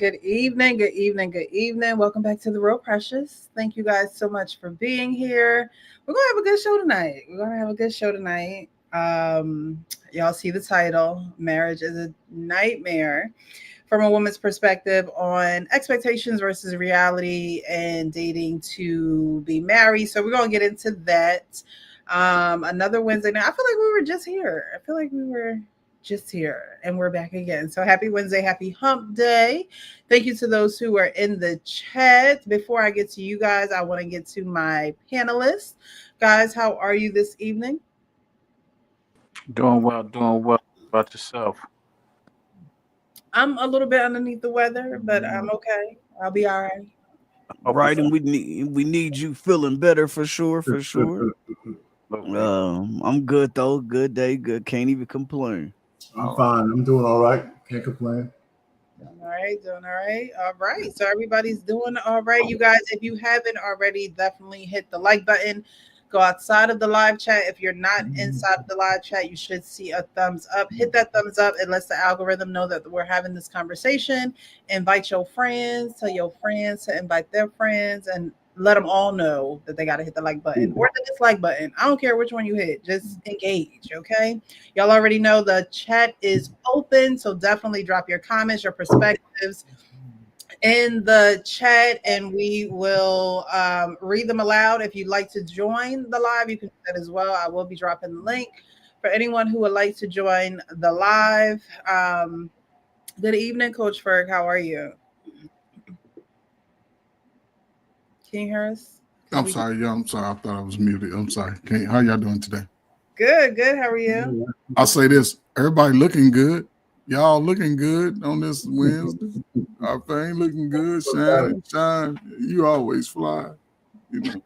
Good evening, good evening, good evening. Welcome back to the Real Precious. Thank you guys so much for being here. We're gonna have a good show tonight. Y'all see the title. Marriage is a nightmare from a woman's perspective on expectations versus reality and dating to be married. So we're gonna get into that. Another Wednesday night. I feel like we were just here. I feel like we were just here and we're back again. So happy Wednesday, happy hump day. Thank you to those who are in the chat. Before I get to you guys, I want to get to my panelists. Guys, how are you this evening? Doing well, doing well. About yourself? I'm a little bit underneath the weather, but I'm okay. I'll be all right. Hopefully, Right, and we need you feeling better for sure, for sure. absolutely. I'm good though. Good day, good. Can't even complain. I'm fine. I'm doing all right. Can't complain. Doing all right, doing all right. All right. So everybody's doing all right. You guys, if you haven't already, definitely hit the like button. Go outside of the live chat. If you're not inside of the live chat, you should see a thumbs up. Hit that thumbs up. It lets the algorithm know that we're having this conversation. Invite your friends, tell your friends to invite their friends, and let them all know that they got to hit the like button or the dislike button. I don't care which one you hit. Just engage, okay? Y'all already know the chat is open, so definitely drop your comments, your perspectives in the chat, and we will read them aloud. If you'd like to join the live, you can do that as well. I will be dropping the link for anyone who would like to join the live. Good evening, Coach Ferg. How are you? Can you hear us? I'm sorry, yeah, I'm sorry. I thought I was muted. I'm sorry. How y'all doing today? Good, good. How are you? I'll say this: everybody looking good. Y'all looking good on this Wednesday. Our thing looking good. Shine. You always fly. You know.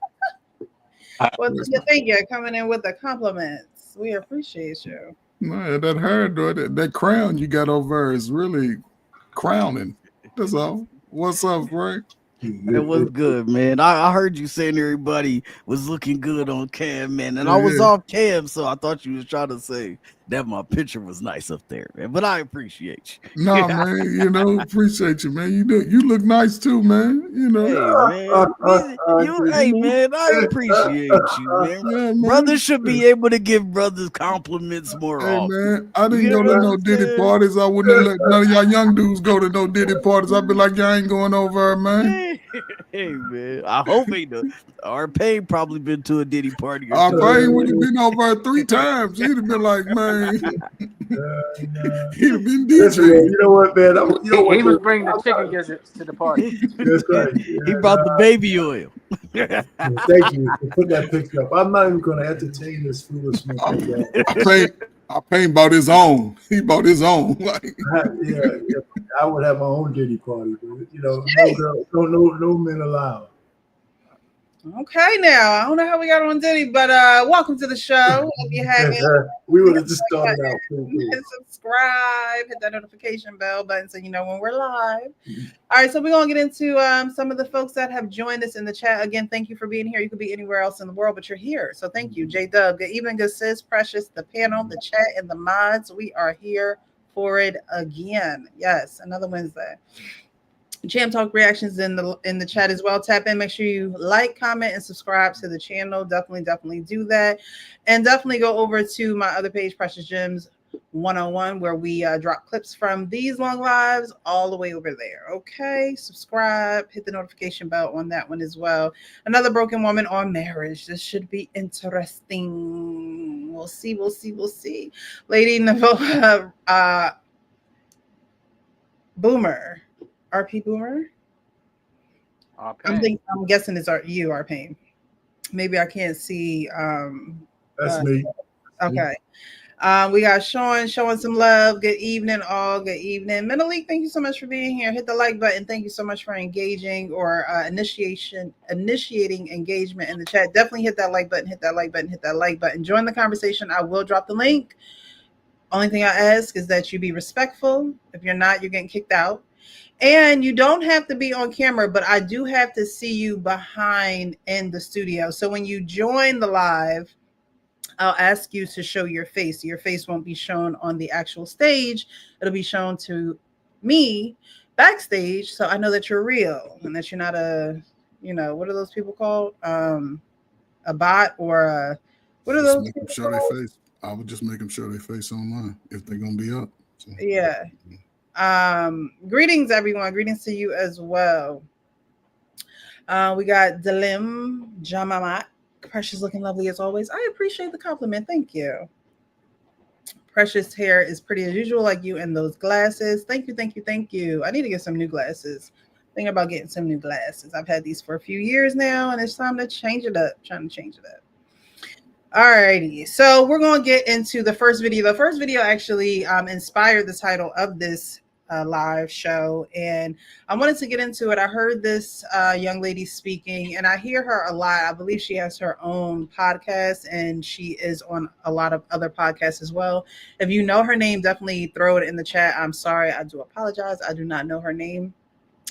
Well, thank you coming in with the compliments. We appreciate you. No, that hair, though, that crown you got over there is really crowning. That's all. What's up, Frank? It was good, man. I heard you saying everybody was looking good on cam, man, and I was off cam, so I thought you was trying to say that my picture was nice up there, man. But I appreciate you. Nah, man, appreciate you, man. You look nice too, man. Hey, man, I appreciate you, man. Yeah, man. Brothers should be able to give brothers compliments more often. Man, I didn't go to no Diddy parties. I wouldn't let none of y'all young dudes go to no Diddy parties. I'd be like, y'all ain't going over, man. Hey, man, I hope ain't no. Our Payne probably been to a Diddy party. Our Payne would have been over 3 times. He'd have been like, man, he'd have been DJ. You know what, man? He was bringing the chicken gizzards to the party. That's right. He brought the baby oil. Thank you for putting that picture up. I'm not even going to entertain this foolishness. I Payne bought his own. He bought his own. Yeah. I would have my own Diddy party, but no men allowed. Okay, now I don't know how we got on Diddy, but welcome to the show. If you haven't, we would have just started out. Subscribe, hit that notification bell button so you know when we're live. All right, so we're gonna get into some of the folks that have joined us in the chat. Again, thank you for being here. You could be anywhere else in the world, but you're here, so thank you, J Dub. Good evening, good sis, Precious, the panel, the chat, and the mods. We are here for it again. Yes, another Wednesday. Jam Talk reactions in the chat as well. Tap in, make sure you like, comment, and subscribe to the channel. Definitely do that. And definitely go over to my other page, Precious Gems 101, where we drop clips from these long lives all the way over there. Okay, subscribe, hit the notification bell on that one as well. Another broken woman on marriage. This should be interesting. We'll see. Lady Navola, Boomer. RP Boomer? I'm guessing it's you, our Payne. Maybe I can't see. That's me. Okay. We got Sean showing some love. Good evening, all. Good evening. Menalik, thank you so much for being here. Hit the like button. Thank you so much for engaging or initiating engagement in the chat. Definitely hit that like button. Join the conversation. I will drop the link. Only thing I ask is that you be respectful. If you're not, you're getting kicked out. And you don't have to be on camera, but I do have to see you behind in the studio. So when you join the live, I'll ask you to show your face. Your face won't be shown on the actual stage. It'll be shown to me backstage, so I know that you're real and that you're not a, what are those people called? A bot or what are Just those make them people show their called? face. I would just make them show their face online if they're gonna be up. So, Yeah. Greetings, everyone. Greetings to you as well. We got Dalim Jamamat. Precious looking lovely as always. I appreciate the compliment. Thank you. Precious hair is pretty as usual, like you and those glasses. Thank you, thank you, thank you. I need to get some new glasses. Thinking about getting some new glasses. I've had these for a few years now, and it's time to change it up. Trying to change it up. Alrighty, so we're going to get into the first video. The first video actually inspired the title of this live show, and I wanted to get into it. I heard this young lady speaking, and I hear her a lot. I believe she has her own podcast, and she is on a lot of other podcasts as well. If you know her name, definitely throw it in the chat. I'm sorry, I do apologize. I do not know her name,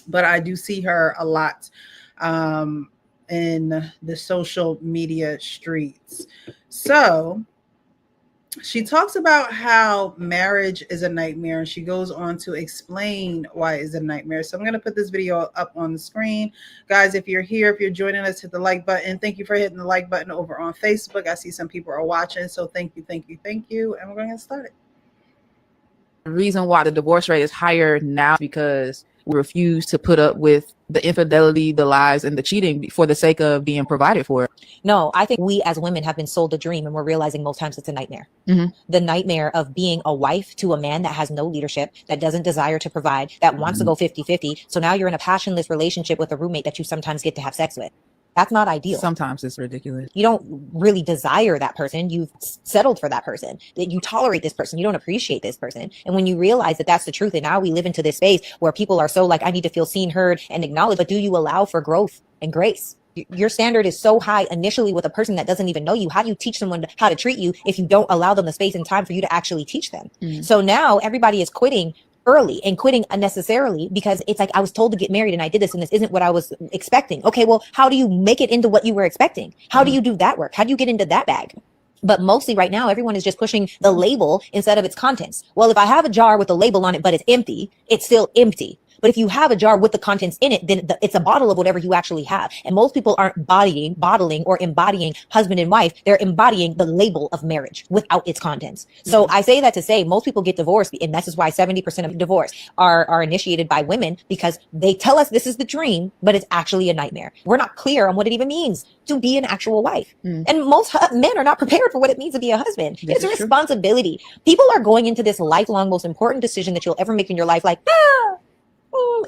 but I do see her a lot in the social media streets. So she talks about how marriage is a nightmare, and she goes on to explain why it's a nightmare. So I'm going to put this video up on the screen. Guys, if you're here, if you're joining us, hit the like button. Thank you for hitting the like button over on Facebook. I see some people are watching, so thank you, thank you, thank you. And we're going to get started. The reason why the divorce rate is higher now is because we refuse to put up with the infidelity, the lies, and the cheating for the sake of being provided for. No, I think we as women have been sold a dream, and we're realizing most times it's a nightmare. Mm-hmm. The nightmare of being a wife to a man that has no leadership, that doesn't desire to provide, that wants to go 50-50. So now you're in a passionless relationship with a roommate that you sometimes get to have sex with. That's not ideal. Sometimes it's ridiculous. You don't really desire that person. You've settled for that person. That you tolerate this person. You don't appreciate this person. And when you realize that that's the truth, and now we live into this space where people are so like, I need to feel seen, heard, and acknowledged. But do you allow for growth and grace? Your standard is so high initially with a person that doesn't even know you. How do you teach someone how to treat you if you don't allow them the space and time for you to actually teach them? Mm-hmm. So now everybody is quitting early and quitting unnecessarily because it's like, I was told to get married and I did this and this isn't what I was expecting. Okay, well, how do you make it into what you were expecting? How do you do that work? How do you get into that bag? But mostly right now, everyone is just pushing the label instead of its contents. Well, if I have a jar with a label on it, but it's empty, it's still empty. But if you have a jar with the contents in it, then it's a bottle of whatever you actually have. And most people aren't bottling or embodying husband and wife. They're embodying the label of marriage without its contents. So I say that to say most people get divorced. And this is why 70% of divorce are initiated by women, because they tell us this is the dream, but it's actually a nightmare. We're not clear on what it even means to be an actual wife. And most men are not prepared for what it means to be a husband. It's a responsibility. People are going into this lifelong, most important decision that you'll ever make in your life. Like,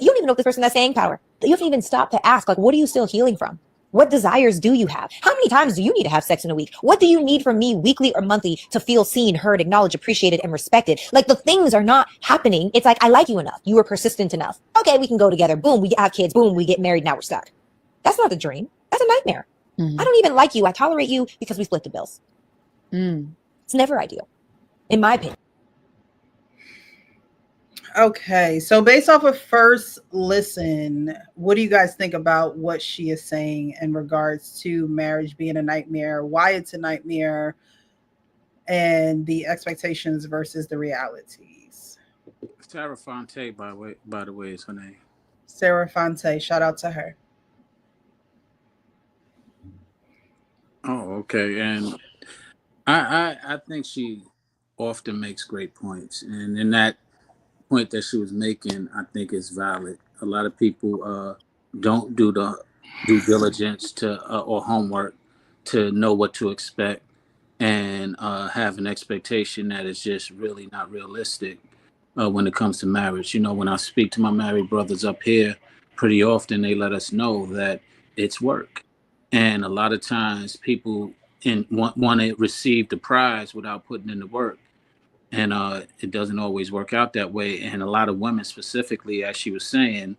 you don't even know if this person has staying power. You haven't even stopped to ask, like, what are you still healing from? What desires do you have? How many times do you need to have sex in a week? What do you need from me weekly or monthly to feel seen, heard, acknowledged, appreciated, and respected? Like, the things are not happening. It's like, I like you enough. You were persistent enough. Okay, we can go together. Boom, we have kids. Boom, we get married. Now we're stuck. That's not a dream. That's a nightmare. I don't even like you. I tolerate you because we split the bills. It's never ideal, in my opinion. Okay, so based off of first listen, what do you guys think about what she is saying in regards to marriage being a nightmare, why it's a nightmare, and the expectations versus the realities? Sarah Fonte, by the way, is her name. Sarah Fonte, shout out to her. Oh, okay. And I think she often makes great points, and in that point that she was making, I think is valid. A lot of people don't do the due diligence to or homework to know what to expect, and have an expectation that is just really not realistic when it comes to marriage. You know, when I speak to my married brothers up here, pretty often they let us know that it's work, and a lot of times people want to receive the prize without putting in the work. And it doesn't always work out that way. And a lot of women specifically, as she was saying,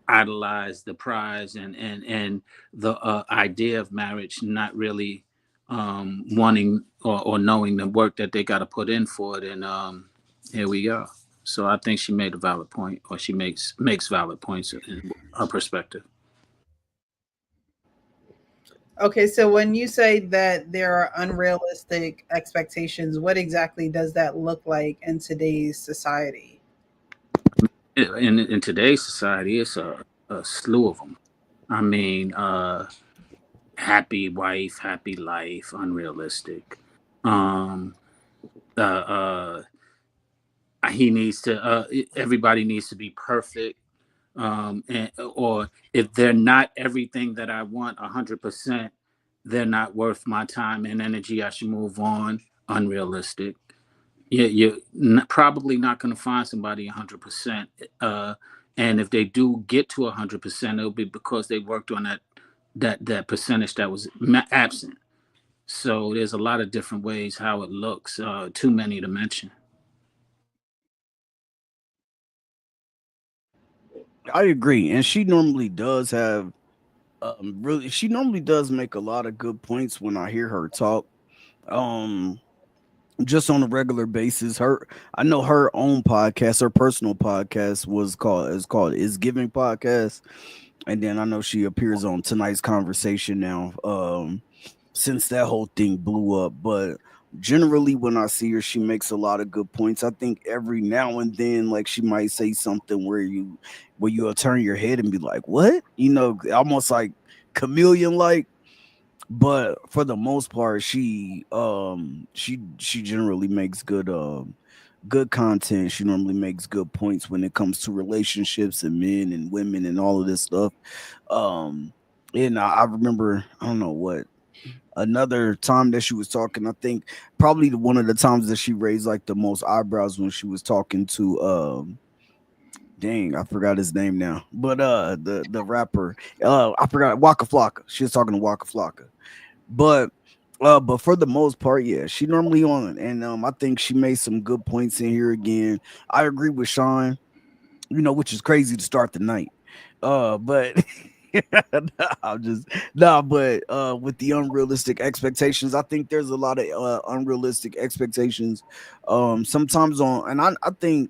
idolize the prize and the idea of marriage, not really wanting or knowing the work that they got to put in for it. And here we go. So I think she made a valid point, or she makes valid points in her perspective. Okay, so when you say that there are unrealistic expectations, what exactly does that look like in today's society? in today's society, it's a slew of them. I mean, happy wife, happy life, unrealistic. Um, uh, uh, he needs to. Everybody needs to be perfect. Or if they're not everything that I want 100%, they're not worth my time and energy. I should move on. Unrealistic. Yeah, you're probably not going to find somebody 100%. And if they do get to 100%, it'll be because they worked on that percentage that was absent. So there's a lot of different ways how it looks. Too many to mention. I agree, and she normally does have really. She normally does make a lot of good points when I hear her talk. Um, just on a regular basis. I know her own podcast, her personal podcast is called Is Giving Podcast. And then I know she appears on tonight's conversation now. Since that whole thing blew up. But generally when I see her, she makes a lot of good points. I think every now and then, like she might say something where you'll turn your head and be like, what? Almost like chameleon like. But for the most part, she generally makes good content. She normally makes good points when it comes to relationships and men and women and all of this stuff. Um and I remember, I don't know what, another time that she was talking, I think probably one of the times that she raised like the most eyebrows when she was talking to dang, I forgot his name now. But the rapper, I forgot, Waka Flocka. She was talking to Waka Flocka. But for the most part, yeah, she normally on, and I think she made some good points in here again. I agree with Sean, which is crazy to start the night. But I'm just but with the unrealistic expectations, I think there's a lot of unrealistic expectations. Sometimes and I think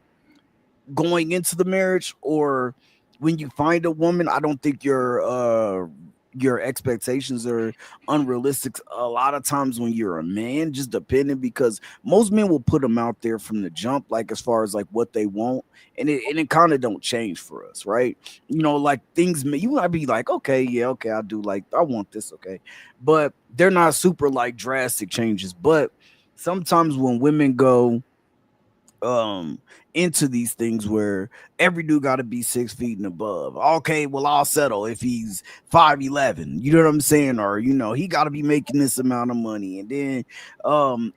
going into the marriage, or when you find a woman, I don't think your expectations are unrealistic a lot of times when you're a man, just depending, because most men will put them out there from the jump, like as far as like what they want, and it kind of don't change for us, right? Like things you might be like, okay, yeah, okay, I do, like, I want this, okay, but they're not super like drastic changes. But sometimes when women go um into these things where every dude got to be 6 feet and above. Okay, well, I'll settle if he's 5'11. You know what I'm saying? Or he got to be making this amount of money, and then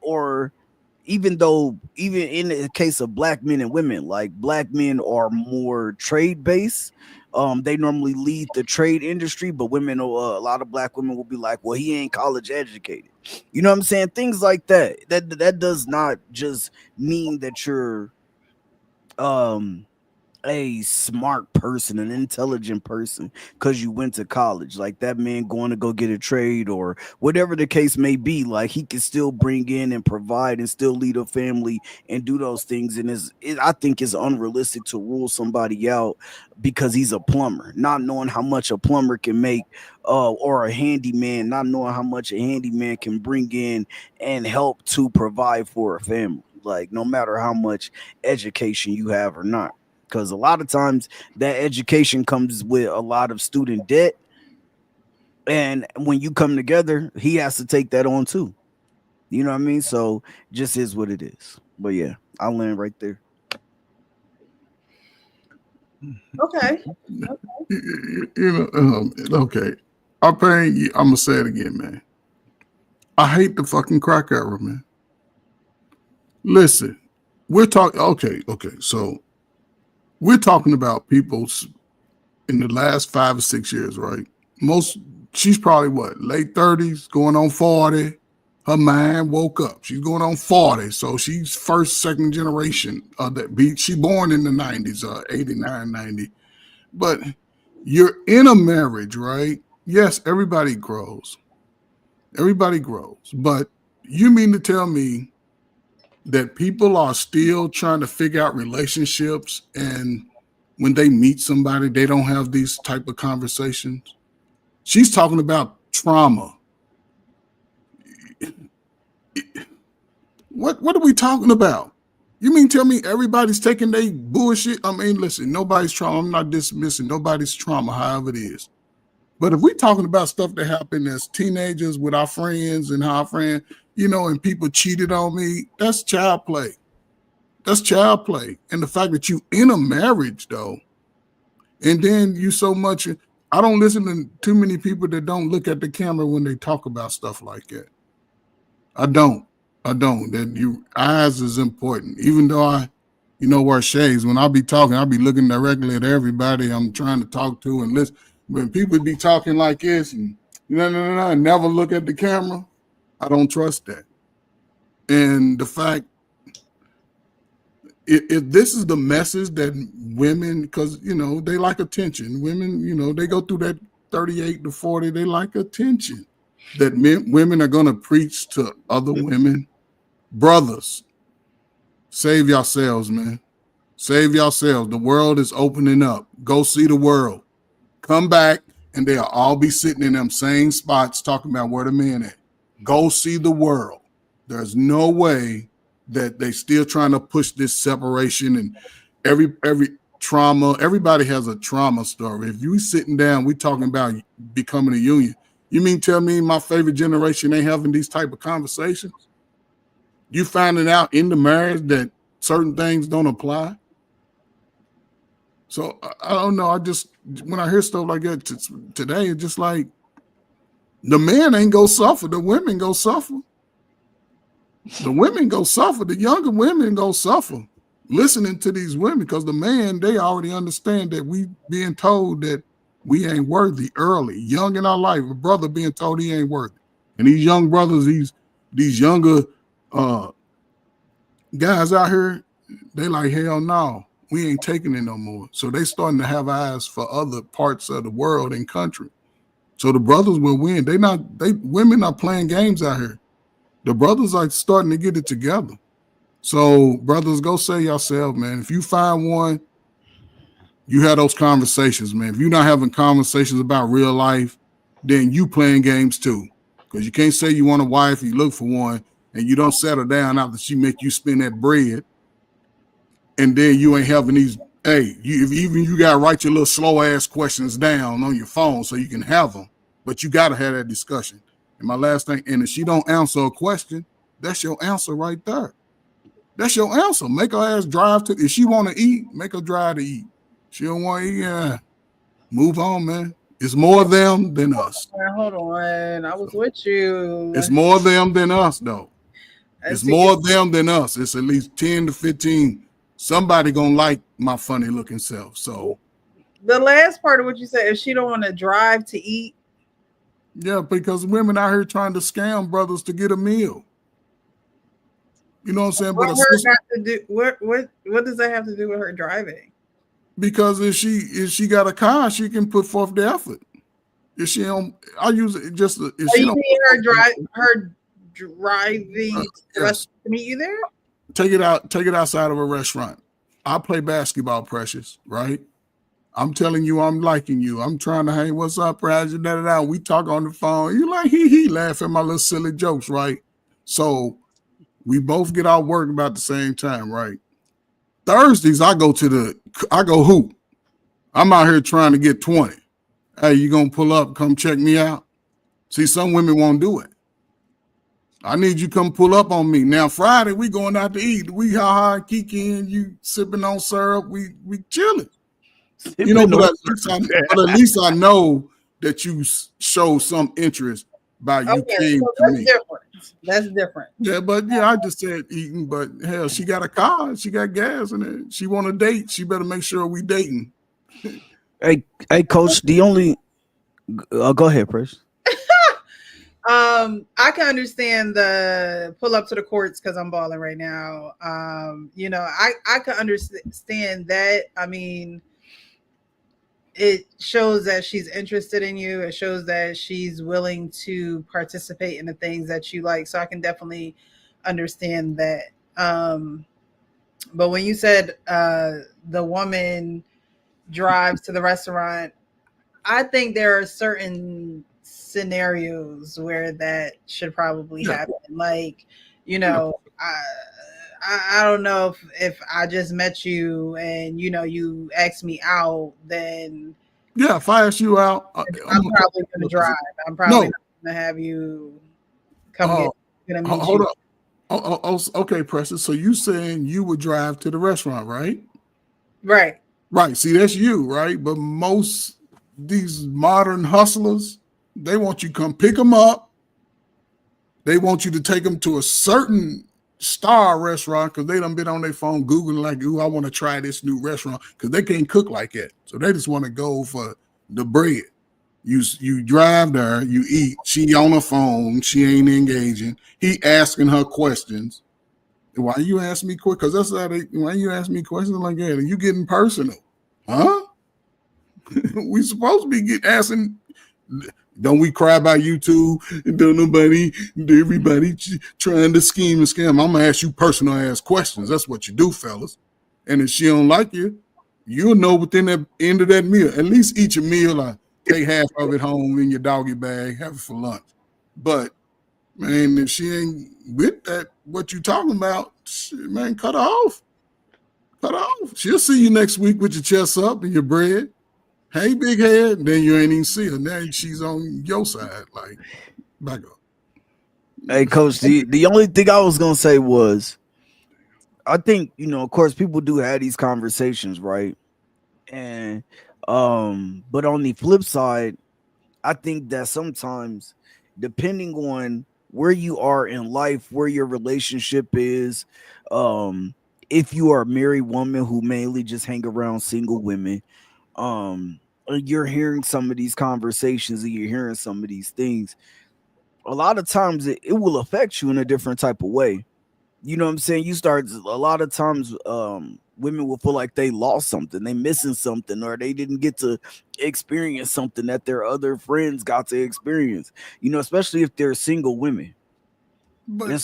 or even in the case of black men and women, like black men are more trade based. They normally lead the trade industry, but women, a lot of black women will be like, well, he ain't college educated. You know what I'm saying? Things like that. That does not just mean that you're um a smart person, an intelligent person, because you went to college. Like that man going to go get a trade or whatever the case may be, like he can still bring in and provide and still lead a family and do those things. And I think it's unrealistic to rule somebody out because he's a plumber, not knowing how much a plumber can make, or a handyman, not knowing how much a handyman can bring in and help to provide for a family. Like no matter how much education you have or not, because a lot of times that education comes with a lot of student debt, and when you come together, he has to take that on too. You know what I mean? So just is what it is. But yeah, I'll land right there. Okay. Okay. I'm paying you. I'm gonna say it again, man. I hate the fucking crack era, man. Listen, we're talking. Okay. So we're talking about people in the last 5 or 6 years, right? She's probably what, late 30s, going on 40. Her mind woke up. She's going on 40, so she's first, second generation of that beat. She born in the 90s, 89, 90. But you're in a marriage, right? Yes, everybody grows. Everybody grows. But you mean to tell me that people are still trying to figure out relationships, and when they meet somebody, they don't have these type of conversations? She's talking about trauma. What are we talking about? You mean tell me everybody's taking their bullshit? I mean, listen, nobody's trauma. I'm not dismissing nobody's trauma, however it is. But if we're talking about stuff that happened as teenagers with our friends and how our friend, and people cheated on me, that's child play. That's child play. And the fact that you in a marriage though, and then you so much, I don't listen to too many people that don't look at the camera when they talk about stuff like that. I don't. That you eyes is important. Even though I, wear shades. When I be talking, I be looking directly at everybody I'm trying to talk to and listen. When people be talking like this and never look at the camera, I don't trust that. And the fact, if this is the message that women, because they like attention. Women, they go through that 38 to 40, they like attention. That women are gonna preach to other women. Brothers, save yourselves, man. Save yourselves. The world is opening up. Go see the world. Come back, and they'll all be sitting in them same spots talking about where the men at. Go see the world. There's no way that they still trying to push this separation and every trauma. Everybody has a trauma story. If you sitting down, we talking about becoming a union. You mean tell me my favorite generation ain't having these type of conversations? You finding out in the marriage that certain things don't apply? So I don't know. I just, when I hear stuff like that today, it's just like the men ain't go suffer. The women go suffer. The women go suffer. The younger women go suffer listening to these women because the man, they already understand that we being told that we ain't worthy early, young in our life. A brother being told he ain't worthy. And these young brothers, these younger guys out here, they like, hell no, we ain't taking it no more. So they starting to have eyes for other parts of the world and country. So the brothers will win. Women are playing games out here. The brothers are starting to get it together. So brothers, go say yourself, man, if you find one, you have those conversations, man. If you're not having conversations about real life, then you playing games too. Because you can't say you want a wife, you look for one, and you don't settle down after she make you spend that bread. And then you ain't having these, if you got to write your little slow ass questions down on your phone so you can have them. But you got to have that discussion. And my last thing, and if she don't answer a question, that's your answer right there. That's your answer. Make her ass drive to, if she want to eat, make her drive to eat. She don't want to eat, move on, man. It's more them than us. Hold on. I was with you. It's more them than us, though. It's more them than us. It's at least 10 to 15. Somebody gonna like my funny looking self. So the last part of what you said, if she don't want to drive to eat. Yeah, because women out here trying to scam brothers to get a meal. You know what I'm saying? What does that have to do with her driving? Because if she got a car, she can put forth the effort. If she don't, I use it just. If she don't, her driving to meet you there. Take it outside of a restaurant. I play basketball, Precious, right? I'm telling you, I'm liking you. I'm trying to hang. What's up, Precious? We talk on the phone. You like he laugh at my little silly jokes, right? So we both get out work about the same time, right? Thursdays, I go hoop. I'm out here trying to get 20. Hey, you gonna pull up, come check me out? See, some women won't do it. I need you come pull up on me. Now, Friday, we going out to eat. We kikiing, you sipping on syrup, we chilling. You know, but at least I know that you show some interest by you came to me. That's different. Yeah, but I just said eating, but hell, she got a car, she got gas in it. She want to date. She better make sure we dating. Hey, Coach, the only go ahead, Chris. I can understand the pull up to the courts because I'm balling right now. I can understand that. I mean, it shows that she's interested in you. It shows that she's willing to participate in the things that you like. So I can definitely understand that. But when you said the woman drives to the restaurant, I think there are certain scenarios where that should probably happen. Like, I don't know if I just met you and you asked me out, then Yeah, if I ask you out, I'm probably gonna drive. I'm probably no. not gonna have you come gonna meet Hold you. up. Okay, Preston. So you saying you would drive to the restaurant, right? Right. Right. See, that's you, right? But most these modern hustlers, they want you to come pick them up. They want you to take them to a certain star restaurant because they done been on their phone Googling like, ooh, I want to try this new restaurant because they can't cook like that. So they just want to go for the bread. You drive there, you eat. She on her phone, she ain't engaging. He asking her questions. Why you ask me quick? Because that's how they. Why you ask me questions like that? Are you getting personal? Huh? We supposed to be asking. Don't we cry about YouTube? Don't nobody, everybody trying to scheme and scam. I'm gonna ask you personal ass questions. That's what you do, fellas. And if she don't like you, you'll know within the end of that meal. At least eat your meal. Or take half of it home in your doggy bag. Have it for lunch. But man, if she ain't with that, what you talking about, shit, man, cut her off. Cut her off. She'll see you next week with your chest up and your bread. Hey, big head. Then you ain't even see her. Now she's on your side. Like, back up. Hey, Coach, the only thing I was gonna say was, I think of course, people do have these conversations, right? And but on the flip side, I think that sometimes, depending on where you are in life, where your relationship is, if you are a married woman who mainly just hang around single women, you're hearing some of these conversations and you're hearing some of these things. A lot of times it will affect you in a different type of way. You know what I'm saying? You start a lot of times women will feel like they lost something, they missing something, or they didn't get to experience something that their other friends got to experience, especially if they're single women. But And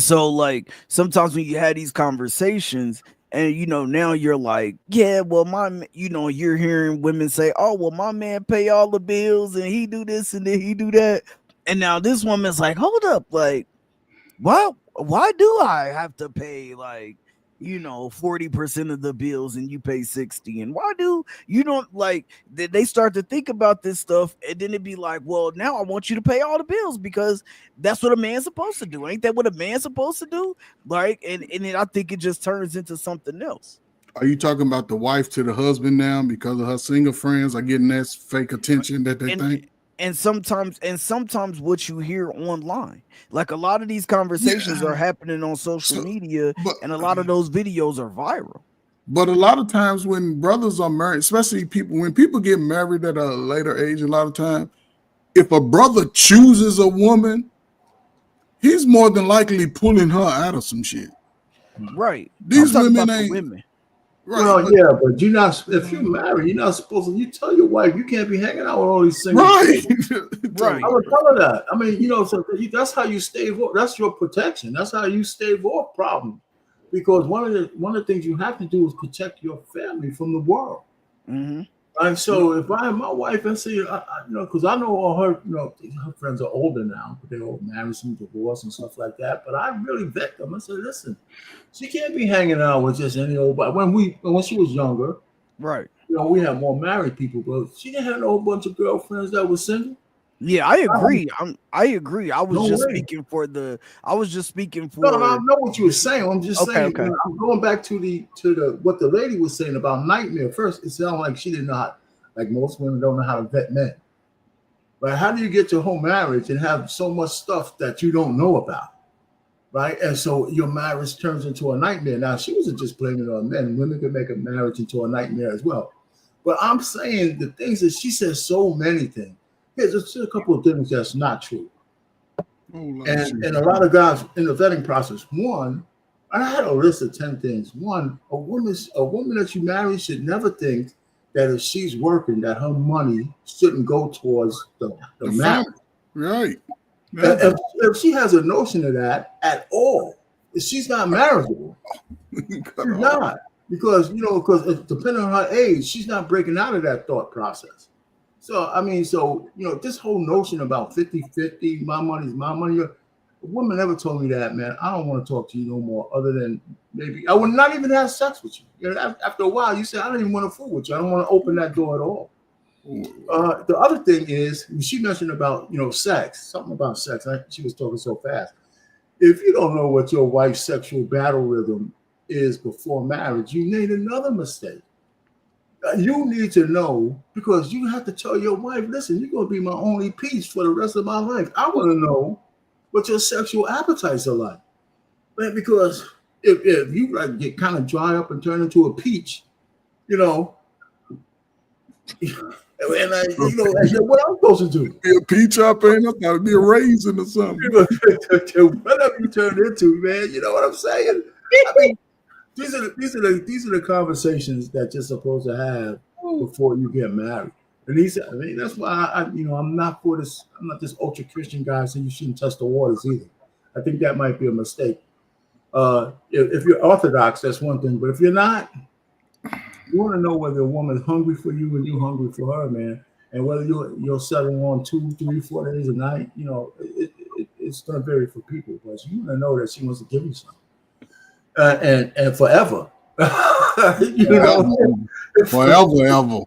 so like sometimes when you had these conversations and now you're like, yeah, well you're hearing women say, oh well, my man pay all the bills and he do this and then he do that. And now this woman's like, hold up, like, why do I have to pay like 40% of the bills and you pay 60? And why do you don't like they start to think about this stuff, and then it'd be like, well, now I want you to pay all the bills because that's what a man's supposed to do. Ain't that what a man's supposed to do? Like, and then I think it just turns into something else. are you talking about the wife to the husband now because of her single friends are getting that fake attention that they And think? and sometimes what you hear online, like a lot of these conversations are Yeah. happening on social So, media, but and a lot of those videos are viral. But a lot of times when brothers are married, especially when people get married at a later age, a lot of time, if a brother chooses a woman, he's more than likely pulling her out of some shit. Right. I'm These talking women about the ain't women. right, Well, but yeah, but you're not. If you're married, you're not supposed to. You tell your wife you can't be hanging out with all these single right. chicks. Right. I would tell her that. I mean, so that's how you stave off. That's your protection. That's how you stave off problems. Because one of the things you have to do is protect your family from the world. Mm-hmm. And so if I have my wife and see, because I know all her, her friends are older now, but they all married, some divorced and stuff like that. But I really vet them. I said, listen, she can't be hanging out with just any old. But when she was younger, Right. we had more married people, but she didn't have a whole bunch of girlfriends that were single. Yeah, I agree. I agree. I was No just way. speaking for I was just speaking No, I for know what you were saying. I'm just okay, saying. okay. I'm going back to the what the lady was saying about nightmare. First, it sounded like she didn't know how. Like most women don't know how to vet men. But how do you get to whole marriage and have so much stuff that you don't know about? Right. And so your marriage turns into a nightmare. Now, she wasn't just blaming it on men. Women can make a marriage into a nightmare as well. But I'm saying the things that she says, so many things. Here's just a couple of things that's not true. And a lot of guys in the vetting process. One, I had a list of 10 things. One, a woman that you marry should never think that if she's working, that her money shouldn't go towards the marriage. Right. If she has a notion of that at all, if she's not marriageable, she's not. Because depending on her age, she's not breaking out of that thought process. So, I mean, this whole notion about 50-50, my money's my money, a woman never told me that, man, I don't want to talk to you no more, other than maybe I would not even have sex with you. You know, after a while, you say, I don't even want to fool with you. I don't want to open that door at all. The other thing is, she mentioned about, sex, something about sex. She was talking so fast. If you don't know what your wife's sexual battle rhythm is before marriage, you made another mistake. You need to know, because you have to tell your wife, listen, you're going to be my only piece for the rest of my life. I want to know what your sexual appetites are like. Man, because if you like get kind of dry up and turn into a peach, and what I'm supposed to do? Be a peach up, ain't I thought it'd be a raisin or something. Whatever you turn into, man, you know what I'm saying? I mean, these are the conversations that you're supposed to have before you get married. And that's why I'm not for this. I'm not this ultra Christian guy saying you shouldn't test the waters either. I think that might be a mistake. If you're Orthodox, that's one thing. But if you're not, you want to know whether a woman's hungry for you and you're hungry for her, man, and whether you're settling on 2, 3, 4 days a night. It's not very for people, but you want to know that she wants to give you something, and forever. Forever.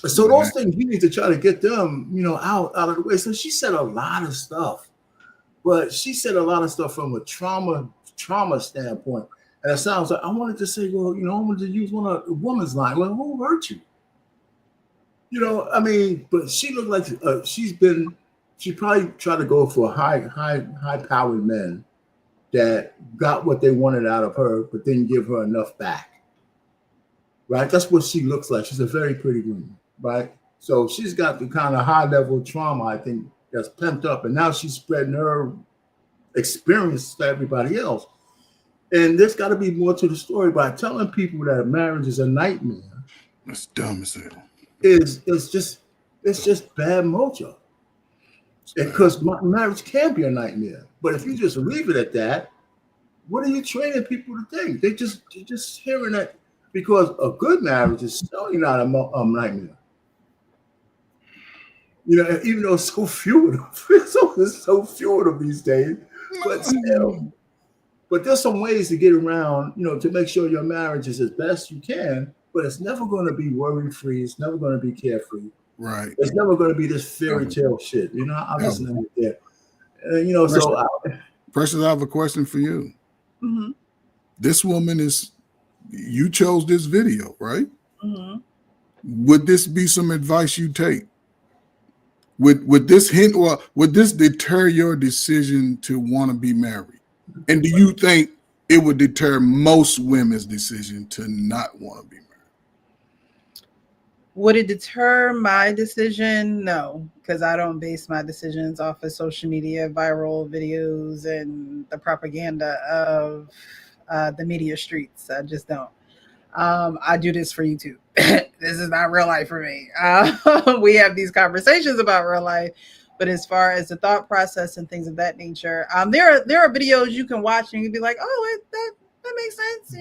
So those things you need to try to get them, out of the way. So she said a lot of stuff, but she said a lot of stuff from a trauma standpoint. And it sounds like I wanted to say, well, I wanted to use one of a woman's line. Well, who hurt you? But she looked like she probably tried to go for high-powered men that got what they wanted out of her, but didn't give her enough back. Right? That's what she looks like. She's a very pretty woman, right? So she's got the kind of high-level trauma, I think, that's pent up, and now she's spreading her experience to everybody else. And there's got to be more to the story. By telling people that marriage is a nightmare, that's dumb as hell. It's just bad mojo. Because marriage can be a nightmare, but if you just leave it at that, what are you training people to think? They're just hearing that, because a good marriage is certainly not a nightmare. Even though it's so few of them, there's so few of them these days, but still. But there's some ways to get around, to make sure your marriage is as best you can, but it's never going to be worry-free. It's never going to be carefree. Right. It's never going to be this fairy tale shit. I'm listening to it there. Precious, I have a question for you. Mm-hmm. This woman you chose this video, right? Mm-hmm. Would this be some advice you take? Would this hint, or would this deter your decision to want to be married? And do you think it would deter most women's decision to not want to be married? Would it deter my decision? No, because I don't base my decisions off of social media, viral videos, and the propaganda of the media streets. I just don't. I do this for YouTube. This is not real life for me. We have these conversations about real life. But as far as the thought process and things of that nature, there are videos you can watch and you'd be like, oh, that makes sense,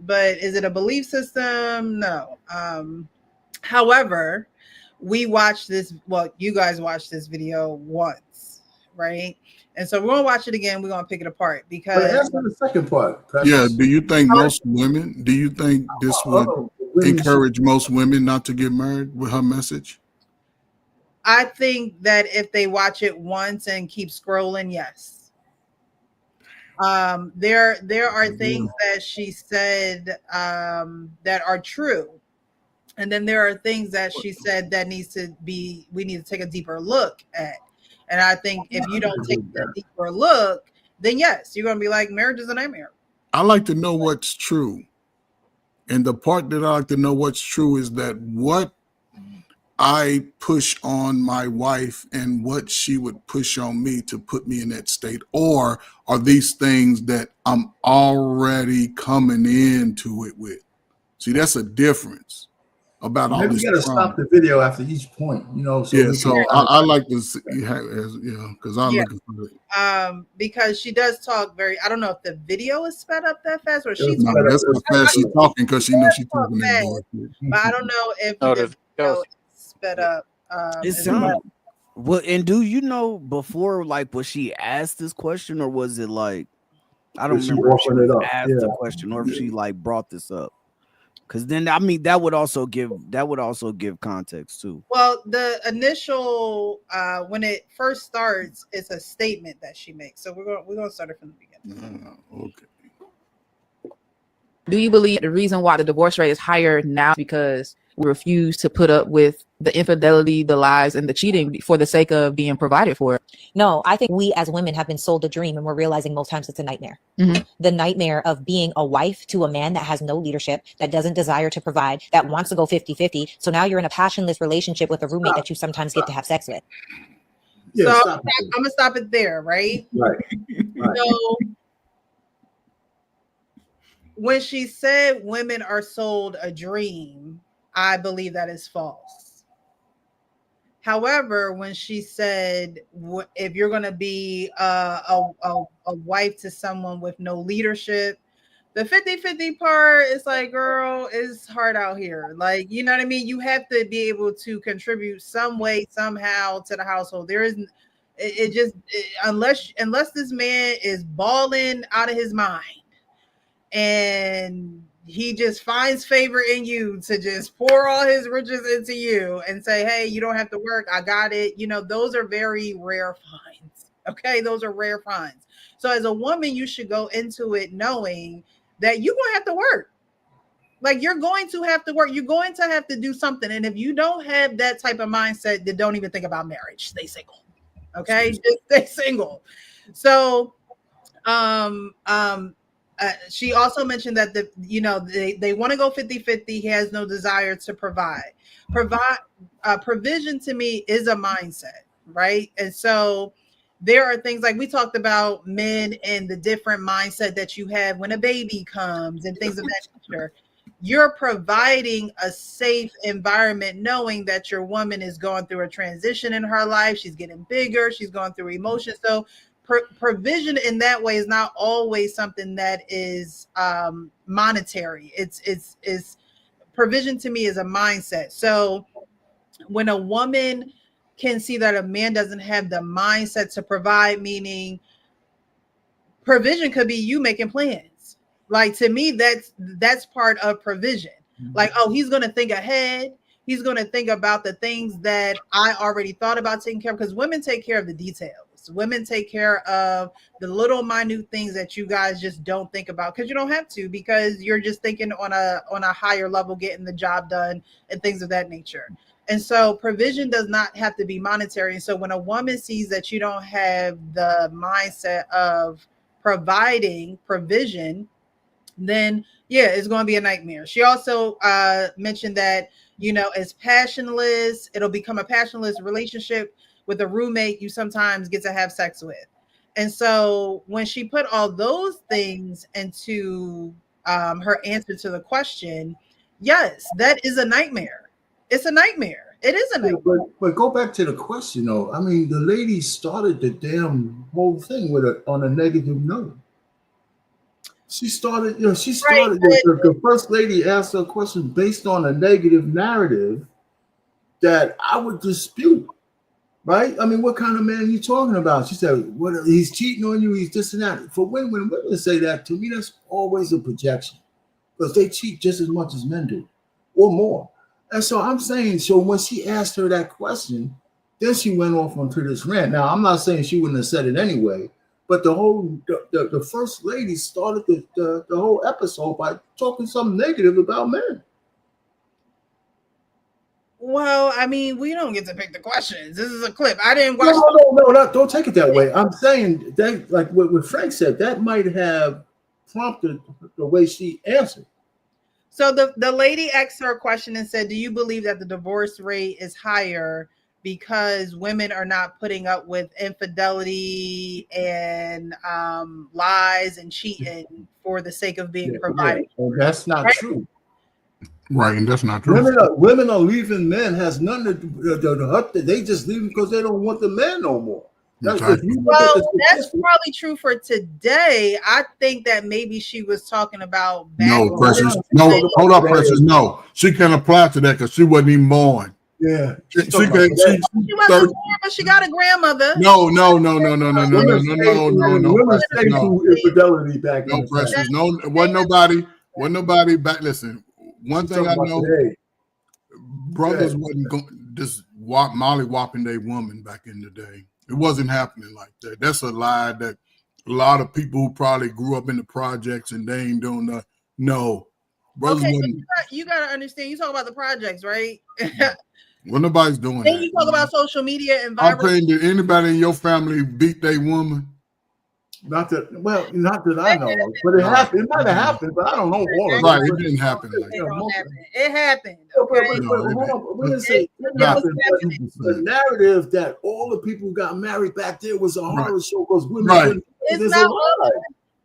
But is it a belief system? No. However, we watched this. Well, you guys watched this video once, right? And so we're gonna watch it again. We're gonna pick it apart because. But answer the second part. Precious. Yeah. Do you think this would encourage most women not to get married with her message? I think that if they watch it once and keep scrolling, yes. There are things that she said that are true. And then there are things that she said that we need to take a deeper look at. And I think if you don't take a deeper look, then yes, you're going to be like, marriage is a nightmare. I like to know what's true. And the part that I like to know what's true is that what I push on my wife and what she would push on me to put me in that state, or are these things that I'm already coming into it with? See, that's a difference about all this. You got to stop the video after each point, So I like to see, because I'm looking for it. Because she does talk I don't know if the video is sped up that fast or she's. No, that's how fast she's talking, because she knows she's talking that. But I don't know if the video is sped up. It sounds Well, and do you know before, like, was she asked this question, or was it like, I don't Is she remember if she offering was it up? asked Yeah. the question or if she like brought this up? Because then, I mean, that would also give context too. Well, the initial when it first starts, it's a statement that she makes. So we're gonna start it from the beginning. Okay. Do you believe the reason why the divorce rate is higher now is because we refuse to put up with the infidelity, the lies, and the cheating for the sake of being provided for? No, I think we as women have been sold a dream and we're realizing most times it's a nightmare. Mhm. The nightmare of being a wife to a man that has no leadership, that doesn't desire to provide, that wants to go 50-50. So now you're in a passionless relationship with a roommate that you sometimes get to have sex with. Yeah, So stop I'm gonna stop it there, right? Right. Right. So when she said women are sold a dream, I believe that is false. However, when she said if you're going to be a wife to someone with no leadership, the 50-50 part is like, girl, it's hard out here. Like, you know what I mean? You have to be able to contribute some way, somehow to the household. There isn't, unless this man is balling out of his mind and he just finds favor in you to just pour all his riches into you and say, hey, you don't have to work, I got it. You know, those are very rare finds. Okay, those are rare finds. So as a woman, you should go into it knowing that you're going to have to work. Like, you're going to have to work. You're going to have to do something. And if you don't have that type of mindset, then don't even think about marriage. Stay single. Okay, just stay single. So she also mentioned that they want to go 50-50. He has no desire to provide. Provision to me is a mindset, right? And so there are things like we talked about men and the different mindset that you have when a baby comes and things of that nature. You're providing a safe environment knowing that your woman is going through a transition in her life. She's getting bigger. She's going through emotions. So provision in that way is not always something that is monetary. It's provision to me is a mindset. So when a woman can see that a man doesn't have the mindset to provide, meaning provision could be you making plans. Like, to me, that's part of provision. Like, oh, he's going to think ahead. He's going to think about the things that I already thought about taking care of, because women take care of the details. Women take care of the little minute things that you guys just don't think about, because you don't have to, because you're just thinking on a higher level, getting the job done and things of that nature. And so provision does not have to be monetary. And so when a woman sees that you don't have the mindset of providing provision, then yeah, it's going to be a nightmare. She also mentioned that, as passionless, it'll become a passionless relationship with a roommate you sometimes get to have sex with. And so when she put all those things into her answer to the question, yes, that is a nightmare. It's a nightmare. It is a nightmare. But go back to the question though. I mean, the lady started the damn whole thing on a negative note. She started, Right. The first lady asked her a question based on a negative narrative that I would dispute. Right? I mean, what kind of man are you talking about? She said, "What? He's cheating on you. He's this and that." For women say that, to me, that's always a projection, because they cheat just as much as men do, or more. And so I'm saying, so when she asked her that question, then she went off onto this rant. Now, I'm not saying she wouldn't have said it anyway, but the first lady started the whole episode by talking something negative about men. Well, I mean, we don't get to pick the questions. This is a clip. I didn't watch. No, don't take it that way. I'm saying that, like what Frank said, that might have prompted the way she answered. So the lady asked her a question and said, do you believe that the divorce rate is higher because women are not putting up with infidelity and lies and cheating for the sake of being provided? Yeah. Well, that's not true. Right, and that's not true. Women are leaving men has nothing to do. They just leave because they don't want the man no more. That's probably true for today. I think that maybe she was talking about no, Precious. No, hold up, Precious. No, she can't apply to that because she wasn't even born. Yeah. She She's talking gave about today. She wasn't born, but she got a grandmother. no, Women stay no. through infidelity back in No the pressures. past. No, wasn't nobody back. Listen, one She's thing I talking about know, today. brothers wasn't just molly whopping their woman back in the day. It wasn't happening like that. That's a lie that a lot of people who probably grew up in the projects and they ain't doing nothing. No, brothers Okay, wasn't. you got to understand. You talk about the projects, right? Well, nobody's doing Then that. you talk about social media and I'm viral. saying, did anybody in your family beat their woman? Not that I know of, but it happened. It might have happened, but I don't know all of it. Right, it didn't happen like It that. don't happen. It happened. But Okay. hold on. We didn't say it It happened, was but the narrative that all the people who got married back there was a horror show because women Right. couldn't. It's There's not a lie.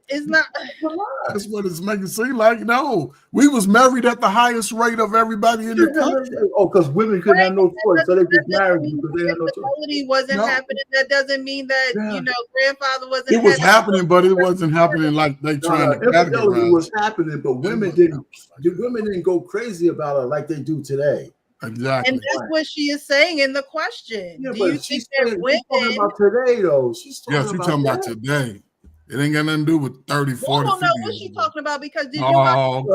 It's not. It's a lie. That's what it's making it seem like. No, we was married at the highest rate of everybody in the country. Oh, because women couldn't have no choice, so they just married because they had no choice. Infidelity wasn't No. happening. That doesn't mean that Yeah. grandfather wasn't. It was having- happening, but it wasn't happening like they trying to Infidelity categorize. was happening, but women didn't go crazy about it like they do today. Exactly. And that's what she is saying in the question. Yeah, Do but you she's think that talking women? about today, though. She's talking Yes, you're talking about today. It ain't got nothing to do with 30, I 40, don't know 50 what years she's ago. talking about because did you Oh, okay.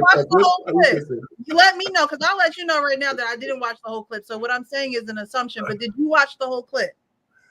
watch the whole clip? You let me know because I'll let you know right now that I didn't watch the whole clip. So what I'm saying is an assumption. But did you watch the whole clip?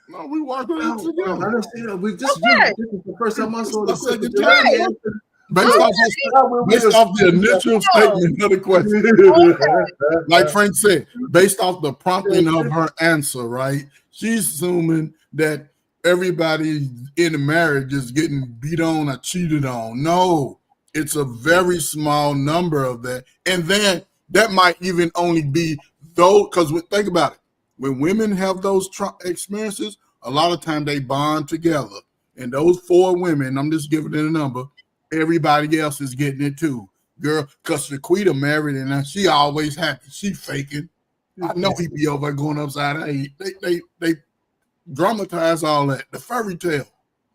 no, we watched it I together. understand. We just Okay. this is the first time I saw the That's clip. the The second lady time. answered- Based off the initial statement of the question, like Frank said, based off the prompting of her answer, right? She's assuming that everybody in a marriage is getting beat on or cheated on. No, it's a very small number of that. And then that might even only be though, because think about it. When women have those experiences, a lot of time they bond together. And those 4 women, I'm just giving it a number, everybody else is getting it too. Girl, because Shaquita married and she always happy. She faking. I know he be over going upside down. They dramatize all that. The fairy tale.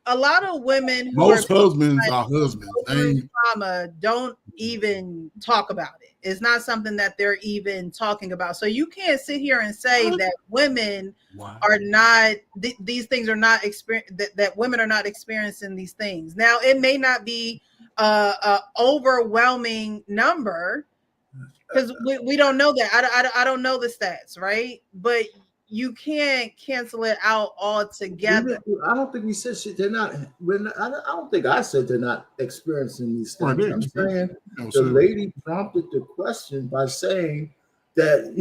A lot of women who Most are husbands are husbands. trauma don't even talk about it. It's not something that they're even talking about. So you can't sit here and say that women are not these things are not that women are not experiencing these things. Now it may not be a overwhelming number because we don't know that. I don't know the stats, right? But you can't cancel it out altogether. I don't think we said shit. They're not. I don't think I said they're not experiencing these things. Right, I'm saying the lady prompted the question by saying that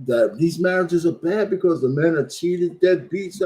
that these marriages are bad because the men are cheated, deadbeats.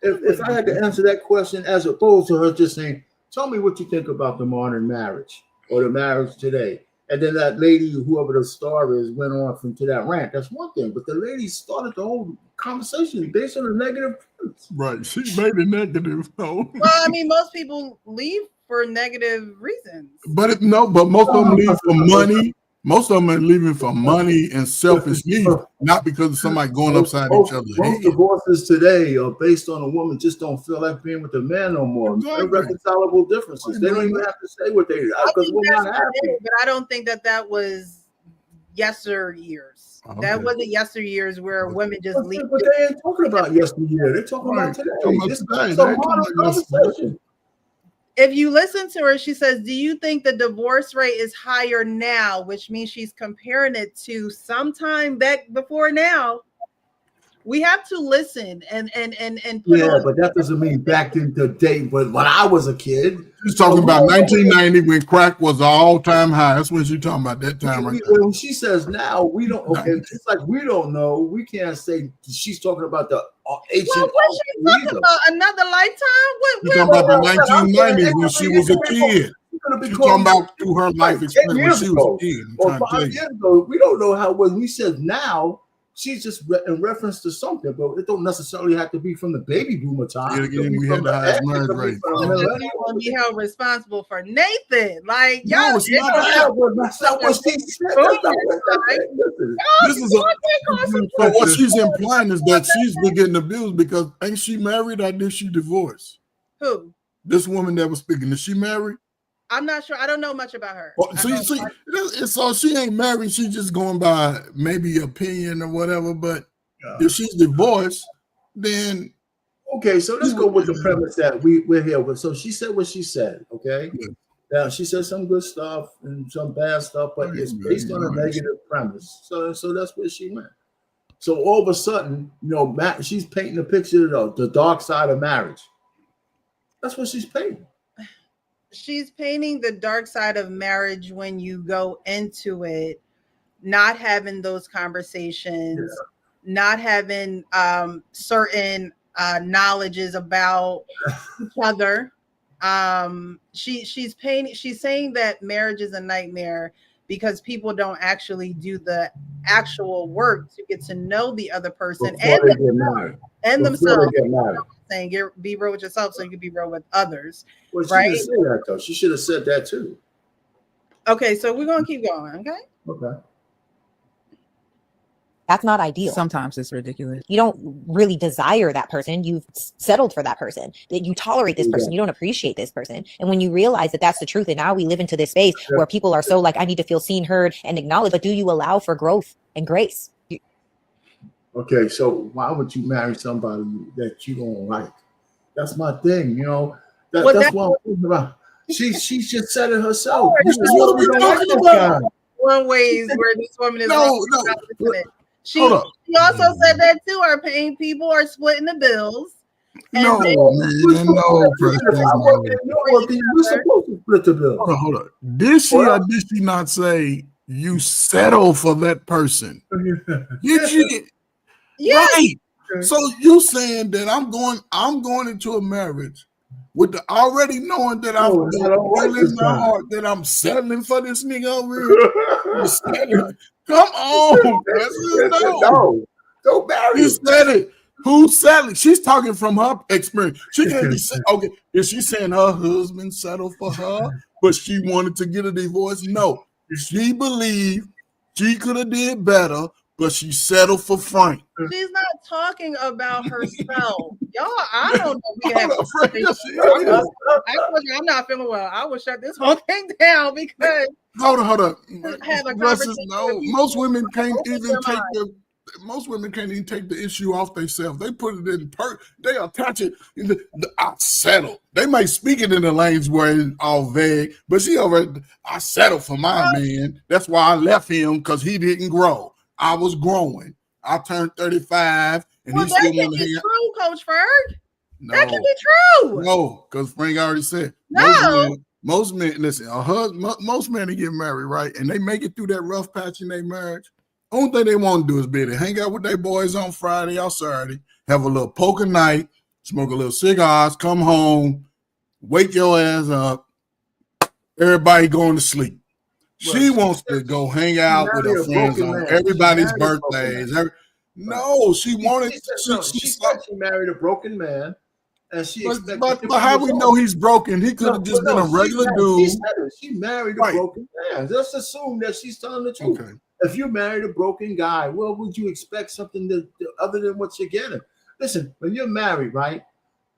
If I had to answer that question as opposed to her just saying, "Tell me what you think about the modern marriage or the marriage today," and then that lady, whoever the star is, went on to that rant. That's one thing. But the lady started the whole conversation based on a negative premise. Right. She made it negative. No. Well, I mean, most people leave for negative reasons. But most of them leave for money. Most of them are leaving for money and selfish needs, not because of somebody going upside each other's head. Most divorces today are based on a woman just don't feel like being with a man no more. Exactly. Irreconcilable differences. They don't even have to say what they because we're not happy. But I don't think that was yesteryears. Okay. That wasn't yesteryears where women just leave. But they ain't talking about yesteryear. They're talking about today. This is a modern conversation. If you listen to her, she says, do you think the divorce rate is higher now? Which means she's comparing it to sometime back before now. We have to listen and put on. But that doesn't mean back in the day. But when I was a kid, she's talking about 1990 when crack was an all-time high. That's when she's talking about that time right there. When she says now, we don't. Okay, it's like we don't know. We can't say she's talking about the ancient. Well, what's she talking about? Another lifetime? She's talking about the 1990s when she was a kid. She's talking about through her life experience when she was a kid. Or 5 years ago, we don't know how. When we said now, she's just in reference to something, but it don't necessarily have to be from the baby boomer time. We had the highest marriage rate. You want to be held responsible for Nathan? Like no, it's not that. That's not what she said. This is so what she's implying is that she's been getting abused because ain't she married or did she divorce? Who? This woman that was speaking, is she married? I'm not sure. I don't know much about her. Well, so she ain't married. She's just going by maybe opinion or whatever. But if she's divorced, then okay. So let's go with the premise that we're here with. So she said what she said. Okay. Yeah. Now she said some good stuff and some bad stuff, but it's based on a negative premise. So that's where she went. So all of a sudden, she's painting a picture of the dark side of marriage. That's what she's painting. She's painting the dark side of marriage when you go into it, not having those conversations, not having certain knowledges about each other. She's saying that marriage is a nightmare because people don't actually do the actual work to get to know the other person and themselves. Saying be real with yourself so you can be real with others. Well, she right? didn't say that though. She should have said that too. Okay, so we're gonna keep going. Okay. That's not ideal. Sometimes it's ridiculous. You don't really desire that person. You've settled for that person. That you tolerate this person. You don't appreciate this person. And when you realize that that's the truth, and now we live into this space where people are so like, I need to feel seen, heard, and acknowledged. But do you allow for growth and grace? Okay, so why would you marry somebody that you don't like? That's my thing, that's what I'm thinking about. She's just said it herself. One ways where this woman is She also said that too. Our paying people are splitting the bills. No, we're supposed to split the bill. Hold on. Did she or did she not say you settle for that person? Did she? Yes. Right. So you saying that I'm going into a marriage with the already knowing that I'm feeling my heart that I'm settling for this nigga over here. Come on, no, don't marry. You said it. Who's settling? She's talking from her experience. She can't be saying, okay, is she saying her husband settled for her, but she wanted to get a divorce? No. She believed she could have did better, but she settled for Frank. She's not talking about herself. Y'all, I don't know. I'm not feeling well. I will shut this whole thing down because hold on. Have a conversation. No, most women can't even take the issue off themselves. They put it in they attach it in I settle. They might speak it in the lanes where it's all vague, but I settled for my man. That's why I left him, because he didn't grow. I was growing. I turned 35, and he still want to hang out. True, Coach Ferg. No, that can be true. No, because Frank already said most men. Listen, most men that get married, right, and they make it through that rough patch in their marriage. Only thing they want to do is be to hang out with their boys on Friday or Saturday, have a little poker night, smoke a little cigars, come home, wake your ass up, everybody going to sleep. She wants to go hang out with her friends on everybody's birthdays. No, she wanted. She said she married a broken man, and she expected. But how we know he's broken? He could have just been a regular dude. She married a broken man. Let's assume that she's telling the truth. Okay. If you married a broken guy, well, would you expect something other than what you're getting? Listen, when you're married, right?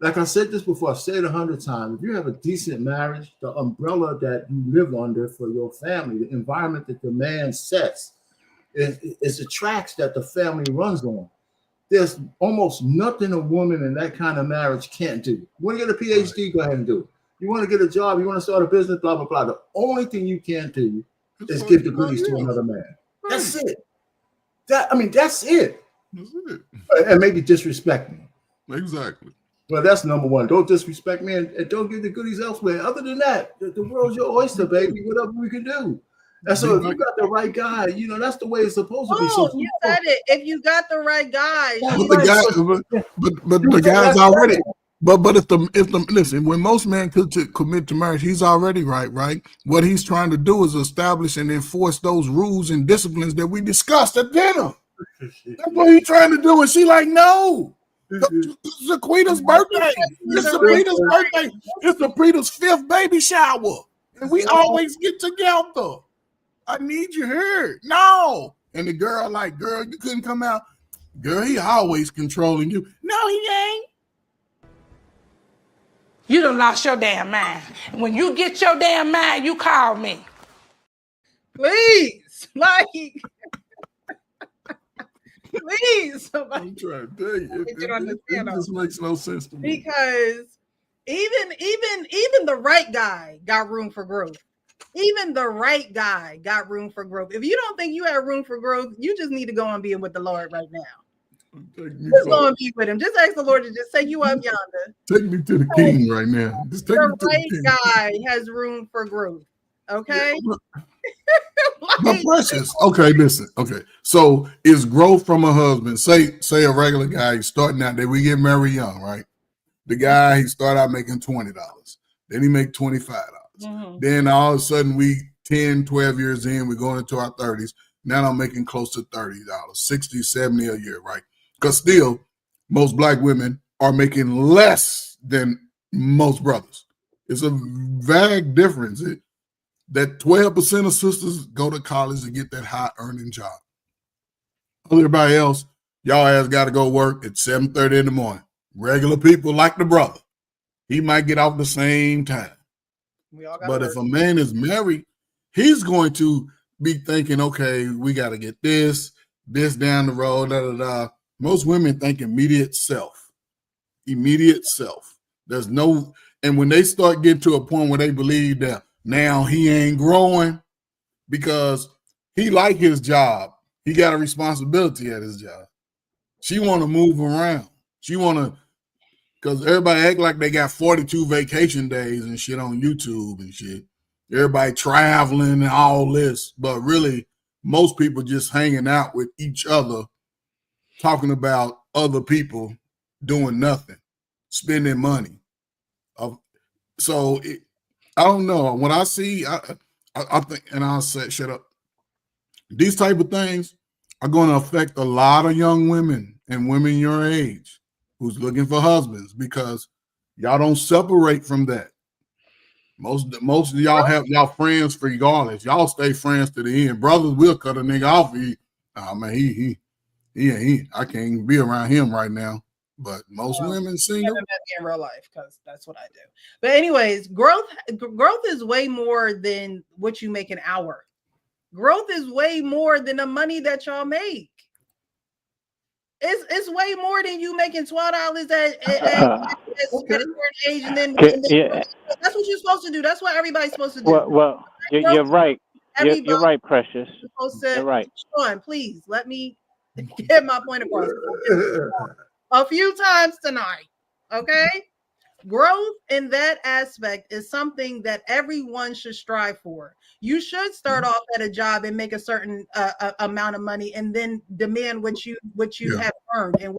Like I said this before, I've said it 100 times. If you have a decent marriage, the umbrella that you live under for your family, the environment that the man sets, is the tracks that the family runs on. There's almost nothing a woman in that kind of marriage can't do. You want to get a PhD, go ahead and do it. You want to get a job, you want to start a business, blah, blah, blah. The only thing you can't do is give the goodies to another man. That's it. That's it. And maybe disrespect me. Exactly. Well, that's number one. Don't disrespect me and don't give the goodies elsewhere. Other than that, the world's your oyster, baby. Whatever we can do. And so if you got the right guy, that's the way it's supposed to be. So you said it. If you got the right guy, but the guy's already. But if the listen, when most men commit to marriage, he's already right. What he's trying to do is establish and enforce those rules and disciplines that we discussed at dinner. That's what he's trying to do. And she like, no. It's Zaquita's birthday. It's Zaquita's birthday. It's Zaquita's 5th baby shower. And we always get together. I need you here. No. And the girl like, girl, you couldn't come out. Girl, he always controlling you. No, he ain't. You done lost your damn mind. When you get your damn mind, you call me. Please, like, please, somebody. I'm trying to tell you, it It just makes no sense to me. because even the right guy got room for growth. Even the right guy got room for growth. If you don't think you have room for growth, you just need to go and be with the Lord right now. Just go and be with him. Just ask the Lord to just take you up yonder. Take me to the king right now. Just take me to The the king. right guy has room for growth. Okay. Yeah, but Precious, okay, listen. Okay, so is growth from a husband? Say a regular guy he's starting out there. We get married young, right? The guy he start out making $20, then he make $25. Then all of a sudden we 10, 12 years in, we're going into our 30s. Now I'm making close to $30, 60, 70 a year, right? Because still, most black women are making less than most brothers. It's a vague difference. That 12% of sisters go to college to get that high earning job. Everybody else, y'all ass got to go work at 7:30 in the morning. Regular people like the brother. He might get off the same time. But if a man is married, he's going to be thinking, okay, we got to get this down the road, da, da, da. Most women think immediate self. Immediate self. There's no, and when they start getting to a point where they believe that now he ain't growing because he like his job. He got a responsibility at his job. She want to move around. She want to, because everybody act like they got 42 vacation days and shit on YouTube and shit. Everybody traveling and all this. But really, most people just hanging out with each other, talking about other people doing nothing, spending money. So I don't know. When I see, I think, and I'll say, shut up. These type of things are going to affect a lot of young women and women your age who's looking for husbands because y'all don't separate from that. Most of y'all have y'all friends regardless. Y'all stay friends to the end. Brothers will cut a nigga off. I can't even be around him right now. But most women single. In real life, because that's what I do. But anyways, growth is way more than what you make an hour. Growth is way more than the money that y'all make. It's way more than you making $12 at a certain age, and then that's what you're supposed to do. That's what everybody's supposed to do. Well, you're right. You're right, Precious. You're right. Sean, please let me get my point across a few times tonight. Okay, growth in that aspect is something that everyone should strive for. You should start off at a job and make a certain amount of money, and then demand what you have earned and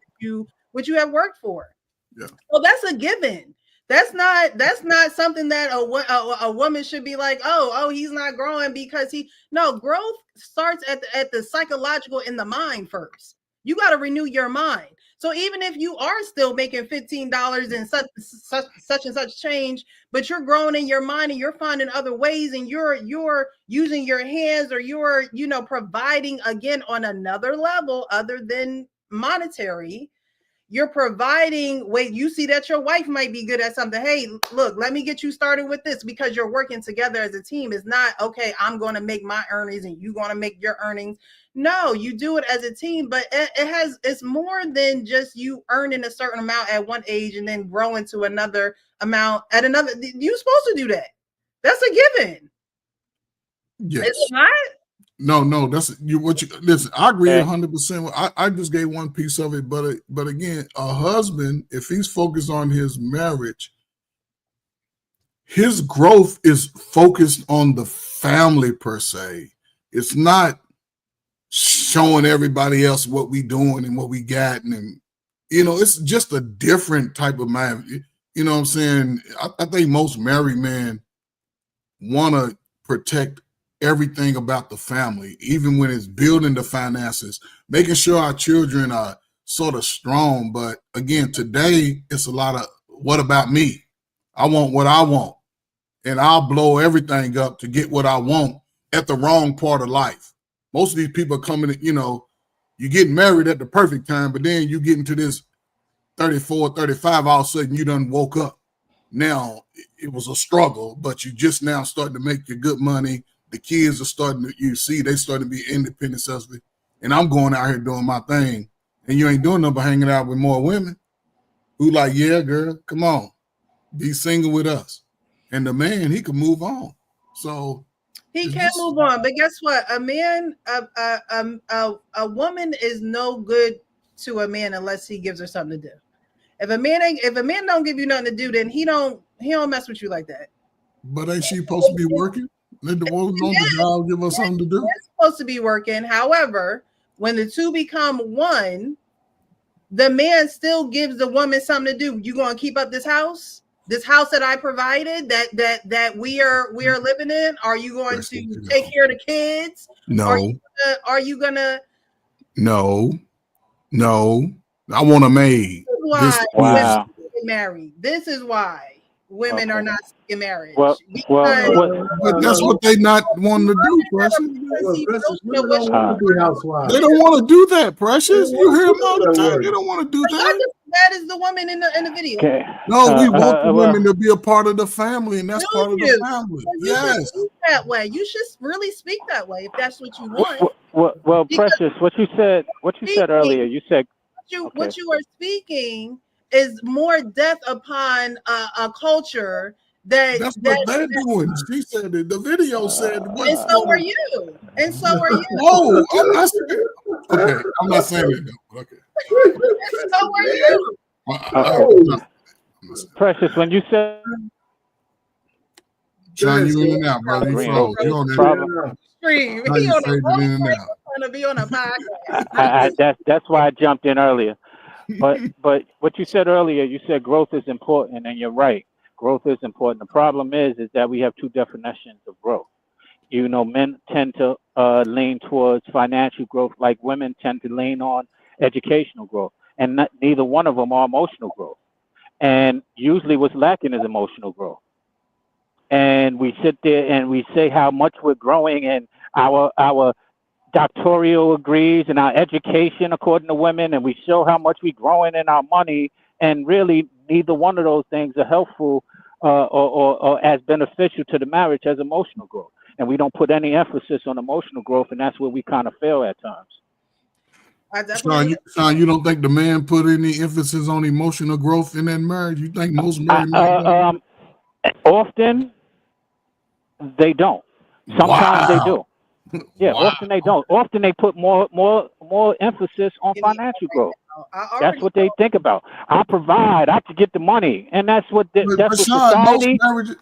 what you have worked for. Yeah. Well, that's a given. That's not something that a woman should be like, oh, he's not growing because no, growth starts at the psychological in the mind first. You got to renew your mind. So even if you are still making $15 and such and such change, but you're growing in your mind and you're finding other ways and you're using your hands, or you're, providing again on another level other than monetary. You're providing, you see that your wife might be good at something. Hey, look, let me get you started with this, because you're working together as a team. It's not, okay, I'm going to make my earnings and you're going to make your earnings. No, you do it as a team, but it's more than just you earning a certain amount at one age and then growing to another amount at another. You're supposed to do that. That's a given. Yes. Is it not? No, that's listen, I agree 100%. I just gave one piece of it, but again, a husband, if he's focused on his marriage, his growth is focused on the family per se. It's not showing everybody else what we doing and what we got, and it's just a different type of man. You know what I'm saying? I think most married men want to protect everything about the family, even when it's building the finances, making sure our children are sort of strong. But again, today it's a lot of, what about me? I want what I want, and I'll blow everything up to get what I want at the wrong part of life. Most of these people are coming, you get married at the perfect time, but then you get into this 34, 35, all of a sudden you done woke up. now it was a struggle, but you just now starting to make your good money. The kids are starting to, you see, they starting to be independent, selfishly. And I'm going out here doing my thing. And you ain't doing nothing but hanging out with more women who like, yeah, girl, come on, be single with us. And the man, he can move on. So he can move on. But guess what? A man, a woman is no good to a man unless he gives her something to do. If a man don't give you nothing to do, then he don't mess with you like that. But ain't she supposed to be working? Let the woman on the job give us something to do. They're supposed to be working. However, when the two become one, the man still gives the woman something to do. You gonna keep up this house that I provided, that we are living in? Are you going to take care of the kids? No. Are you gonna? No. I want a maid. Why women get married? This is why women are not seeking marriage. But that's what they not wanting to do, Precious. Women don't want to be housewives. They don't want to do that, Precious. You hear them all the time. They don't want to do that. That is the woman in the video. Okay. No, we want the women to be a part of the family, and that's part of the family. Yes. Speak that way. You should really speak that way if that's what you want. Well, Precious, what you said earlier, you said what you are speaking is more death upon a culture that's what they're doing. She said it. The video said. And so are you. And so are you. Oh, I'm not saying. Okay, I'm not saying that though. Okay. So are you. Precious, when you said. John, you in and out, brother. You froze. You on that? Stream. He on the trying to be on a podcast. That's why I jumped in earlier. But what you said earlier, you said growth is important, and you're right. Growth is important. The problem is that we have two definitions of growth. You know, men tend to lean towards financial growth, like women tend to lean on educational growth, and neither one of them are emotional growth. And usually, what's lacking is emotional growth. And we sit there and we say how much we're growing, and our doctoral degrees and our education, according to women, and we show how much we're growing in our money, and really neither one of those things are helpful or as beneficial to the marriage as emotional growth. And we don't put any emphasis on emotional growth, and that's where we kind of fail at times. Sean, you don't think the man put any emphasis on emotional growth in that marriage? You think most married men often they don't. Sometimes they do. Yeah, often they don't. Often they put more emphasis on financial growth. That's what they think about. I provide. I can get the money, and that's what society.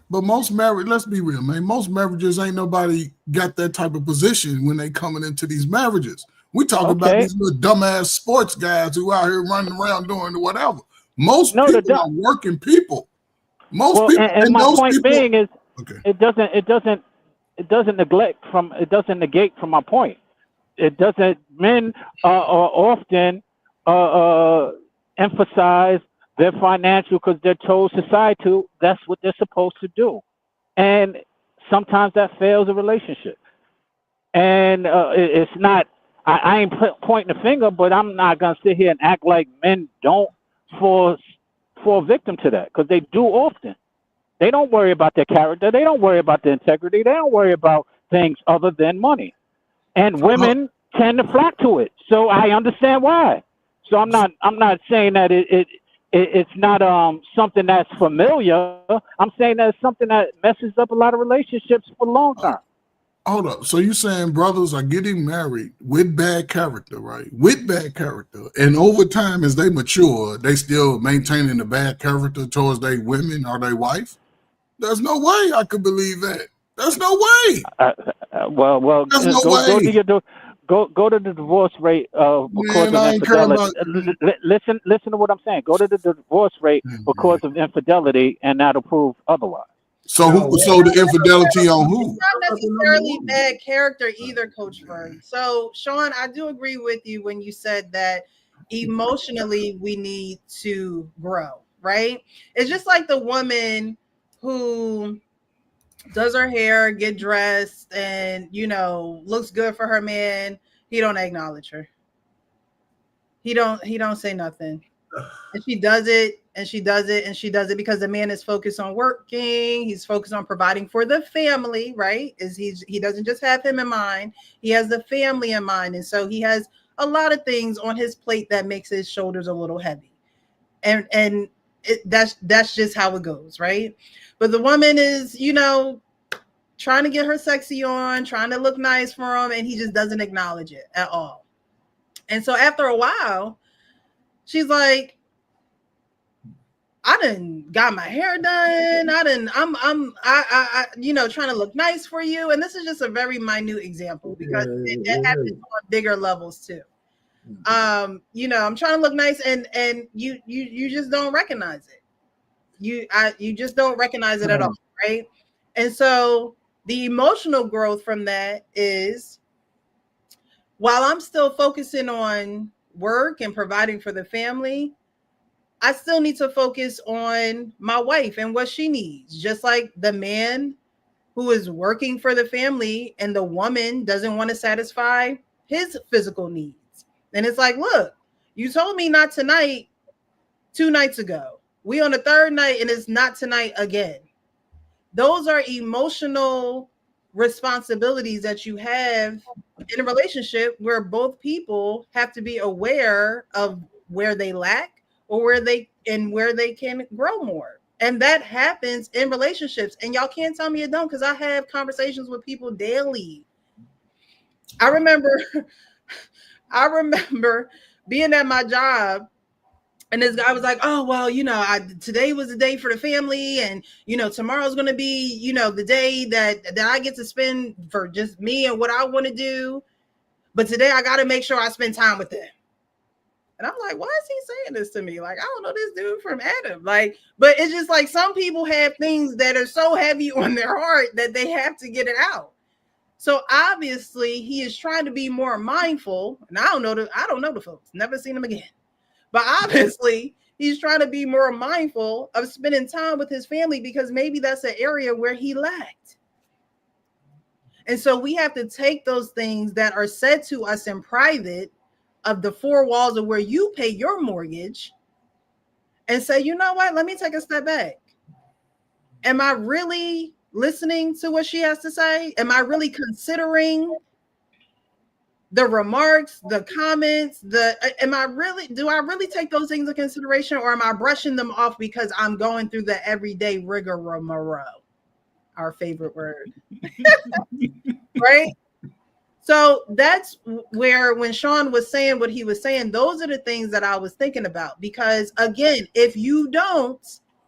Most marriage. Let's be real, man. Most marriages ain't nobody got that type of position when they coming into these marriages. We talking about these little dumbass sports guys who out here running around doing whatever. Most people are working people. Most people, and my point being is, it doesn't negate from my point. It doesn't. Men are often emphasize their financial because they're told society that's what they're supposed to do, and sometimes that fails a relationship. And it's not. I ain't pointing a finger, but I'm not gonna sit here and act like men don't fall victim to that, because they do often. They don't worry about their character. They don't worry about their integrity. They don't worry about things other than money. And women tend to flock to it. So I understand why. So I'm not saying that it's not something that's familiar. I'm saying that it's something that messes up a lot of relationships for the long term. Hold up. So you're saying brothers are getting married with bad character, right? With bad character. And over time, as they mature, they still maintaining the bad character towards their women or their wife? There's no way I could believe that. There's no way. Well, there's no way. Go to the divorce rate because of infidelity. Listen to what I'm saying. Go to the divorce rate because of infidelity, and that'll prove otherwise. So the infidelity on who? It's not necessarily bad character either, Coach Vern. So, Sean, I do agree with you when you said that emotionally we need to grow, right? It's just like the woman who does her hair, get dressed, and looks good for her man. He don't acknowledge her. He don't say nothing. If she does it, and she does it, and she does it because the man is focused on working. He's focused on providing for the family, right? He doesn't just have him in mind, he has the family in mind. And so he has a lot of things on his plate that makes his shoulders a little heavy. And that's just how it goes, right? But the woman is, trying to get her sexy on, trying to look nice for him, and he just doesn't acknowledge it at all. And so after a while, she's like, I done got my hair done. I'm trying to look nice for you. And this is just a very minute example because it happens on bigger levels too. I'm trying to look nice, and you just don't recognize it. You just don't recognize it at all, right? And so the emotional growth from that is, while I'm still focusing on work and providing for the family, I still need to focus on my wife and what she needs. Just like the man who is working for the family and the woman doesn't want to satisfy his physical needs. And it's like, look, you told me not tonight 2 nights ago. We on the 3rd night and it's not tonight again. Those are emotional responsibilities that you have in a relationship where both people have to be aware of where they lack or where they can grow more. And that happens in relationships. And y'all can't tell me it don't, because I have conversations with people daily. I remember being at my job, and this guy was like, oh, well, today was the day for the family. And, tomorrow's going to be, the day that I get to spend for just me and what I want to do. But today I got to make sure I spend time with them. And I'm like, why is he saying this to me? Like, I don't know this dude from Adam. Like, but it's just like some people have things that are so heavy on their heart that they have to get it out. So obviously he is trying to be more mindful. And I don't know the folks, never seen him again. But obviously he's trying to be more mindful of spending time with his family because maybe that's an area where he lacked. And so we have to take those things that are said to us in private of the 4 walls of where you pay your mortgage and say, you know what, let me take a step back. Am I really listening to what she has to say? Am I really considering the remarks, the comments, do I really take those things into consideration, or am I brushing them off because I'm going through the everyday rigmarole? Our favorite word. Right? So that's where, when Sean was saying what he was saying, those are the things that I was thinking about. Because again, if you don't,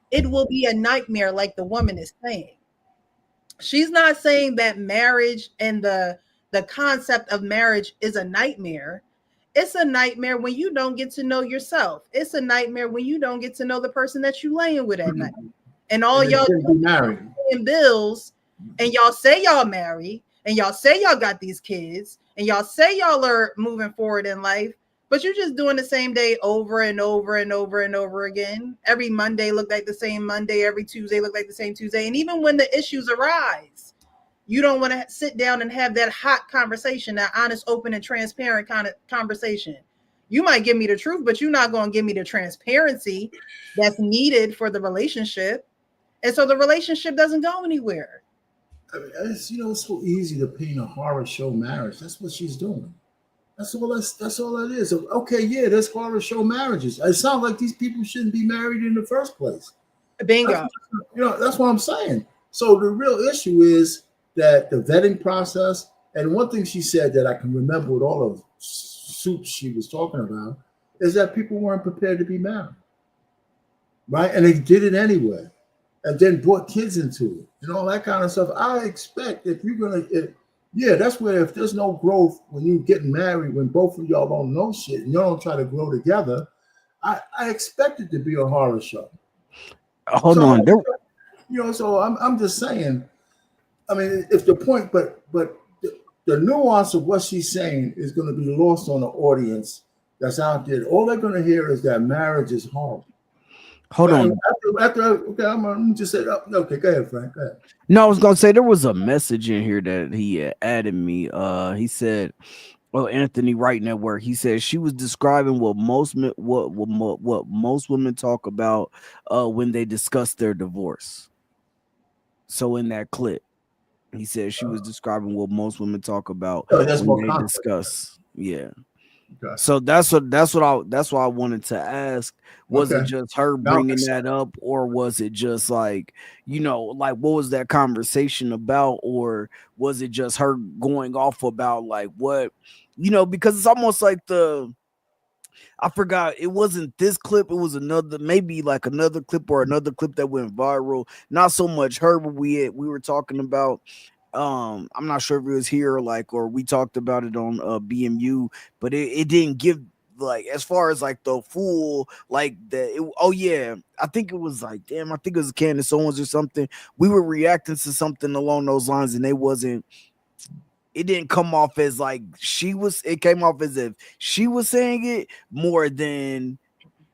it will be a nightmare, like the woman is saying. She's not saying that marriage and the concept of marriage is a nightmare. It's a nightmare when you don't get to know yourself. It's a nightmare when you don't get to know the person that you laying with at night. And all y'all paying bills, and y'all say y'all married, and y'all say y'all got these kids, and y'all say y'all are moving forward in life, but you're just doing the same day over and over and over and over again. Every Monday look like the same Monday. Every Tuesday look like the same Tuesday. And even when the issues arise, you don't want to sit down and have that hot conversation, that honest, open, and transparent kind of conversation. You might give me the truth, but you're not going to give me the transparency that's needed for the relationship. And so the relationship doesn't go anywhere. I mean, it's so easy to paint a horror show marriage. That's what she's doing. That's all that is. Okay, yeah, there's horror show marriages. It sounds like these people shouldn't be married in the first place. Bingo. That's what I'm saying. So the real issue is that the vetting process, and one thing she said that I can remember with all of soups she was talking about, is that people weren't prepared to be married. Right? And they did it anyway. And then brought kids into it and all that kind of stuff. I expect if you're going to, that's where if there's no growth when you get married, when both of y'all don't know shit and you don't try to grow together, I expect it to be a horror show. Hold on. So I'm just saying, I mean, if the point, but the nuance of what she's saying is going to be lost on the audience that's out there. All they're going to hear is that marriage is horrible. Hold on. Okay, I'm just saying. Okay, go ahead, Frank. Go ahead. No, I was gonna say there was a message in here that he added me. He said, Oh, Anthony writing at work. He says she was describing what what most women talk about when they discuss their divorce. So in that clip, he says she was describing what most women talk about So that's when more they context. discuss. Yeah. Okay. So that's why I wanted to ask. Was it Okay. just her Now it bringing makes that sense. up, or was it just like, like what was that conversation about, or was it just her going off about like what, because it's almost like I forgot, it wasn't this clip, it was another, maybe like another clip or another clip that went viral. Not so much her, but we were talking about, I'm not sure if it was here or we talked about it on BMU, but it didn't give, like, as far as like the full, like oh yeah, I think it was like, damn, I think it was Candace Owens or something. We were reacting to something along those lines, and it didn't come off as like it came off as if she was saying it more than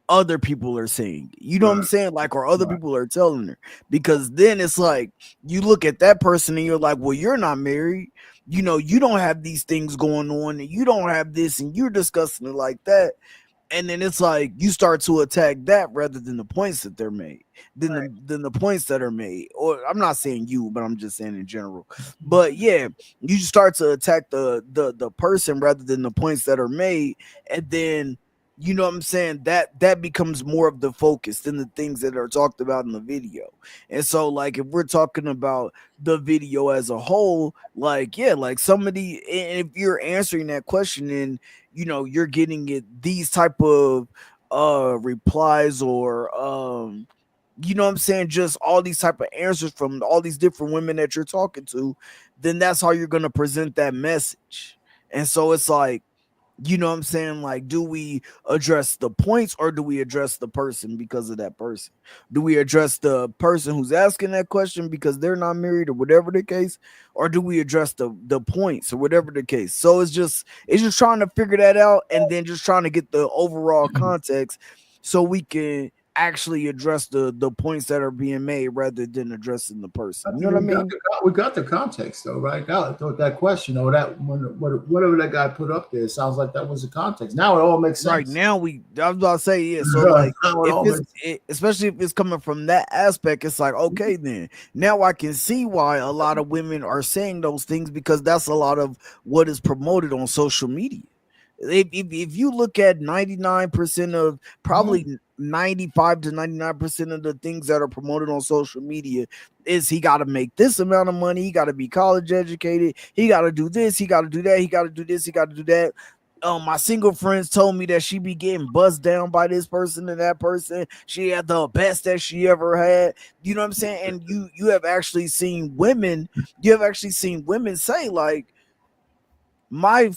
other people are saying. You know what I'm Right. saying? Like, or other Right. people are telling her. Because then it's like you look at that person and you're like, well, you're not married. You don't have these things going on, and you don't have this, and you're discussing it like that. And then it's like you start to attack that rather than the points that they're made, than the points that are made. Or I'm not saying you, but I'm just saying in general. But yeah, you start to attack the person rather than the points that are made, and then you know what I'm saying, that becomes more of the focus than the things that are talked about in the video. And so, like, if we're talking about the video as a whole, like, yeah, like somebody, and if you're answering that question and you're getting it these type of replies, or you know what I'm saying, just all these type of answers from all these different women that you're talking to, then that's how you're going to present that message. And so it's like, you know what I'm saying? Like, do we address the points, or do we address the person because of that person? Do we address the person who's asking that question because they're not married or whatever the case? Or do we address the points or whatever the case? So it's just trying to figure that out, and then just trying to get the overall context so we can actually address the points that are being made rather than addressing the I person. You know think what I mean? we got the context though, right? That question or whatever that guy put up there, sounds like that was the context. Now it all makes Right sense. now, I was about to say, yeah. So like, Now it if all makes especially if it's coming from that aspect, it's like, okay, then now I can see why a lot of women are saying those things, because that's a lot of what is promoted on social media. If you look at 99% of, Mhm. probably 95 to 99% of the things that are promoted on social media, is he got to make this amount of money, he got to be college educated, he got to do this, he got to do that, he got to do this, he got to do that. My single friends told me that she be getting buzzed down by this person and that person. She had the best that she ever had. You know what I'm saying? And you have actually seen women. You have actually seen women say, like, my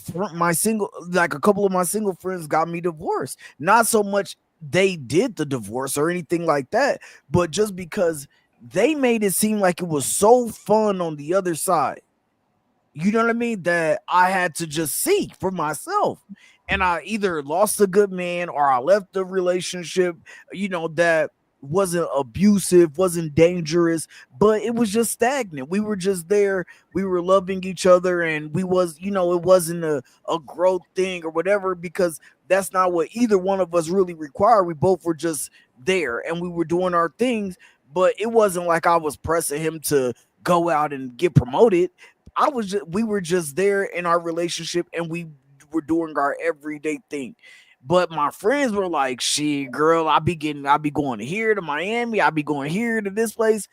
single, like, a couple of my single friends got me divorced. Not so much they did the divorce or anything like that, but just because they made it seem like it was so fun on the other side, you know what I mean, that I had to just see for myself. And I either lost a good man, or I left the relationship, that wasn't abusive, wasn't dangerous, but it was just stagnant. We were just there, we were loving each other, and it wasn't a growth thing or whatever, because that's not what either one of us really required. We both were just there and we were doing our things, but it wasn't like I was pressing him to go out and get promoted. We were just there in our relationship, and we were doing our everyday thing. But my friends were like, "Shit, girl, I be going here to Miami, I be going here to this place."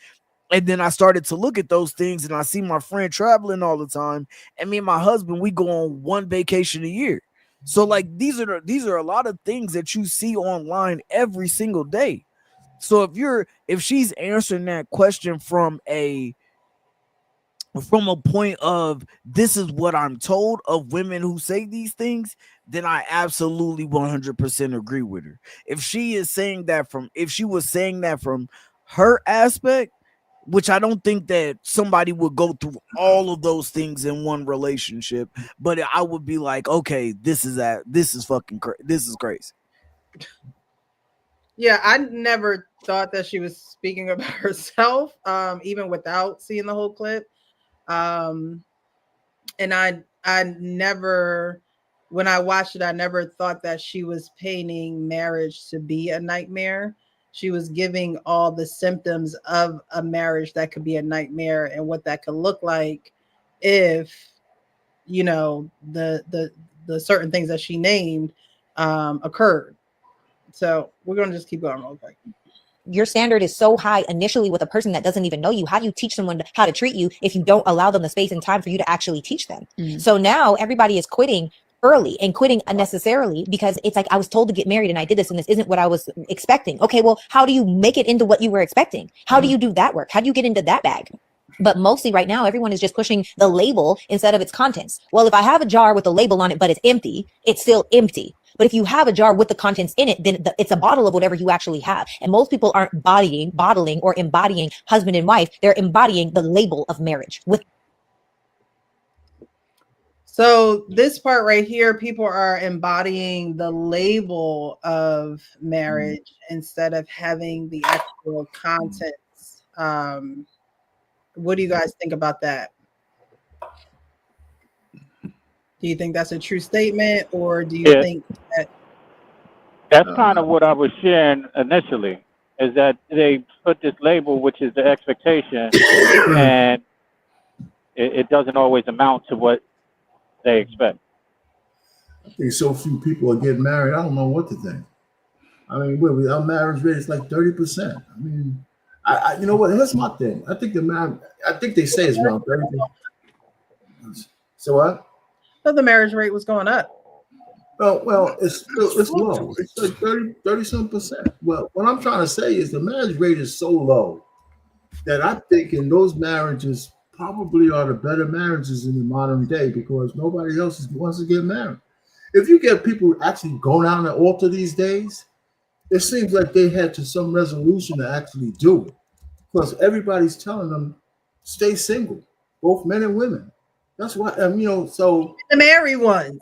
And then I started to look at those things, and I see my friend traveling all the time, and me and my husband, we go on one vacation a year. So like, these are a lot of things that you see online every single day. So if she's answering that question from a point of, this is what I'm told of women who say these things, then I absolutely 100% agree with her. If she was saying that from her aspect, which I don't think that somebody would go through all of those things in one relationship, but I would be like, okay, this is fucking this is crazy. Yeah, I never thought that she was speaking about herself, even without seeing the whole clip. And I never when I watched it, I never thought that she was painting marriage to be a nightmare. She was giving all the symptoms of a marriage that could be a nightmare and what that could look like if, you know, the certain things that she named occurred. So we're gonna just keep going real quick. Your standard is so high initially with a person that doesn't even know you. How do you teach someone how to treat you if you don't allow them the space and time for you to actually teach them? So now everybody is quitting early and quitting unnecessarily because it's like, I was told to get married and I did this and this isn't what I was expecting. Okay, well, how do you make it into what you were expecting? How do you do that work? How do you get into that bag? But mostly right now, everyone is just pushing the label instead of its contents. Well, if I have a jar with a label on it, but it's empty, it's still empty. But if you have a jar with the contents in it, then it's a bottle of whatever you actually have. And most people aren't bottling or embodying husband and wife. They're embodying the label of marriage. So this part right here, people are embodying the label of marriage instead of having the actual contents. What do you guys think about that? Do you think that's a true statement, or do you think that that's kind of what I was sharing initially, is that they put this label, which is the expectation, and it doesn't always amount to what they expect. I think so few people are getting married. I don't know what to think. I mean, our marriage rate is like 30%. I mean, you know what? Here's my thing. I think they say it's around 30%. So what? So the marriage rate was going up. Well, it's low. It's like 30-some percent. Well, what I'm trying to say is the marriage rate is so low that I think in those marriages probably are the better marriages in the modern day because nobody else wants to get married. If you get people actually going down the altar these days, it seems like they had to some resolution to actually do it because everybody's telling them stay single, both men and women. That's why, so the married ones,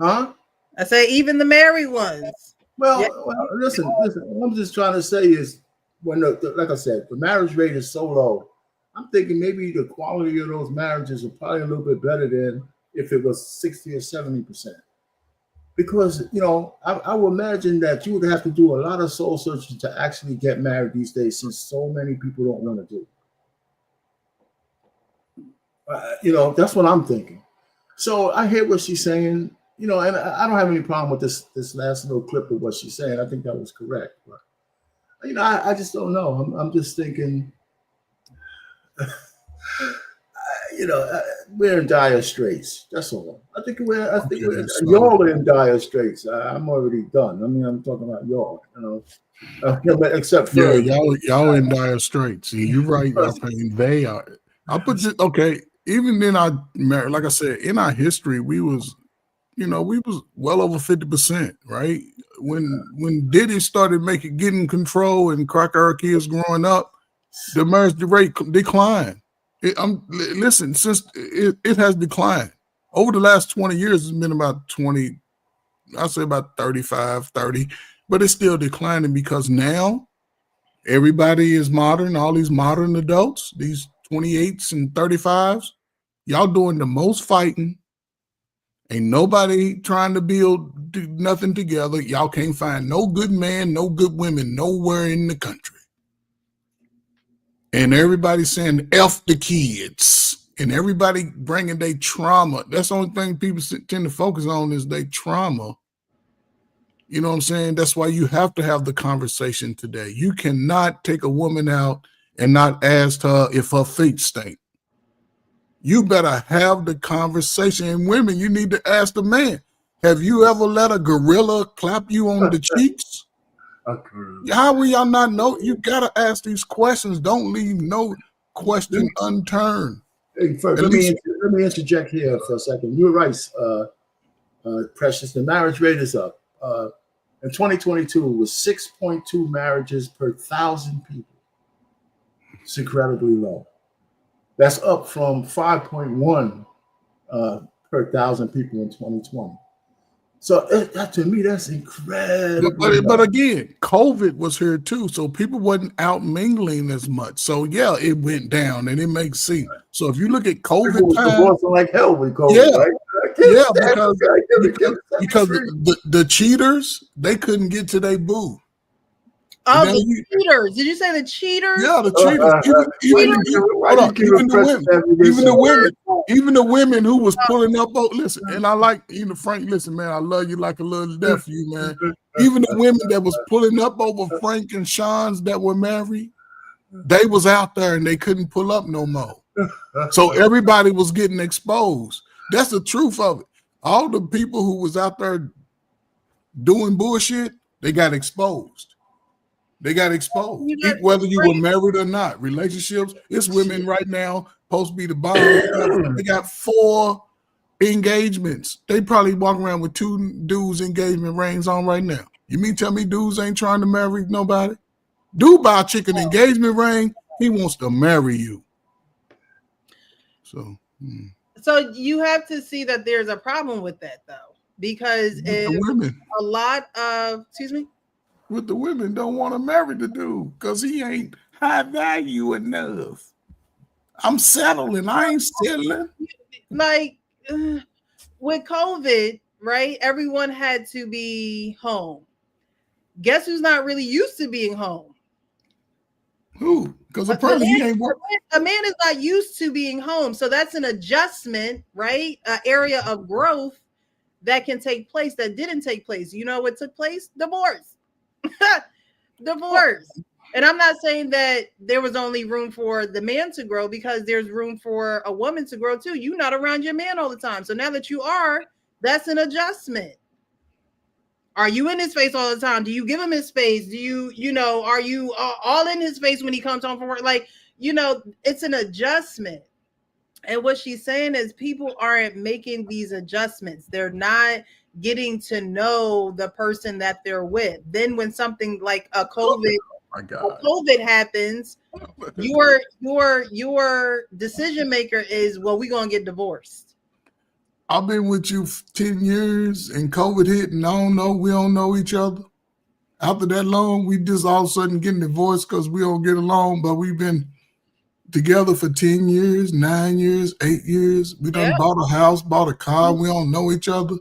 huh? I say even the married ones. Well, listen. What I'm just trying to say is when, like I said, the marriage rate is so low. I'm thinking maybe the quality of those marriages are probably a little bit better than if it was 60 or 70%. Because, I would imagine that you would have to do a lot of soul searching to actually get married these days since so many people don't want to do it. That's what I'm thinking. So I hear what she's saying, and I don't have any problem with this last little clip of what she's saying. I think that was correct. But, I just don't know. I'm just thinking, we're in dire straits. That's all. I think y'all are in dire straits. I'm already done. I mean, I'm talking about y'all. Except for y'all in dire straits. See, you're right. I mean, they are. I put it okay. Even in our marriage, like I said, in our history, we was well over 50%, right? When Diddy started getting control and crack our kids growing up, the marriage rate declined. Listen, since it has declined over the last 20 years, it's been about 20, I'd say about 35, 30, but it's still declining because now everybody is modern. All these modern adults, these 28s and 35s, y'all doing the most fighting. Ain't nobody trying to do nothing together. Y'all can't find no good man, no good women nowhere in the country. And everybody's saying F the kids. And everybody bringing their trauma. That's the only thing people tend to focus on is their trauma. You know what I'm saying? That's why you have to have the conversation today. You cannot take a woman out and not ask her if her feet stink. You better have the conversation. And women, you need to ask the man, have you ever let a gorilla clap you on the cheeks? How will y'all not know? You got to ask these questions. Don't leave no question unturned. Hey, first, let me interject here for a second. You're right, Precious. The marriage rate is up. In 2022, it was 6.2 marriages per 1,000 people. It's incredibly low. That's up from 5.1 per 1,000 people in 2020. So to me, that's incredible. But again, COVID was here too, so people wasn't out mingling as much. So yeah, it went down, and it makes sense. So if you look at COVID time, like hell with COVID, right? Yeah, because the cheaters, they couldn't get to their boo. Oh, the cheaters. Did you say the cheaters? Yeah, the cheaters. Even the women who was pulling up. Oh, listen, and I like even Frank. Listen, man, I love you like a little nephew, man. Even the women that was pulling up over Frank and Sean's that were married, they was out there and they couldn't pull up no more. So everybody was getting exposed. That's the truth of it. All the people who was out there doing bullshit, they got exposed. They got exposed. Whether you were married or not, relationships, it's women right now supposed to be the bomb. They got 4 engagements. They probably walk around with 2 dudes' engagement rings on right now. You mean tell me dudes ain't trying to marry nobody? Dude buy a chick an engagement ring, he wants to marry you. So you have to see that there's a problem with that though, because if a lot of with the women don't want to marry the dude because he ain't high value enough. I'm settling. I ain't settling. Like with COVID, right? Everyone had to be home. Guess who's not really used to being home? Who? Because apparently he ain't working. A man is not used to being home. So that's an adjustment, right? An area of growth that can take place that didn't take place. You know what took place? Divorce. Divorce. And I'm not saying that there was only room for the man to grow, because there's room for a woman to grow too. You're not around your man all the time. So now that you are, that's an adjustment. Are you in his face all the time? Do you give him his space? Do you are you all in his face when he comes home from work? Like, it's an adjustment. And what she's saying is people aren't making these adjustments. They're not getting to know the person that they're with. Then when something like a COVID happens, your decision maker is, well, we're gonna get divorced. I've been with you 10 years and COVID hit and we don't know each other. After that long, we just all of a sudden getting divorced because we don't get along, but we've been together for 10 years, 9 years, 8 years. We done bought a house, bought a car. We don't know each other.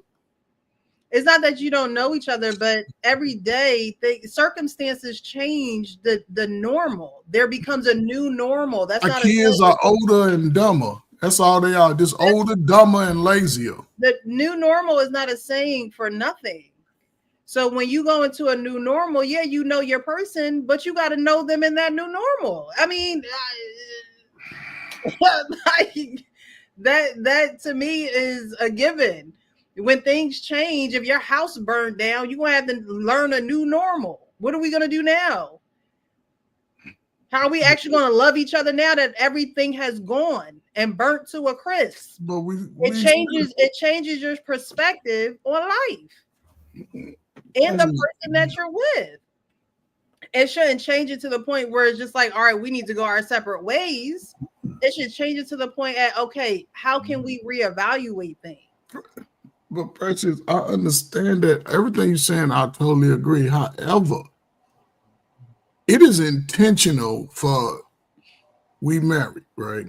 It's not that you don't know each other, but every day circumstances change the normal. There becomes a new normal. That's our kids are older and dumber. That's all they are. Just older, dumber, and lazier. The new normal is not a saying for nothing. So when you go into a new normal, you know your person, but you got to know them in that new normal. I mean, that to me is a given. When things change, if your house burned down, you're going to have to learn a new normal. What are we going to do now? How are we actually going to love each other now that everything has gone and burnt to a crisp? But it changes your perspective on life and the person that you're with. It shouldn't change it to the point where it's just like, all right, we need to go our separate ways. It should change it to the point at, okay, how can we reevaluate things? But Precious, I understand that everything you're saying, I totally agree. However, it is intentional for we married, right?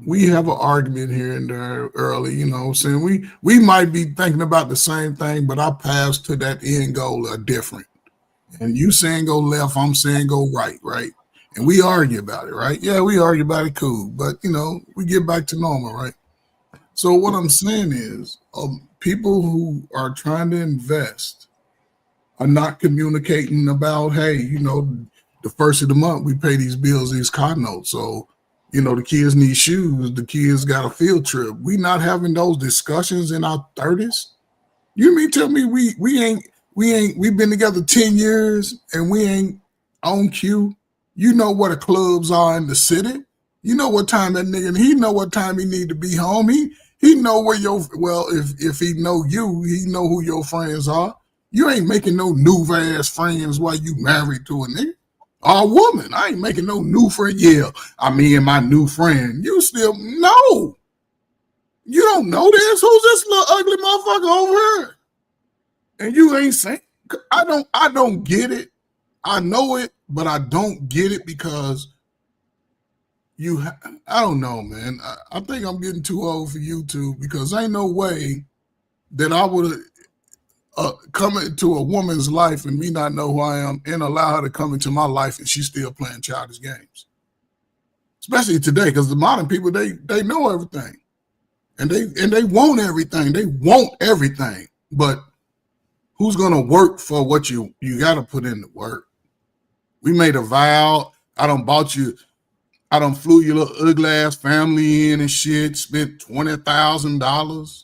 We have an argument here and there early, you know what I'm saying? We might be thinking about the same thing, but our paths to that end goal are different. And you saying go left, I'm saying go right, right? And we argue about it, right? Yeah, we argue about it, cool. But, we get back to normal, right? So what I'm saying is people who are trying to invest are not communicating about, hey, the first of the month we pay these bills, these car notes. So, the kids need shoes. The kids got a field trip. We not having those discussions in our 30s. You mean tell me we've been together 10 years and we ain't on cue? You know what the clubs are in the city. You know what time that nigga, he know what time he need to be home. He know where if he know you, he know who your friends are. You ain't making no new ass friends while you married to a nigga. Or a woman. I ain't making no new friend. Yeah, me and my new friend. You still, no. You don't know this? Who's this little ugly motherfucker over here? And you ain't saying, I don't get it. I know it, but I don't get it because I don't know, man. I think I'm getting too old for YouTube because ain't no way that I would come into a woman's life and me not know who I am and allow her to come into my life and she's still playing childish games. Especially today, because the modern people, they know everything. And they want everything. They want everything. But who's gonna work for what you gotta put in the work? We made a vow. I done flew your little ugly ass family in and shit, spent $20,000.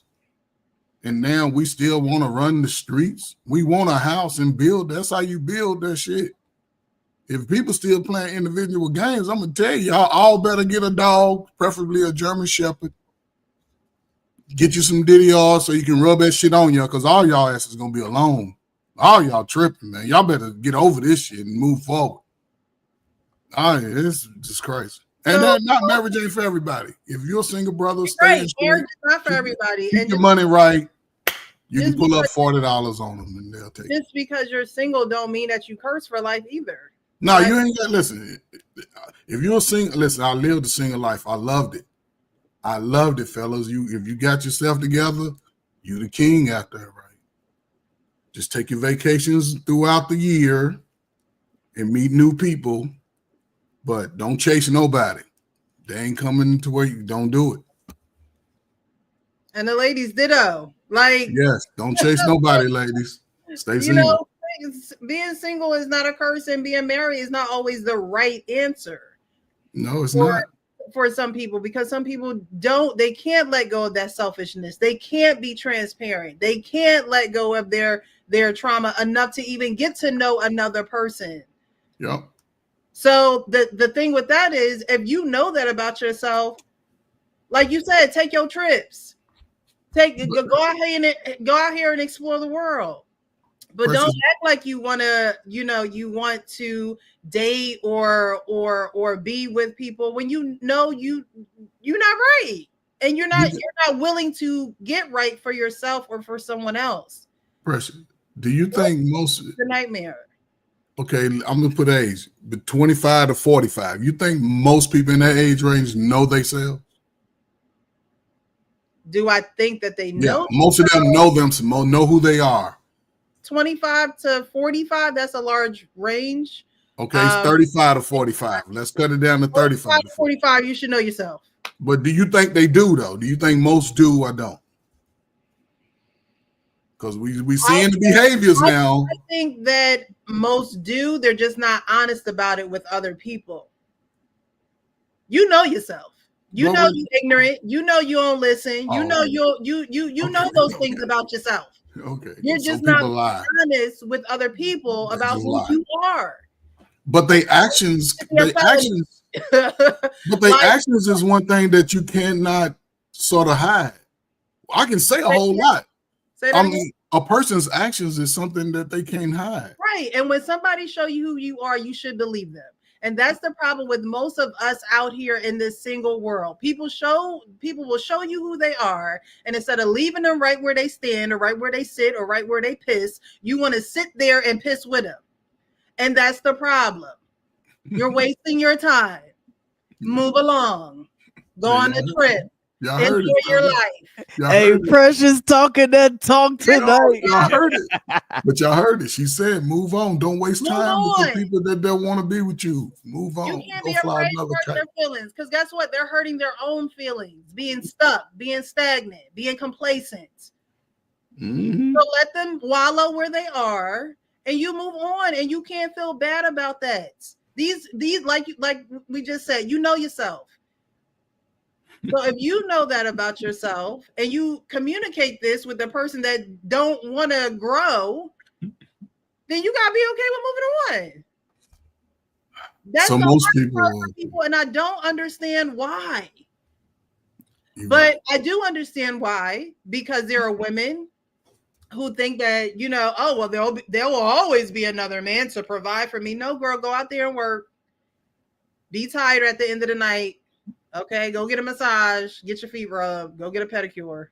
And now we still want to run the streets. We want a house and build. That's how you build that shit. If people still playing individual games, I'm gonna tell you, y'all all better get a dog, preferably a German Shepherd. Get you some DDR so you can rub that shit on y'all, because all y'all asses gonna be alone. All y'all tripping, man. Y'all better get over this shit and move forward. It's just crazy. And that not marriage ain't for everybody. If you're a single brother, stay in marriage is not for everybody. Keep your money right. You can pull up $40 on them and they'll take it. Just because you're single don't mean that you curse for life either. No, you ain't got, listen. If you're single, listen, I lived a single life. I loved it. I loved it, fellas. If you got yourself together, you the king out there, right? Just take your vacations throughout the year and meet new people, but don't chase nobody. They ain't coming to where you don't do it. And the ladies ditto. Like, yes, don't chase nobody, ladies. Stay single. You know, being single is not a curse, and being married is not always the right answer. No, it's not. For some people, because some people they can't let go of that selfishness. They can't be transparent. They can't let go of their trauma enough to even get to know another person. Yep. So the thing with that is, if you know that about yourself, like you said, take your trips. Go out here and explore the world. But don't act like you want to date or be with people when you know you're not right, and you're not willing to get right for yourself or for someone else. Pressure. Do you think most the nightmare? Okay, I'm gonna put age, but 25 to 45. You think most people in that age range know themselves? Do I think that they know? Yeah, most of them know who they are. 25 to 45, that's a large range. Okay, it's 35 to 45. Let's cut it down to 35 to 45. You should know yourself. But do you think they do, though? Do you think most do or don't? Because we seeing the behaviors now. I think that most do. They're just not honest about it with other people. You know yourself. You know you're ignorant. You know you don't listen. You know you know those things about yourself. Okay. You're just not honest with other people about who you are. But actions is one thing that you cannot sort of hide. I can say a whole lot. I mean, a person's actions is something that they can't hide. Right. And when somebody show you who you are, you should believe them. And that's the problem with most of us out here in this single world. People will show you who they are, and instead of leaving them right where they stand or right where they sit or right where they piss, you want to sit there and piss with them. And that's the problem. You're wasting your time. Move along. Go on a trip. Enjoy your life. Hey, Precious talking that talk tonight. Y'all heard it. But y'all heard it. She said, move on. Don't waste time with the people that don't want to be with you. Move on. You can't be afraid to hurt their feelings, because guess what? They're hurting their own feelings, being stuck, being stagnant, being complacent. Mm-hmm. So let them wallow where they are, and you move on, and you can't feel bad about that. These like we just said, you know yourself. So if you know that about yourself and you communicate this with the person that don't want to grow, then you gotta be okay with moving on. That's so most people, and I don't understand why. But I do understand why, because there are women who think that, oh, well, there will always be another man to provide for me. No, girl, go out there and work. Be tired at the end of the night. Okay, go get a massage, get your feet rubbed, go get a pedicure.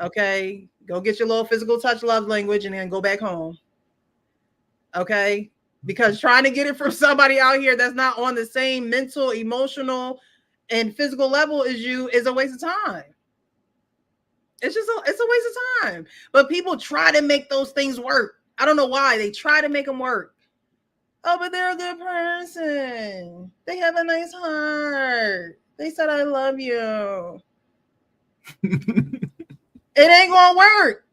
Okay, go get your little physical touch love language and then go back home. Okay, because trying to get it from somebody out here that's not on the same mental, emotional, and physical level as you is a waste of time. It's just it's a waste of time. But people try to make those things work. I don't know why. They try to make them work. Oh, but they're a good person. They have a nice heart. They said I love you. It ain't gonna work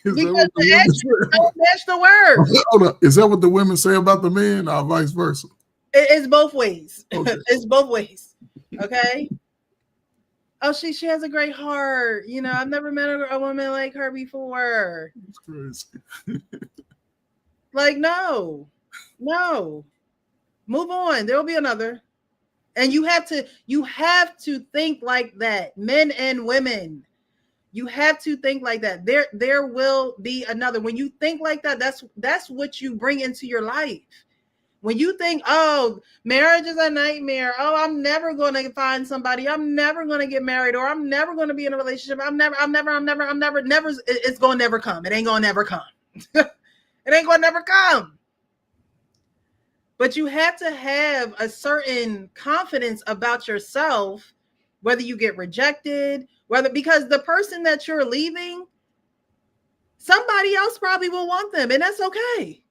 because the actions don't match the words. Hold up. Is that what the women say about the men, or vice versa? It's both ways. Okay. It's both ways. Okay. Oh, she has a great heart. You know, I've never met a woman like her before. That's crazy. Like, no. Move on. There'll be another. And you have to think like that, men and women. You have to think like that. There will be another. When you think like that, that's what you bring into your life. When you think, oh, marriage is a nightmare. Oh, I'm never going to find somebody. I'm never going to get married, or I'm never going to be in a relationship. I'm never. It's going to never come. It ain't going to never come. It ain't going to never come. But you have to have a certain confidence about yourself, whether you get rejected, because the person that you're leaving, somebody else probably will want them, and that's okay.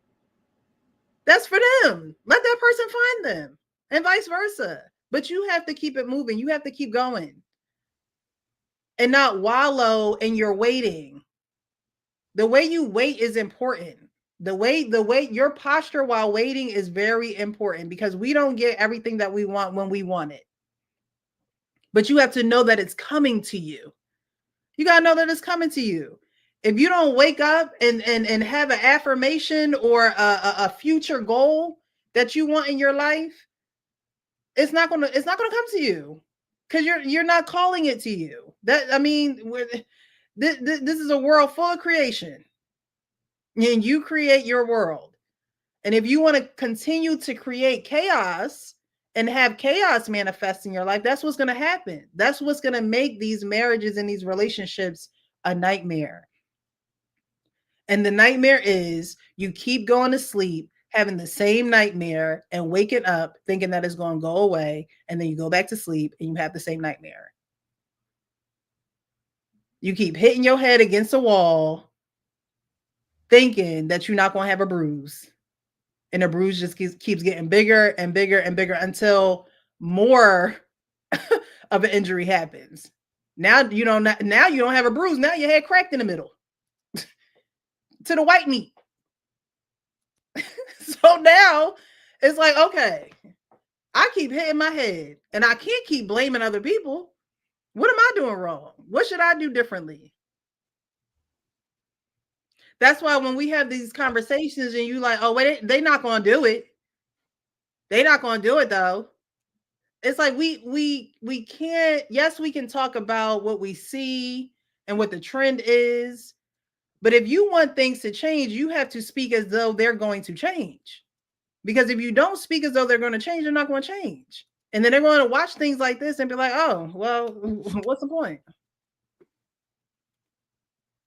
That's for them. Let that person find them, and vice versa. But you have to keep it moving. You have to keep going and not wallow in your waiting. The way you wait is important. The way your posture while waiting is very important, because we don't get everything that we want when we want it. But you have to know that it's coming to you. You got to know that it's coming to you. If you don't wake up and have an affirmation or a future goal that you want in your life, it's not gonna come to you, because you're not calling it to you. This is a world full of creation, and you create your world. And if you want to continue to create chaos and have chaos manifest in your life, that's what's going to happen. That's what's going to make these marriages and these relationships a nightmare. And the nightmare is you keep going to sleep, having the same nightmare, and waking up thinking that it's going to go away. And then you go back to sleep and you have the same nightmare. You keep hitting your head against a wall thinking that you're not going to have a bruise. And the bruise just keeps getting bigger and bigger and bigger until more of an injury happens. Now you don't have a bruise. Now your head cracked in the middle to the white meat. So now it's like, okay, I keep hitting my head and I can't keep blaming other people. What am I doing wrong? What should I do differently? That's why when we have these conversations and you like, oh, wait, they're not going to do it. They're not going to do it though. It's like we can't. Yes, we can talk about what we see and what the trend is, but if you want things to change, you have to speak as though they're going to change. Because if you don't speak as though they're going to change, they're not going to change. And then they're going to watch things like this and be like, oh, well, what's the point?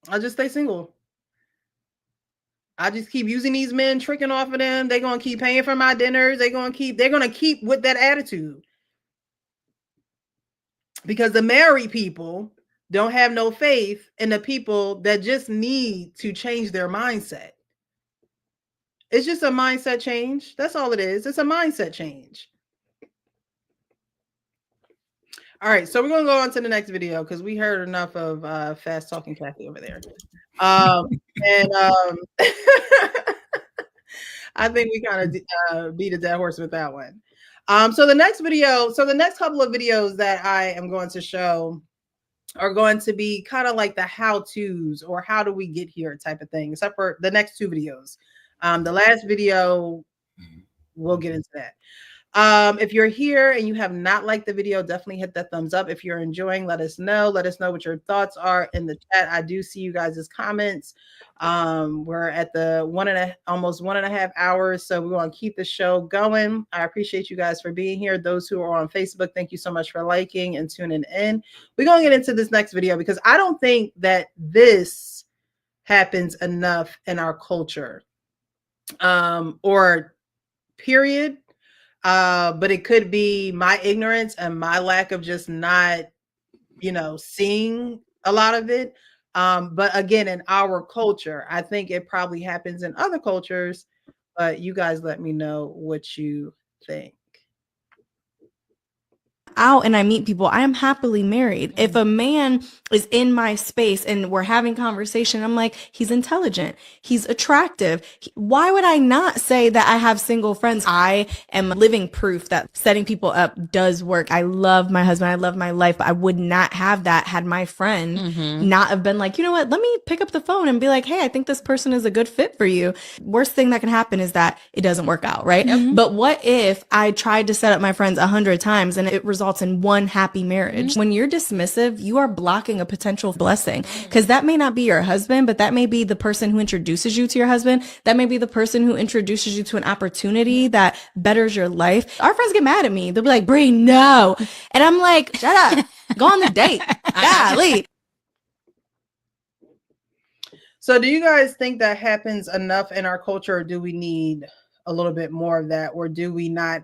I'll just stay single. I just keep using these men, tricking off of them. They're going to keep paying for my dinners. They're going to keep with that attitude. Because the married people don't have no faith in the people that just need to change their mindset. It's just a mindset change. That's all it is. It's a mindset change. All right, so we're going to go on to the next video because we heard enough of fast talking Kathy over there. I think we kind of beat a dead horse with that one. So the next couple of videos that I am going to show are going to be kind of like the how-tos or how do we get here type of thing, except for the next two videos. The last video, we'll get into that. If you're here and you have not liked the video, definitely hit that thumbs up. If you're enjoying, let us know. Let us know what your thoughts are in the chat. I do see you guys' comments. We're at the almost 1.5 hours, so we want to keep the show going. I appreciate you guys for being here. Those who are on Facebook, thank you so much for liking and tuning in. We're going to get into this next video because I don't think that this happens enough in our culture, or period. But it could be my ignorance and my lack of just not, seeing a lot of it. But again, in our culture, I think it probably happens in other cultures, but you guys let me know what you think. Out and I meet people, I am happily married. If a man is in my space and we're having conversation, I'm like, he's intelligent, he's attractive. Why would I not say that I have single friends? I am living proof that setting people up does work. I love my husband, I love my life, but I would not have that had my friend not have been like, you know what, let me pick up the phone and be like, hey, I think this person is a good fit for you. Worst thing that can happen is that it doesn't work out, right? But what if I tried to set up my friends 100 times and it results in one happy marriage? When you're dismissive, you are blocking a potential blessing, because that may not be your husband, but that may be the person who introduces you to your husband. That may be the person who introduces you to an opportunity that betters your life. Our friends get mad at me. They'll be like, Bree, no. And I'm like, shut up. Go on the date. Golly. So do you guys think that happens enough in our culture, or do we need a little bit more of that? Or do we not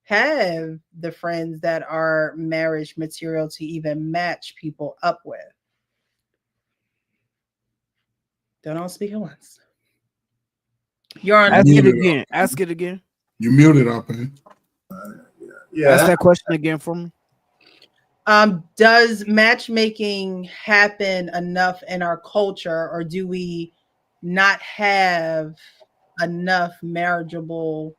have the friends that are marriage material to even match people up with? Don't speak at once. You're on. Ask it again. Ask it again. You muted up, man. Yeah. Ask that question again for me. Does matchmaking happen enough in our culture, or do we not have enough marriageable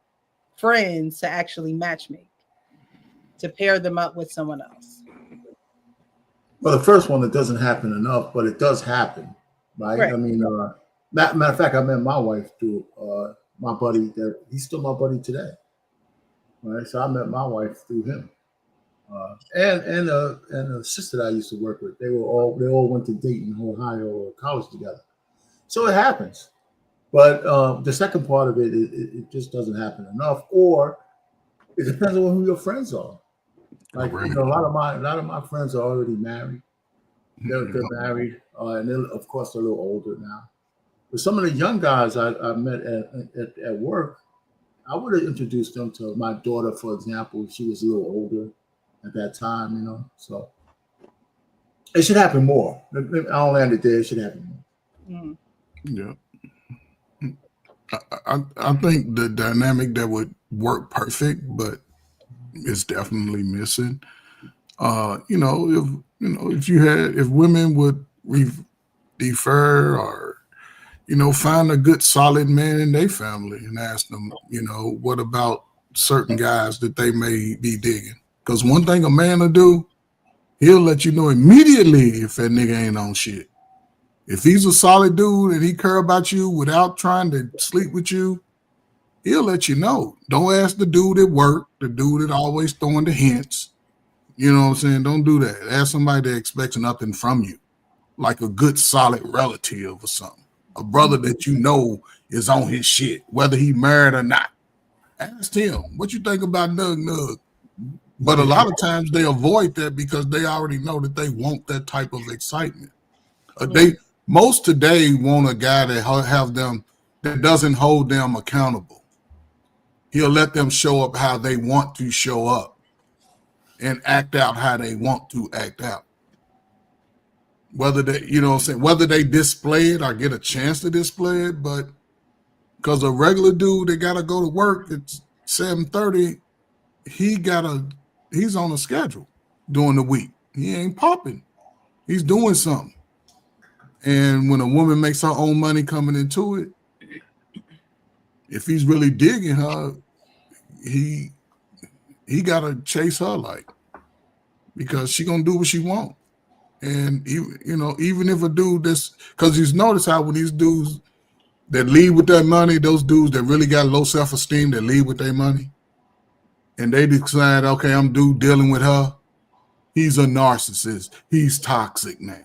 friends to actually matchmake, to pair them up with someone else? Well, the first one, it doesn't happen enough, but it does happen, right? I mean, matter of fact, I met my wife through my buddy. He's still my buddy today, right? So I met my wife through him, and a sister that I used to work with. They all went to Dayton, Ohio, or college together. So it happens, but the second part of it just doesn't happen enough, or it depends on who your friends are. Like, you know, a lot of my friends are already married. They're married, and of course they're a little older now. But some of the young guys I met at work, I would have introduced them to my daughter, for example, if she was a little older at that time, you know. So it should happen more. I'll land it there. It should happen more. Yeah. I think the dynamic that would work perfect, but it's definitely missing. If women would defer, or find a good solid man in their family and ask them, what about certain guys that they may be digging? Because one thing a man will do, he'll let you know immediately if that nigga ain't on shit. If he's a solid dude and he care about you without trying to sleep with you, he'll let you know. Don't ask the dude at work, the dude that always throwing the hints. You know what I'm saying? Don't do that. Ask somebody that expects nothing from you, like a good solid relative or something. A brother that you know is on his shit, whether he married or not. Ask him, what you think about Nug? But a lot of times they avoid that because they already know that they want that type of excitement. Most today want a guy that doesn't hold them accountable. He'll let them show up how they want to show up and act out how they want to act out. Whether they display it or get a chance to display it, but because a regular dude that gotta go to work at 7:30, he's on a schedule during the week. He ain't popping. He's doing something. And when a woman makes her own money coming into it, if he's really digging her, he gotta chase her because she gonna do what she want. And even if a dude because you notice how when these dudes that lead with their money, those dudes that really got low self-esteem that lead with their money, and they decide, okay, I'm dealing with her, he's a narcissist. He's toxic now.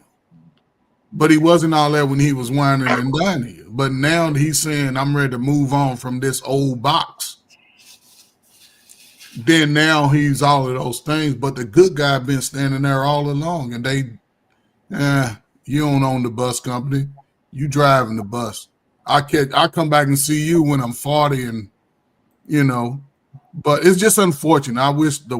But he wasn't all that when he was whining and dining you. But now he's saying, I'm ready to move on from this old box. Then now he's all of those things. But the good guy been standing there all along. And you don't own the bus company. You driving the bus. I come back and see you when I'm 40 and, But it's just unfortunate. I wish the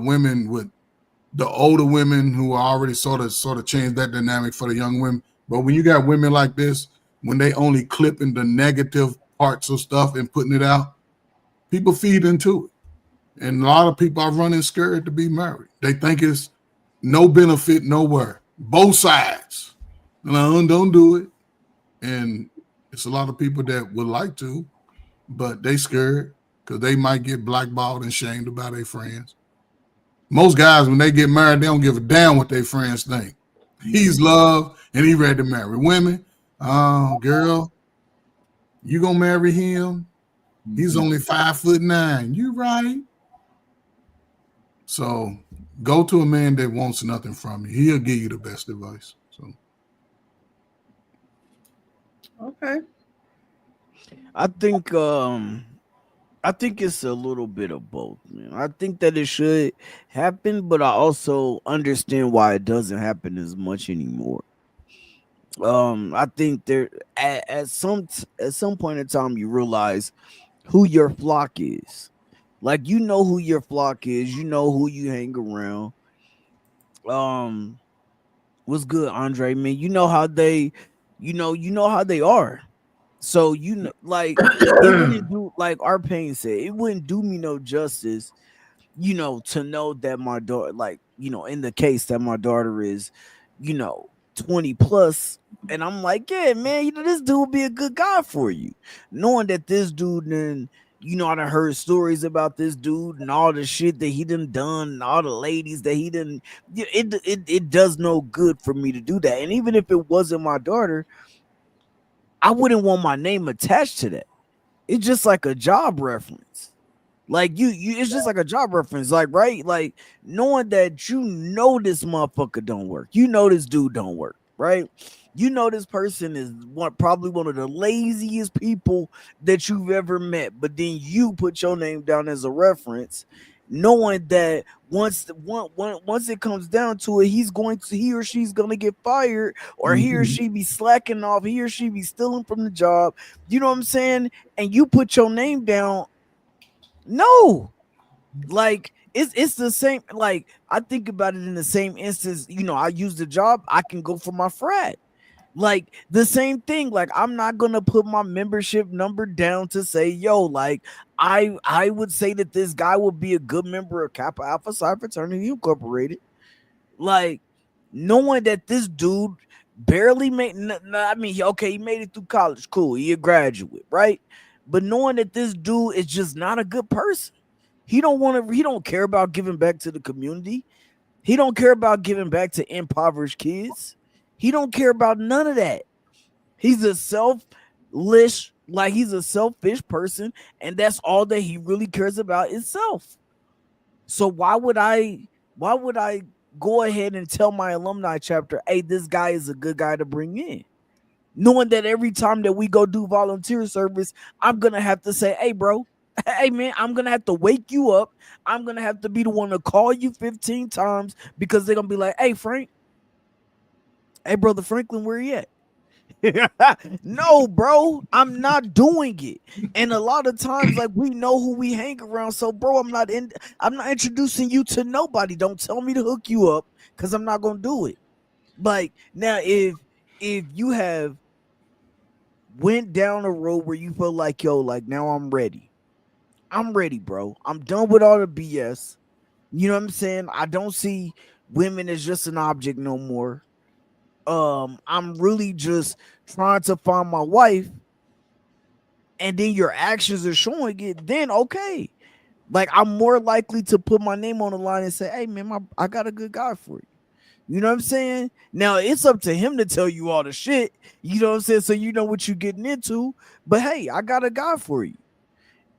older women who are already sort of changed that dynamic for the young women, But when you got women like this, when they only clipping the negative parts of stuff and putting it out, people feed into it. And a lot of people are running scared to be married. They think it's no benefit nowhere. Both sides. No, don't do it. And it's a lot of people that would like to, but they scared because they might get blackballed and shamed about their friends. Most guys, when they get married, they don't give a damn what their friends think. He's loved and he ready to marry. Women, girl, you gonna marry him? He's only 5'9". You right. So go to a man that wants nothing from you. He'll give you the best advice. So Okay. I think it's a little bit of both, man. I think that it should happen, but I also understand why it doesn't happen as much anymore. I think there at some point in time you realize who your flock is. Like you know who your flock is, you know who you hang around. Um, what's good, Andre? Man, you know how they, you know how they are. So you know, like it wouldn't do like our pain said, it wouldn't do me no justice, to know that my daughter, like, in the case that my daughter is, 20 plus, and I'm like, yeah, man, this dude would be a good guy for you. Knowing that this dude then, I done heard stories about this dude and all the shit that he done and all the ladies that he done. It does no good for me to do that. And even if it wasn't my daughter, I wouldn't want my name attached to that. It's just like a job reference. Like it's just like a job reference, like, right? Like knowing that this motherfucker don't work, this dude don't work, right? This person is probably one of the laziest people that you've ever met, but then you put your name down as a reference, knowing that once it comes down to it, he or she's gonna get fired, or he or she be slacking off, he or she be stealing from the job. You know what I'm saying? And you put your name down. No, like it's the same. Like I think about it in the same instance. I use the job. I can go for my frat. Like the same thing. Like I'm not gonna put my membership number down to say, yo, like I would say that this guy would be a good member of Kappa Alpha Psi Fraternity Incorporated. Like knowing that this dude barely made. I mean, okay, he made it through college. Cool, he a graduate, right? But knowing that this dude is just not a good person. He don't care about giving back to the community. He don't care about giving back to impoverished kids. He don't care about none of that. He's a selfish person, and that's all that he really cares about is self. So why would I go ahead and tell my alumni chapter, hey, this guy is a good guy to bring in? Knowing that every time that we go do volunteer service, I'm going to have to say, hey, bro, hey, man, I'm going to have to wake you up. I'm going to have to be the one to call you 15 times because they're going to be like, hey, Frank. Hey, Brother Franklin, where you at? No, bro, I'm not doing it. And a lot of times, like, we know who we hang around. So, bro, I'm not introducing you to nobody. Don't tell me to hook you up because I'm not going to do it. Like, now, if you have went down a road where you feel like, yo, like, now I'm ready, bro. I'm done with all the BS. You know what I'm saying? I don't see women as just an object no more. I'm really just trying to find my wife, and then your actions are showing it, then okay. Like, I'm more likely to put my name on the line and say, hey, man, I got a good guy for you. You know what I'm saying? Now, it's up to him to tell you all the shit. You know what I'm saying? So you know what you're getting into. But, hey, I got a guy for you.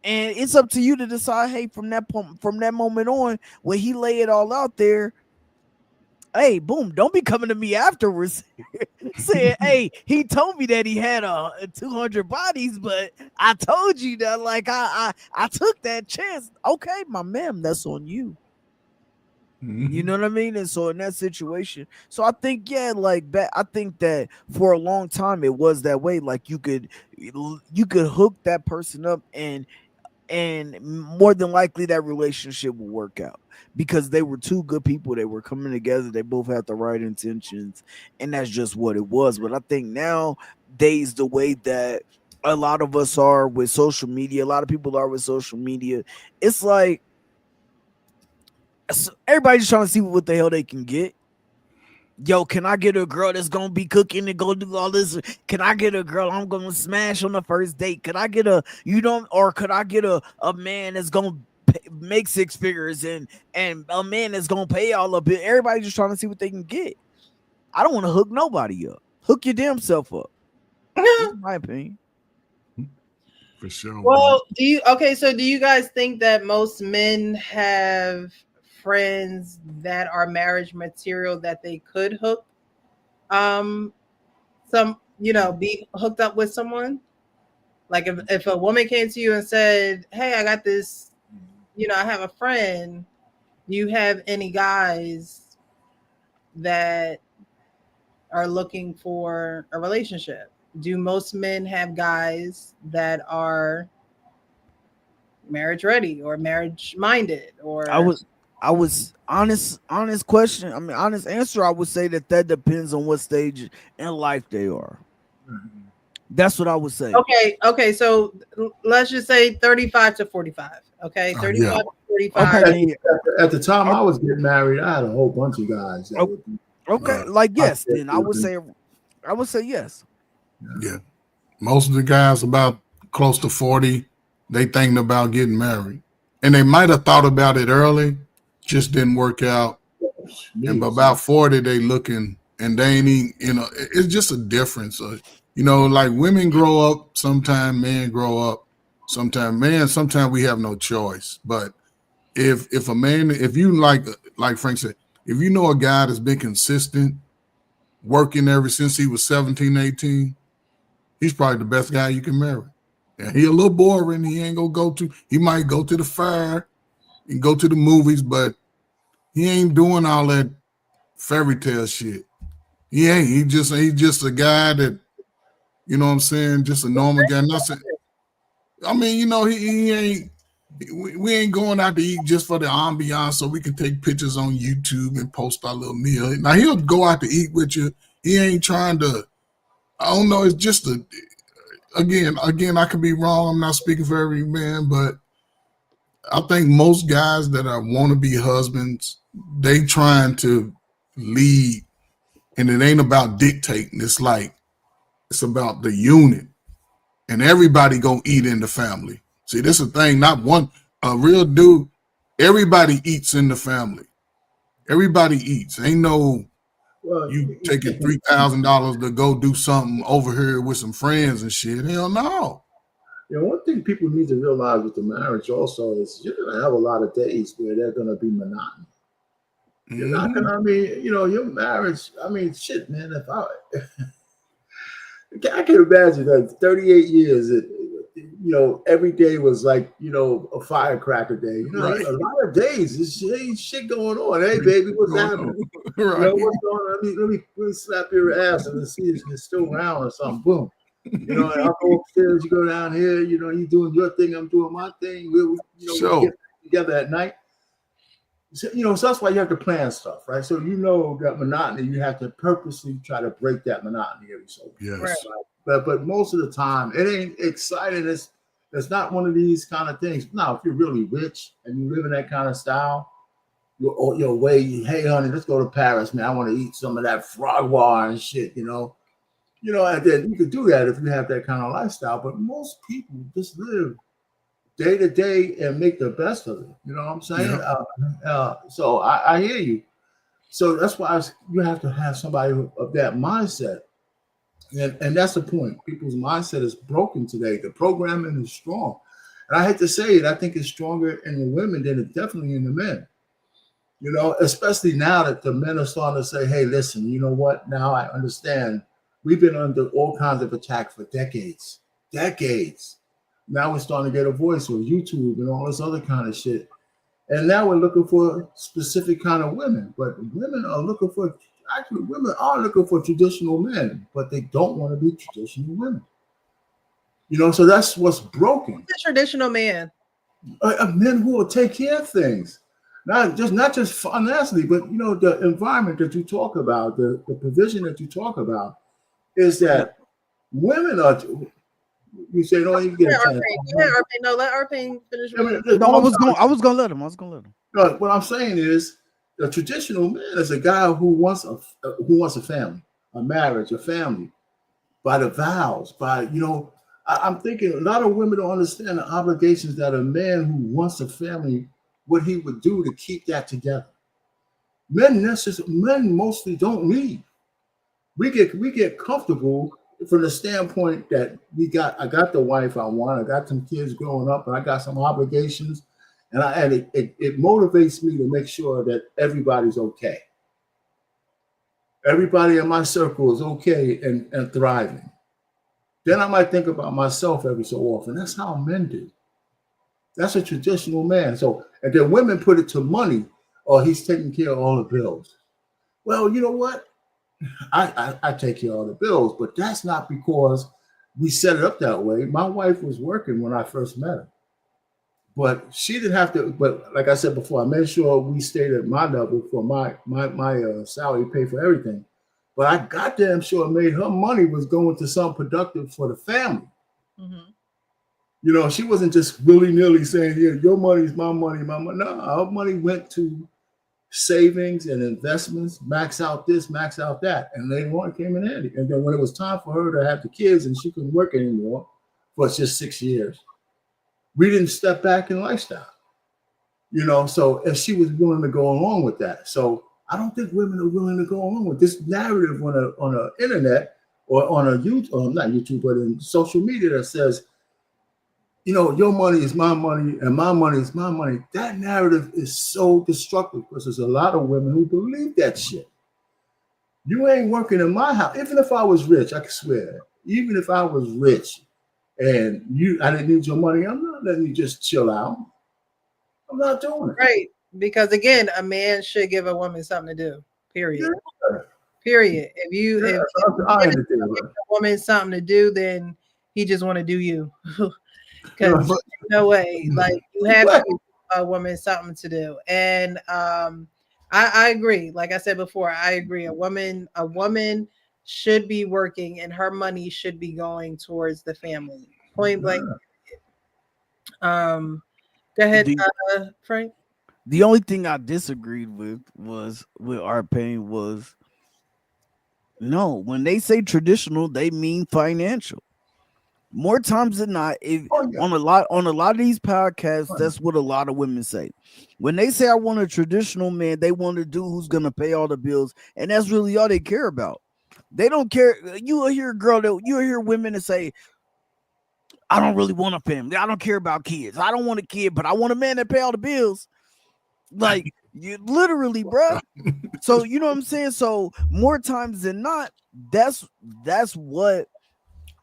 And it's up to you to decide, hey, from that moment on, when he lay it all out there, hey, boom, don't be coming to me afterwards saying, hey, he told me that he had 200 bodies, but I told you that, like, I took that chance. Okay, my man, that's on you. You know what I mean? And so in that situation, so I think, yeah, like, I think that for a long time it was that way. Like you could hook that person up, and and more than likely that relationship will work out because they were two good people. They were coming together. They both had the right intentions, and that's just what it was. But I think nowadays, the way that a lot of us are with social media, a lot of people are with social media, it's like everybody's trying to see what the hell they can get. Yo, can I get a girl that's gonna be cooking and go do all this? Can I get a girl I'm gonna smash on the first date? Could I get or could I get a man that's gonna make six figures and a man that's gonna pay all of it? Everybody's just trying to see what they can get. I don't want to hook nobody up. Hook your damn self up. That's my opinion. For sure. Well, so do you guys think that most men have friends that are marriage material that they could hook be hooked up with someone? Like if a woman came to you and said, "Hey, I got this, I have a friend. Do you have any guys that are looking for a relationship?" Do most men have guys that are marriage ready or marriage minded? Or I was honest question. I mean, honest answer. I would say that depends on what stage in life they are. That's what I would say. Okay. So let's just say 35 to 45. Okay, 35 to 45. Okay. At the time I was getting married, I had a whole bunch of guys. That yes. Then I would say yes. Yeah. Most of the guys about close to 40, they thinking about getting married. And they might have thought about it early, just didn't work out. And about 40, they looking and they ain't even, it's just a difference. Like women grow up, sometimes men grow up, sometimes we have no choice. But if a man, if you like Frank said, if you know a guy that's been consistent, working ever since he was 17, 18, he's probably the best guy you can marry. And he a little boring. He might go to the fair and go to the movies, but he ain't doing all that fairy tale shit. He ain't. He's just a guy that, you know what I'm saying, just a normal guy. Nothing. I mean, he ain't. We ain't going out to eat just for the ambiance so we can take pictures on YouTube and post our little meal. Now he'll go out to eat with you. He ain't trying to. I don't know. It's just again, I could be wrong. I'm not speaking for every man, but I think most guys that are wannabe husbands, they trying to lead, and it ain't about dictating. It's about the unit, and everybody gonna eat in the family. See, this is the thing. Not one a real dude. Everybody eats in the family. Everybody eats. Ain't no. You taking $3,000 to go do something over here with some friends and shit. Hell no. One thing people need to realize with the marriage also is you're going to have a lot of days where they're going to be monotony. You're not going to, your marriage, shit, man, I can imagine like 38 years, every day was like, a firecracker day. Right. A lot of days, ain't shit going on. Hey, baby, what's happening? Right. What's going on? Let me slap your ass and see if you're still around or something. Boom. And I'll go upstairs, you go down here, you doing your thing, I'm doing my thing. We get together at night. So, so that's why you have to plan stuff, right? So that monotony, you have to purposely try to break that monotony every so yes. Right? But most of the time, it ain't exciting. It's not one of these kind of things. Now, if you're really rich and you live in that kind of style, your way, hey, honey, let's go to Paris, man. I want to eat some of that frogwa and shit, and then you could do that if you have that kind of lifestyle. But most people just live day to day and make the best of it. You know what I'm saying? Yeah. So I hear you. So that's why you have to have somebody of that mindset. And that's the point. People's mindset is broken today. The programming is strong. And I hate to say it, I think it's stronger in the women than it's definitely in the men. Especially now that the men are starting to say, hey, listen, you know what? Now I understand. We've been under all kinds of attack for decades. Now we're starting to get a voice with YouTube and all this other kind of shit. And now we're looking for specific kind of women. But women are looking for traditional men, but they don't want to be traditional women. So that's what's broken. What's a traditional man? Men who will take care of things, not just financially, but the environment that you talk about, the provision that you talk about, is that women are. You say, no, you get a chance. Yeah, Arpane. No, let Arpane finish I what mean, he. No, I was gonna let him. what I'm saying is, the traditional man is a guy who wants a family, a marriage, a family, by the vows, by I'm thinking a lot of women don't understand the obligations that a man who wants a family, what he would do to keep that together. Men mostly don't leave. We get comfortable from the standpoint that I got the wife I want, I got some kids growing up, and I got some obligations, and it motivates me to make sure that everybody's okay. Everybody in my circle is okay and thriving. Then I might think about myself every so often. That's how men do. That's a traditional man. So, and then women put it to money, or he's taking care of all the bills. Well, you know what? I take care of all the bills, but that's not because we set it up that way. My wife was working when I first met her, but she didn't have to. But like I said before, I made sure we stayed at my level for my salary, pay for everything. But I got damn sure made her money was going to something productive for the family. She wasn't just willy-nilly saying, "Yeah, your money is my money, my money." No, her money went to savings and investments, max out this, max out that, and later on it came in handy. And then when it was time for her to have the kids and she couldn't work anymore for just 6 years, we didn't step back in lifestyle. So if she was willing to go along with that. So I don't think women are willing to go along with this narrative on a internet or on a YouTube, or not YouTube, but in social media that says, your money is my money and my money is my money. That narrative is so destructive because there's a lot of women who believe that shit. You ain't working in my house. Even if I was rich, I can swear, even if I was rich and I didn't need your money, I'm not letting you just chill out. I'm not doing it. Right. Because again, a man should give a woman something to do. Period. Yeah. Period. If you give a woman something to do, then he just want to do you. Because no way. Like you have to give a woman something to do. And I agree. Like I said before, I agree. A woman should be working and her money should be going towards the family. Point blank. Go ahead, Frank. The only thing I disagreed with Arpane was no, when they say traditional, they mean financial. More times than not, on a lot of these podcasts, that's what a lot of women say. When they say I want a traditional man, they want a dude who's gonna pay all the bills, and that's really all they care about. They don't care. You will hear women that say, I don't really want a family. I don't care about kids. I don't want a kid, but I want a man that pay all the bills. Like you literally, bro. So you know what I'm saying? So more times than not, that's what.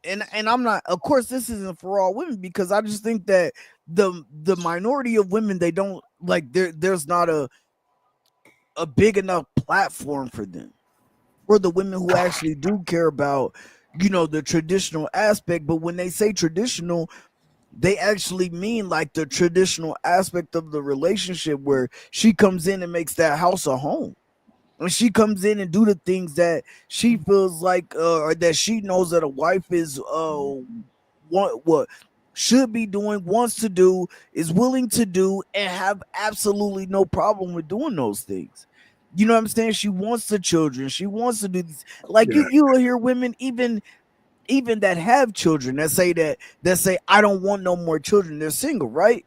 And I'm not, of course, this isn't for all women because I just think that the minority of women, they don't like there's not a big enough platform for them, for the women who actually do care about the traditional aspect. But when they say traditional, they actually mean like the traditional aspect of the relationship where she comes in and makes that house a home. When she comes in and do the things that she feels like or that she knows that a wife is what should be doing, wants to do, is willing to do, and have absolutely no problem with doing those things. You know what I'm saying? She wants the children. She wants to do these. Like you will hear women even that have children that say I don't want no more children. They're single, right?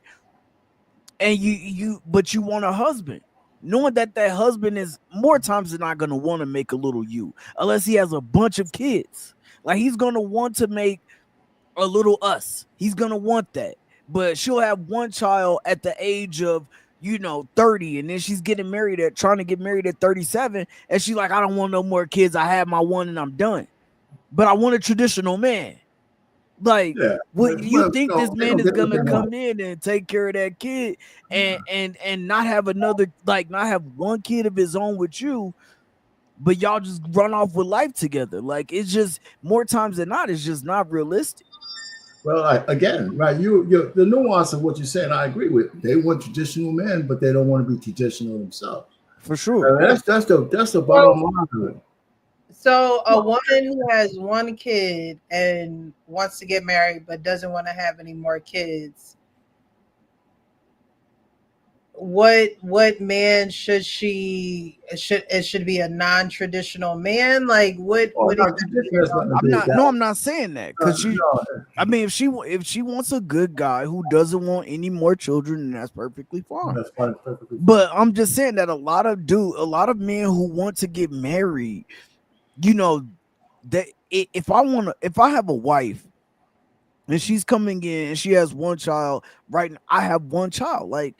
And but you want a husband, knowing that husband is more times than not going to want to make a little you, unless he has a bunch of kids. Like he's going to want to make a little us. He's going to want that. But she'll have one child at the age of 30, and then she's trying to get married at 37, and she's like, I don't want no more kids. I have my one and I'm done. But I want a traditional man. Like, you think this man is gonna come in and take care of that kid and not have another, like not have one kid of his own with you, but y'all just run off with life together? Like, it's just more times than not, it's just not realistic. Well, again, right? You the nuance of what you're saying, I agree with. They want traditional men, but they don't want to be traditional themselves. For sure. That's the So, bottom line of it. so a woman who has one kid and wants to get married but doesn't want to have any more kids, what man should she should it should be a non-traditional man? Like Oh, what no, tradition has nothing to do with I'm not saying that because she. no, I mean, if she wants a good guy who doesn't want any more children, then that's perfectly fine. that's fine, perfectly fine. But I'm just saying that a lot of men who want to get married, you know, that if I have a wife and she's coming in and she has one child, right? I have one child, like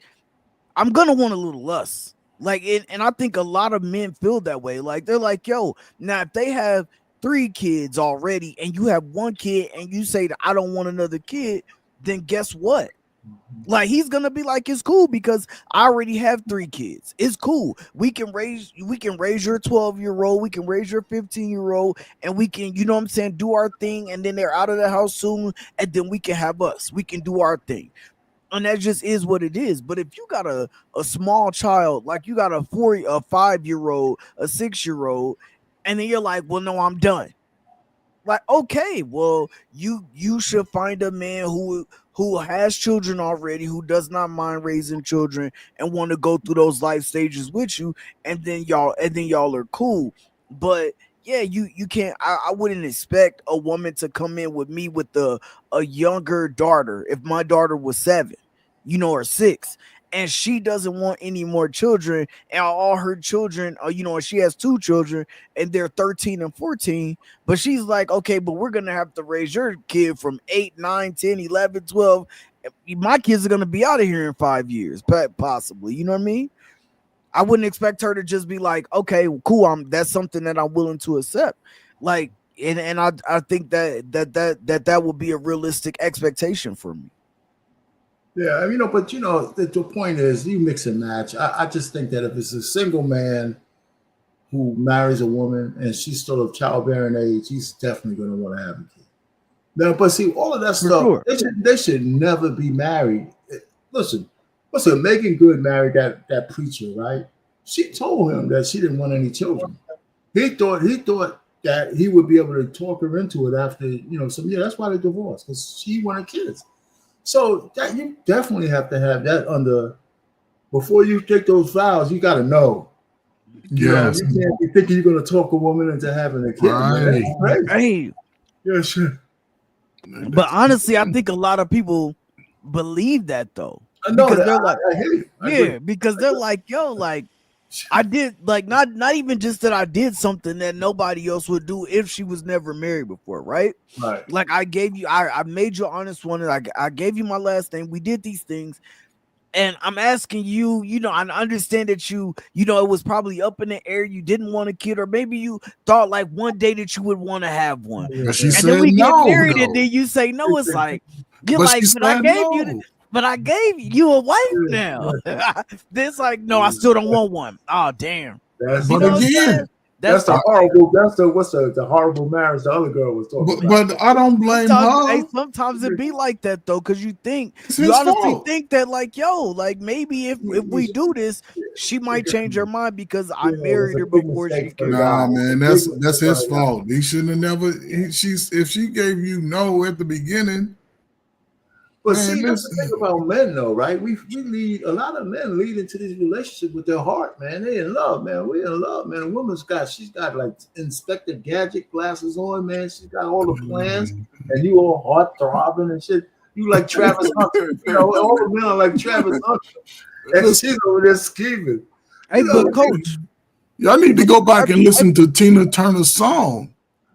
I'm gonna want a little less. Like, and I think a lot of men feel that way. Like they're like, yo, now if they have 3 kids already and you have one kid and you say that I don't want another kid, then guess what? Like he's gonna be like, it's cool because I already have 3 kids. It's cool. We can raise your 12-year-old, we can raise your 15-year-old, and we can, you know what I'm saying, do our thing, and then they're out of the house soon, and then we can have us. We can do our thing. And that just is what it is. But if you got a small child, like you got a 5-year-old, a 6-year-old, and then you're like, well, no, I'm done. Like, okay, well, you should find a man who has children already, who does not mind raising children and want to go through those life stages with you, and then y'all are cool. But yeah, you can't. I wouldn't expect a woman to come in with me with a younger daughter. If my daughter was 7, or 6, and she doesn't want any more children, and all her children, and she has 2 children, and they're 13 and 14, but she's like, okay, but we're gonna have to raise your kid from 8, 9, 10, 11, 12. My kids are gonna be out of here in 5 years, possibly. You know what I mean? I wouldn't expect her to just be like, okay, cool, that's something that I'm willing to accept. Like, and I think that would be a realistic expectation for me. Yeah, but the point is you mix and match. I just think that if it's a single man who marries a woman and she's still of childbearing age, he's definitely going to want to have a kid. Now, but see, all of that stuff, sure. they should never be married. Listen, Megan Good married that preacher, right? She told him that she didn't want any children. He thought that he would be able to talk her into it after, some years. That's why they divorced, because she wanted kids. So that you definitely have to have that under before you take those vows. You got to know. Yes. You can't be thinking you're going to talk a woman into having a kid. Right. Hey. Yeah, sure. But honestly, I think a lot of people believe that though. I know because that. they're like, I hear you. Because they're like, yo, like I did, like not even just that I did something that nobody else would do if she was never married before, right? Right. Like I gave you, I made you honest one, and I gave you my last name. We did these things, and I'm asking you, I understand that it was probably up in the air. You didn't want a kid, or maybe you thought like one day that you would want to have one. But she and said then we get no, married, though. and then you say no. It's like you're But like, she but I said gave no. you. But I gave you a wife now. This like, no, I still don't want one. Oh, damn. That's That's the horrible. That's the horrible marriage the other girl was talking about. But I don't blame her. Hey, sometimes it be like that though, because you honestly think that like, yo, like maybe if we do this, she might change her mind because I married her before she came. Nah, man, that's his fault. He shouldn't have never. If she gave you no at the beginning. But see, that's the thing about men, though, right? We lead a lot of men lead into these relationships with their heart, man. They in love, man. We in love, man. A woman's she's got like Inspector Gadget glasses on, man. She's got all the plans, and you all heart throbbing and shit. You like Travis Hunter, all the men are like Travis Hunter, and she's over there scheming. Hey, but coach, y'all need to go back and listen to Tina Turner's song.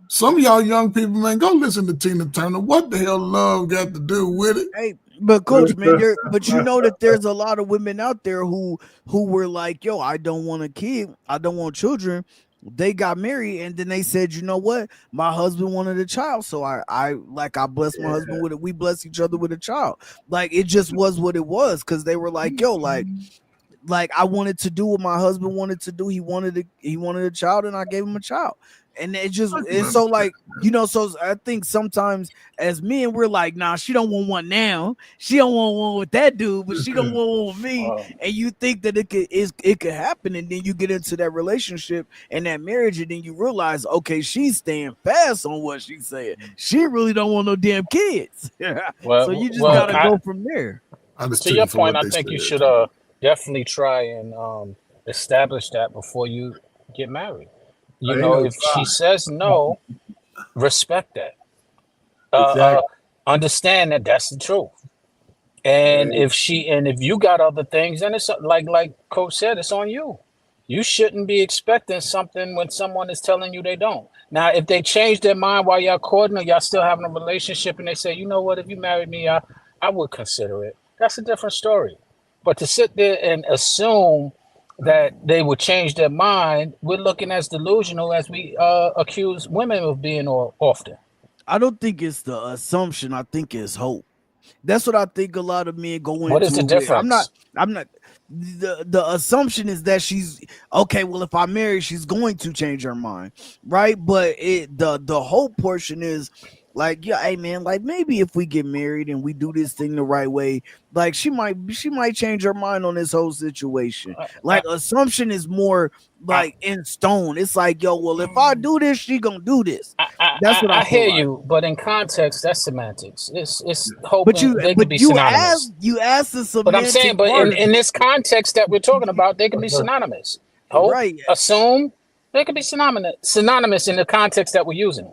Some of y'all young people, man, go listen to Tina Turner. What the hell love got to do with it? Hey, but coach, man, but you know that there's a lot of women out there who were like, yo, I don't want a kid. I don't want children. They got married and then they said, you know what? My husband wanted a child. So I blessed my husband with it. We blessed each other with a child. Like, it just was what it was. Cause they were like, yo, like I wanted to do what my husband wanted to do. He wanted a child and I gave him a child. And it's so like, so I think sometimes as men, we're like, nah, she don't want one now. She don't want one with that dude, but she don't want one with me. And you think that it could happen, and then you get into that relationship and that marriage, and then you realize, okay, she's staying fast on what she said. She really don't want no damn kids. So you just gotta go from there. To your point, I think you should definitely try and establish that before you get married. You know, if she says no, respect that. Understand that that's the truth. And if you got other things, then it's like Coach said, it's on you. You shouldn't be expecting something when someone is telling you they don't. Now, if they change their mind while y'all courting or y'all still having a relationship and they say, you know what, if you married me, I would consider it. That's a different story. But to sit there and assume that they would change their mind, we're looking as delusional as we accuse women of being often. I don't think it's the assumption. I think it's hope. That's what I think a lot of men go into. What is the difference? I'm not. The assumption is that she's okay. Well, if I marry, she's going to change her mind, right? But the hope portion is like, yeah, hey man, like maybe if we get married and we do this thing the right way, like she might change her mind on this whole situation. Like assumption is more like in stone. It's like, yo, well, if I do this, she gonna do this. That's what I hear like. you, but in context, that's semantics. It's hoping they could be synonymous. You asked the semantic. But I'm saying, but in this context that we're talking about, they can be synonymous. Hope, assume, they can be synonymous in the context that we're using.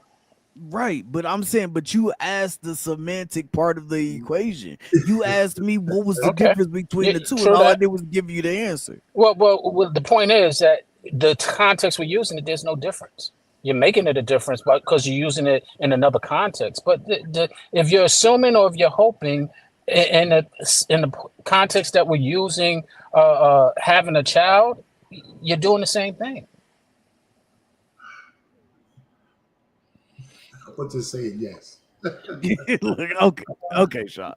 Right, but I'm saying, but you asked the semantic part of the equation. You asked me what was the difference between the two, and all I did was give you the answer. Well, the point is that the context we're using it, there's no difference. You're making it a difference because you're using it in another context. But if you're assuming or if you're hoping in the context that we're using, having a child, you're doing the same thing. But just saying yes. okay, Sean.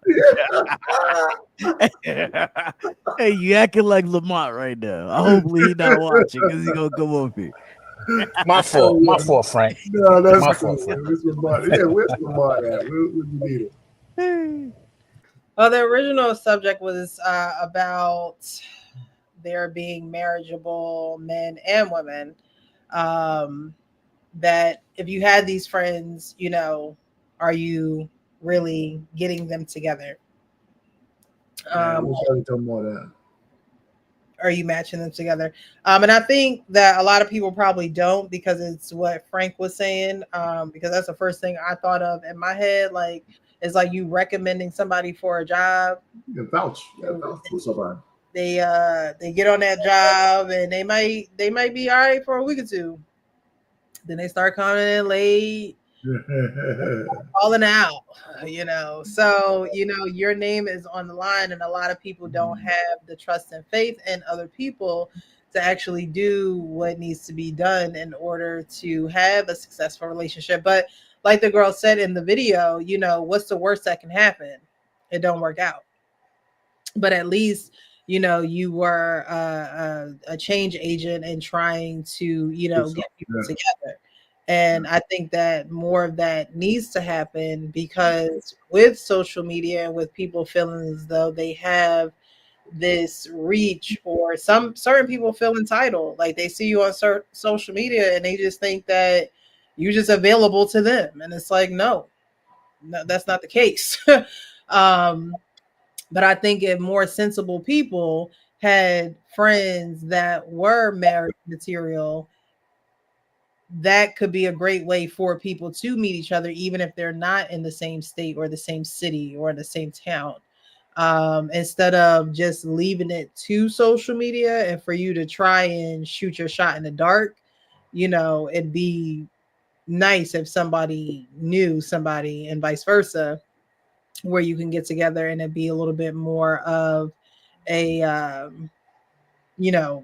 Hey, you acting like Lamont right now. Hopefully he's not watching because he's gonna come up here. My fault, Frank. No, that's my fault. Where's Lamont? Yeah, where's Lamont at? Where you need him? Well, the original subject was about there being marriageable men and women. That if you had these friends, you know, are you really getting them together? Are you matching them together? And I think that a lot of people probably don't, because it's what Frank was saying. Because that's the first thing I thought of in my head. Like, it's like you recommending somebody for a job. You vouch for somebody. They get on that job and they might be all right for a week or two. Then they start coming in late, falling out, you know. So, you know, your name is on the line, and a lot of people don't have the trust and faith in other people to actually do what needs to be done in order to have a successful relationship. But like the girl said in the video, you know, what's the worst that can happen? It don't work out. But at least, you know, you were a change agent and trying to, you know, get people together. And I think that more of that needs to happen, because with social media and with people feeling as though they have this reach, or some certain people feel entitled, like they see you on social media and they just think that you're just available to them. And it's like, no, that's not the case. But I think if more sensible people had friends that were marriage material, that could be a great way for people to meet each other, even if they're not in the same state or the same city or the same town. Instead of just leaving it to social media and for you to try and shoot your shot in the dark, you know, it'd be nice if somebody knew somebody and vice versa, where you can get together and it'd be a little bit more of a, you know,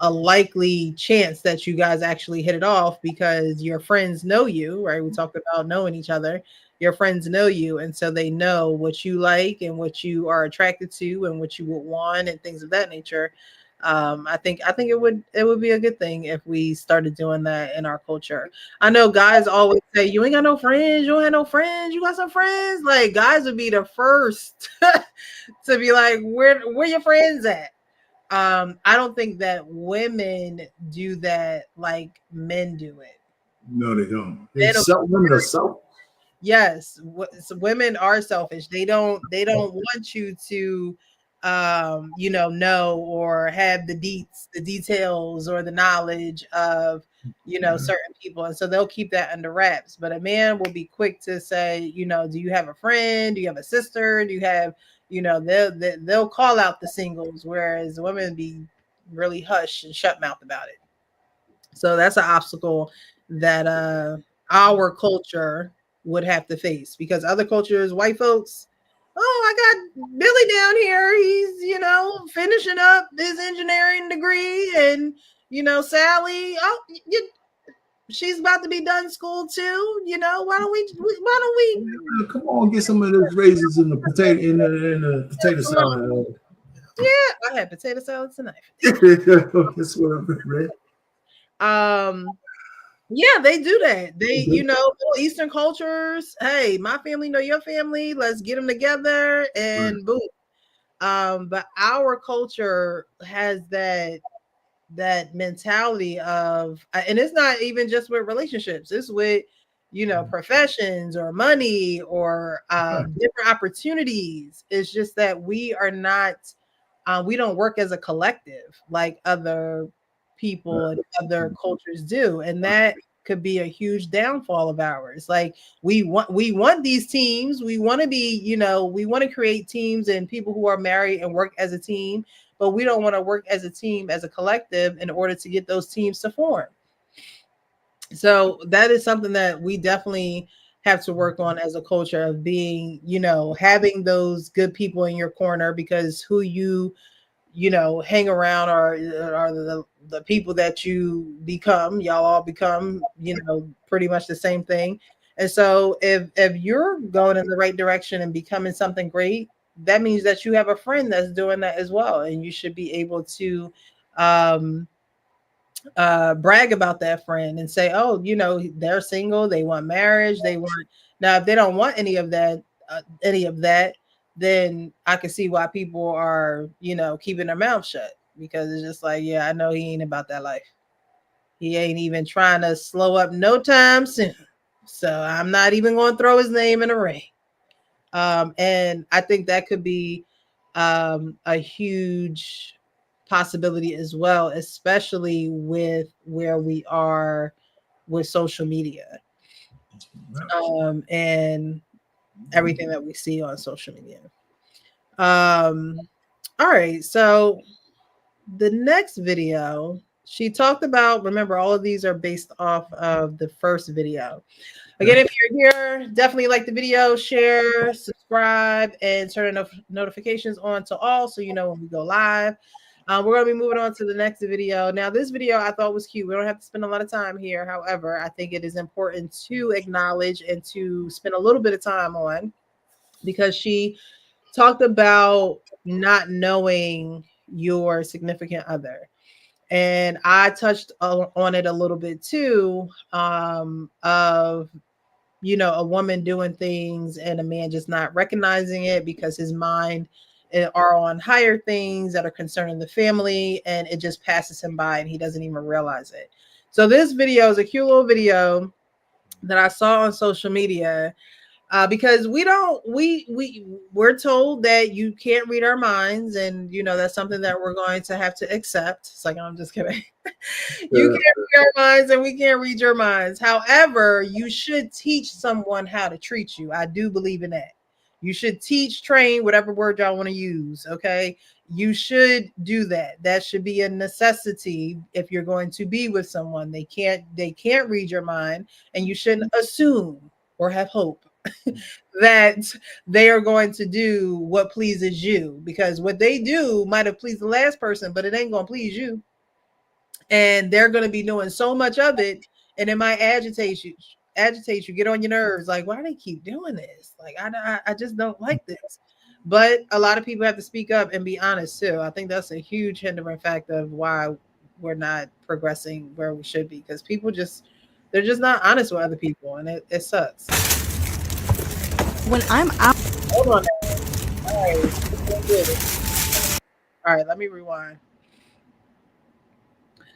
a likely chance that you guys actually hit it off, because your friends know you, right? We talked about knowing each other. Your friends know you, and so they know what you like and what you are attracted to and what you would want and things of that nature. I think it would be a good thing if we started doing that in our culture. I know guys always say, "You ain't got no friends. You don't have no friends. You got some friends." Like guys would be the first to be like, "Where your friends at?" I don't think that women do that like men do it. No, they don't. Men are Women are self. Yes, so women are selfish. They don't want you to know or have the details or the knowledge of certain people, and so they'll keep that under wraps. But a man will be quick to say, do you have a friend? Do you have a sister? Do you have, they'll call out the singles, whereas women be really hush and shut mouth about it. So that's an obstacle that our culture would have to face, because other cultures, white folks, oh, I got Billy down here. He's, finishing up his engineering degree, and Sally, oh, she's about to be done school too. Why don't we Come on, get some of those raisins in the potato salad. Yeah, I had potato salad tonight. That's what I've read. Yeah, they do that. They, Eastern cultures. Hey, my family know your family. Let's get them together and boom. But our culture has that mentality of, and it's not even just with relationships. It's with professions or money or different opportunities. It's just that we are not. We don't work as a collective like other people and other cultures do, and that could be a huge downfall of ours. Like we want these teams. We want to be, we want to create teams and people who are married and work as a team, but we don't want to work as a team, as a collective, in order to get those teams to form. So that is something that we definitely have to work on as a culture of being, having those good people in your corner, because who you hang around are the people that you become. Y'all all become, pretty much the same thing. And so if you're going in the right direction and becoming something great, that means that you have a friend that's doing that as well, and you should be able to brag about that friend and say, oh, they're single, they want marriage, they want. Now if they don't want any of that, then I can see why people are, keeping their mouth shut, because it's just like, yeah, I know he ain't about that life. He ain't even trying to slow up no time soon. So I'm not even going to throw his name in a ring. And I think that could be a huge possibility as well, especially with where we are with social media and everything that we see on social media. All right, so the next video, she talked about, remember, all of these are based off of the first video. Again, if you're here, definitely like the video, share, subscribe, and turn notifications on to all so you know when we go live. We're going to be moving on to the next video. Now, this video I thought was cute. We don't have to spend a lot of time here. However, I think it is important to acknowledge and to spend a little bit of time on, because she talked about not knowing your significant other. And I touched on it a little bit too, of a woman doing things and a man just not recognizing it because his mind are on higher things that are concerning the family, and it just passes him by and he doesn't even realize it. So this video is a cute little video that I saw on social media, because we're told that you can't read our minds, and that's something that we're going to have to accept. It's like, I'm just kidding. You can't read our minds and we can't read your minds. However, you should teach someone how to treat you. I do believe in that. You should teach, train, whatever word y'all want to use. Okay. You should do that. That should be a necessity if you're going to be with someone. They can't read your mind, and you shouldn't assume or have hope that they are going to do what pleases you, because what they do might have pleased the last person, but it ain't going to please you. And they're going to be doing so much of it, and it might agitate you, get on your nerves. Like, why do they keep doing this? Like, I just don't like this. But a lot of people have to speak up and be honest too. I think that's a huge hindering factor of why we're not progressing where we should be, because people just, they're just not honest with other people, and it sucks. When I'm out. Hold on. All right. All right, let me rewind.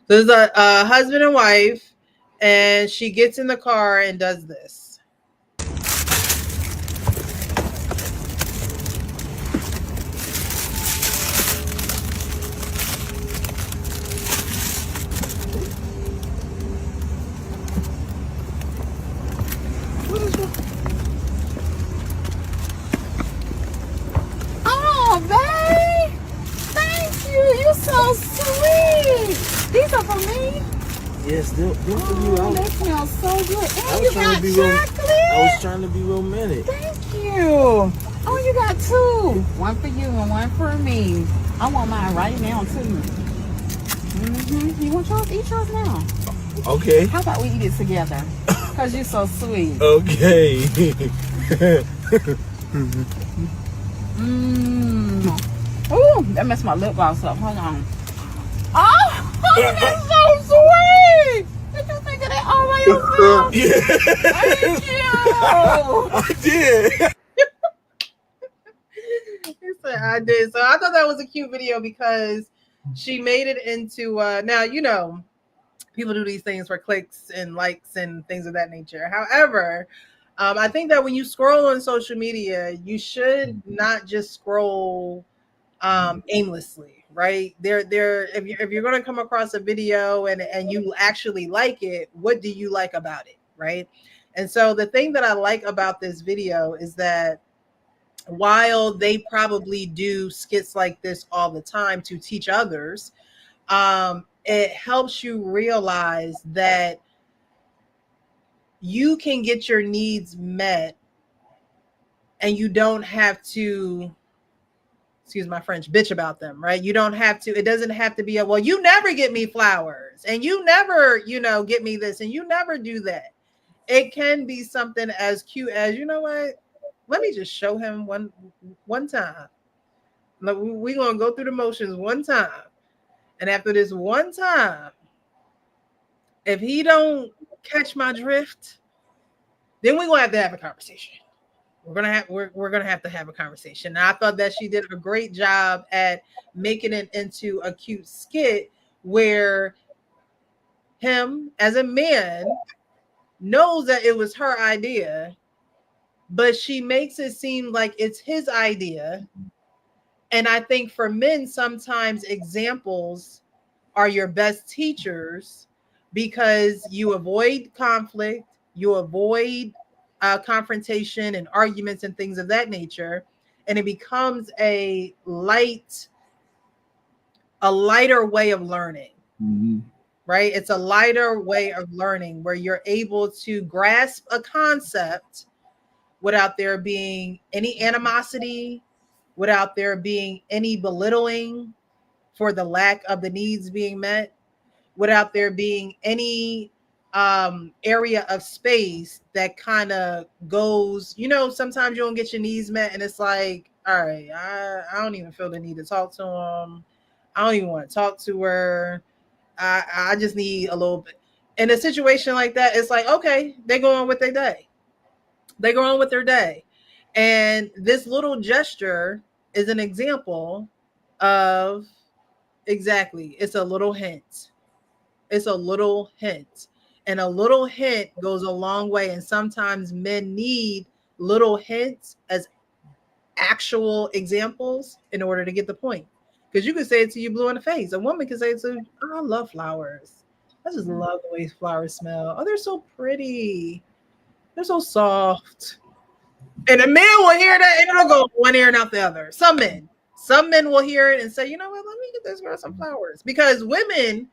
So there's a husband and wife, and she gets in the car and does this. Oh, babe. Thank you. You're so sweet. These are for me. Yes, them for you. Oh, they smell so good. I And was you trying got to be chocolate. I was trying to be romantic. Thank you. Oh, you got two. One for you and one for me. I want mine right now, too. Mm-hmm. You want yours? Eat yours now. Okay. How about we eat it together? Because you're so sweet. Okay. Ooh, that messed my lip gloss up. Hold on. Oh, that's so sweet. Did you think of that all by yourself? Yeah. Thank you. I did. He said I did. So I thought that was a cute video because she made it into now, you know, people do these things for clicks and likes and things of that nature. However, I think that when you scroll on social media, you should not just scroll aimlessly, right? If you're going to come across a video and you actually like it, what do you like about it, right? And so the thing that I like about this video is that while they probably do skits like this all the time to teach others, it helps you realize that you can get your needs met and you don't have to, excuse my French, bitch about them, right? You don't have to, it doesn't have to be a, well, you never get me flowers and you never, you know, get me this and you never do that. It can be something as cute as, you know what? Let me just show him one time. We're going to go through the motions one time. And after this one time, if he don't catch my drift, then we're going to have a conversation. We're gonna have to have a conversation. And I thought that she did a great job at making it into a cute skit where him as a man knows that it was her idea, but she makes it seem like it's his idea. And I think for men, sometimes examples are your best teachers because you avoid conflict, you avoid confrontation and arguments and things of that nature, and it becomes a lighter way of learning. Mm-hmm. Right? It's a lighter way of learning where you're able to grasp a concept without there being any animosity, without there being any belittling for the lack of the needs being met, without there being any area of space that kind of goes, you know, sometimes you don't get your needs met and it's like, all right, I don't even feel the need to talk to him. I don't even want to talk to her. I just need a little bit. In a situation like that, it's like, okay, they go on with their day. They go on with their day. And this little gesture is an example of exactly, it's a little hint. It's a little hint. And a little hint goes a long way. And sometimes men need little hints as actual examples in order to get the point. Because you can say it to you blue in the face. A woman can say it to, oh, I love flowers. I just love the way flowers smell. Oh, they're so pretty. They're so soft. And a man will hear that and it'll go one ear and out the other. Some men will hear it and say, you know what, let me get this girl some flowers. Because women,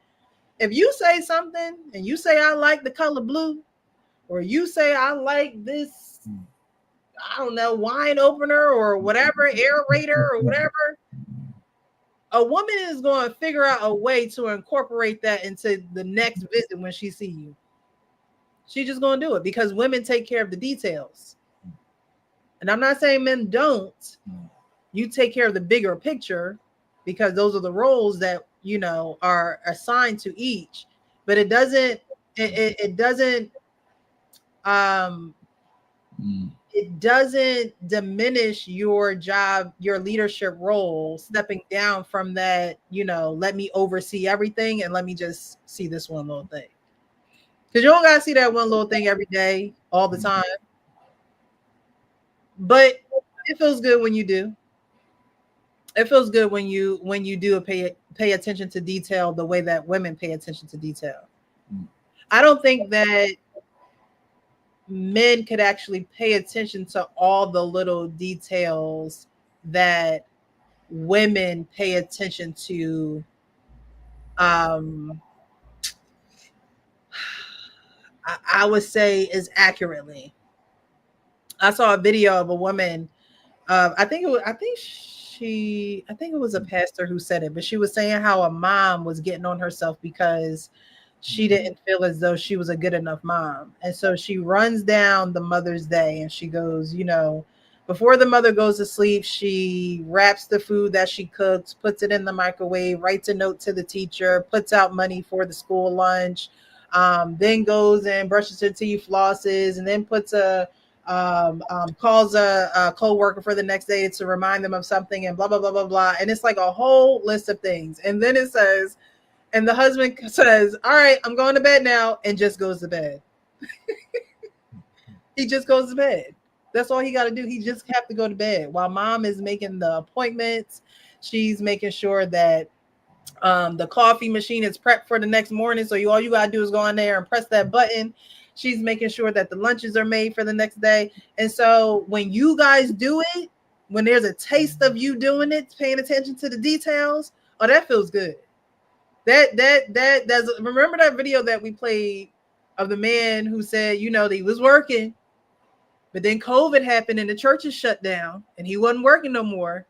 if you say something and you say, I like the color blue, or you say, I like this, I don't know, wine opener or whatever, aerator or whatever, a woman is going to figure out a way to incorporate that into the next visit when she see you. She's just going to do it because women take care of the details. And I'm not saying men don't, You take care of the bigger picture because those are the roles that, are assigned to each. But it doesn't um it doesn't diminish your job, your leadership role, stepping down from that, let me oversee everything and let me just see this one little thing. Because you don't gotta see that one little thing every day, all the time. But it feels good when you do. It feels good when you do pay attention to detail the way that women pay attention to detail. I don't think that men could actually pay attention to all the little details that women pay attention to. I would say as accurately. I saw a video of a woman. I think it was. I think it was a pastor who said it, but she was saying how a mom was getting on herself because she didn't feel as though she was a good enough mom. And so she runs down the Mother's Day and she goes, before the mother goes to sleep, she wraps the food that she cooks, puts it in the microwave, writes a note to the teacher, puts out money for the school lunch, then goes and brushes her teeth, flosses, and then puts calls a co-worker for the next day to remind them of something and blah, blah, blah, blah, blah. And it's like a whole list of things. And then it says, and the husband says, all right, I'm going to bed now, and just goes to bed. He just goes to bed. That's all he got to do. He just have to go to bed while mom is making the appointments. She's making sure that the coffee machine is prepped for the next morning. So all you got to do is go in there and press that button. She's making sure that the lunches are made for the next day. And so when you guys do it, when there's a taste of you doing it, paying attention to the details, oh, that feels good. That's remember that video that we played of the man who said, that he was working, but then COVID happened and the churches shut down and he wasn't working no more.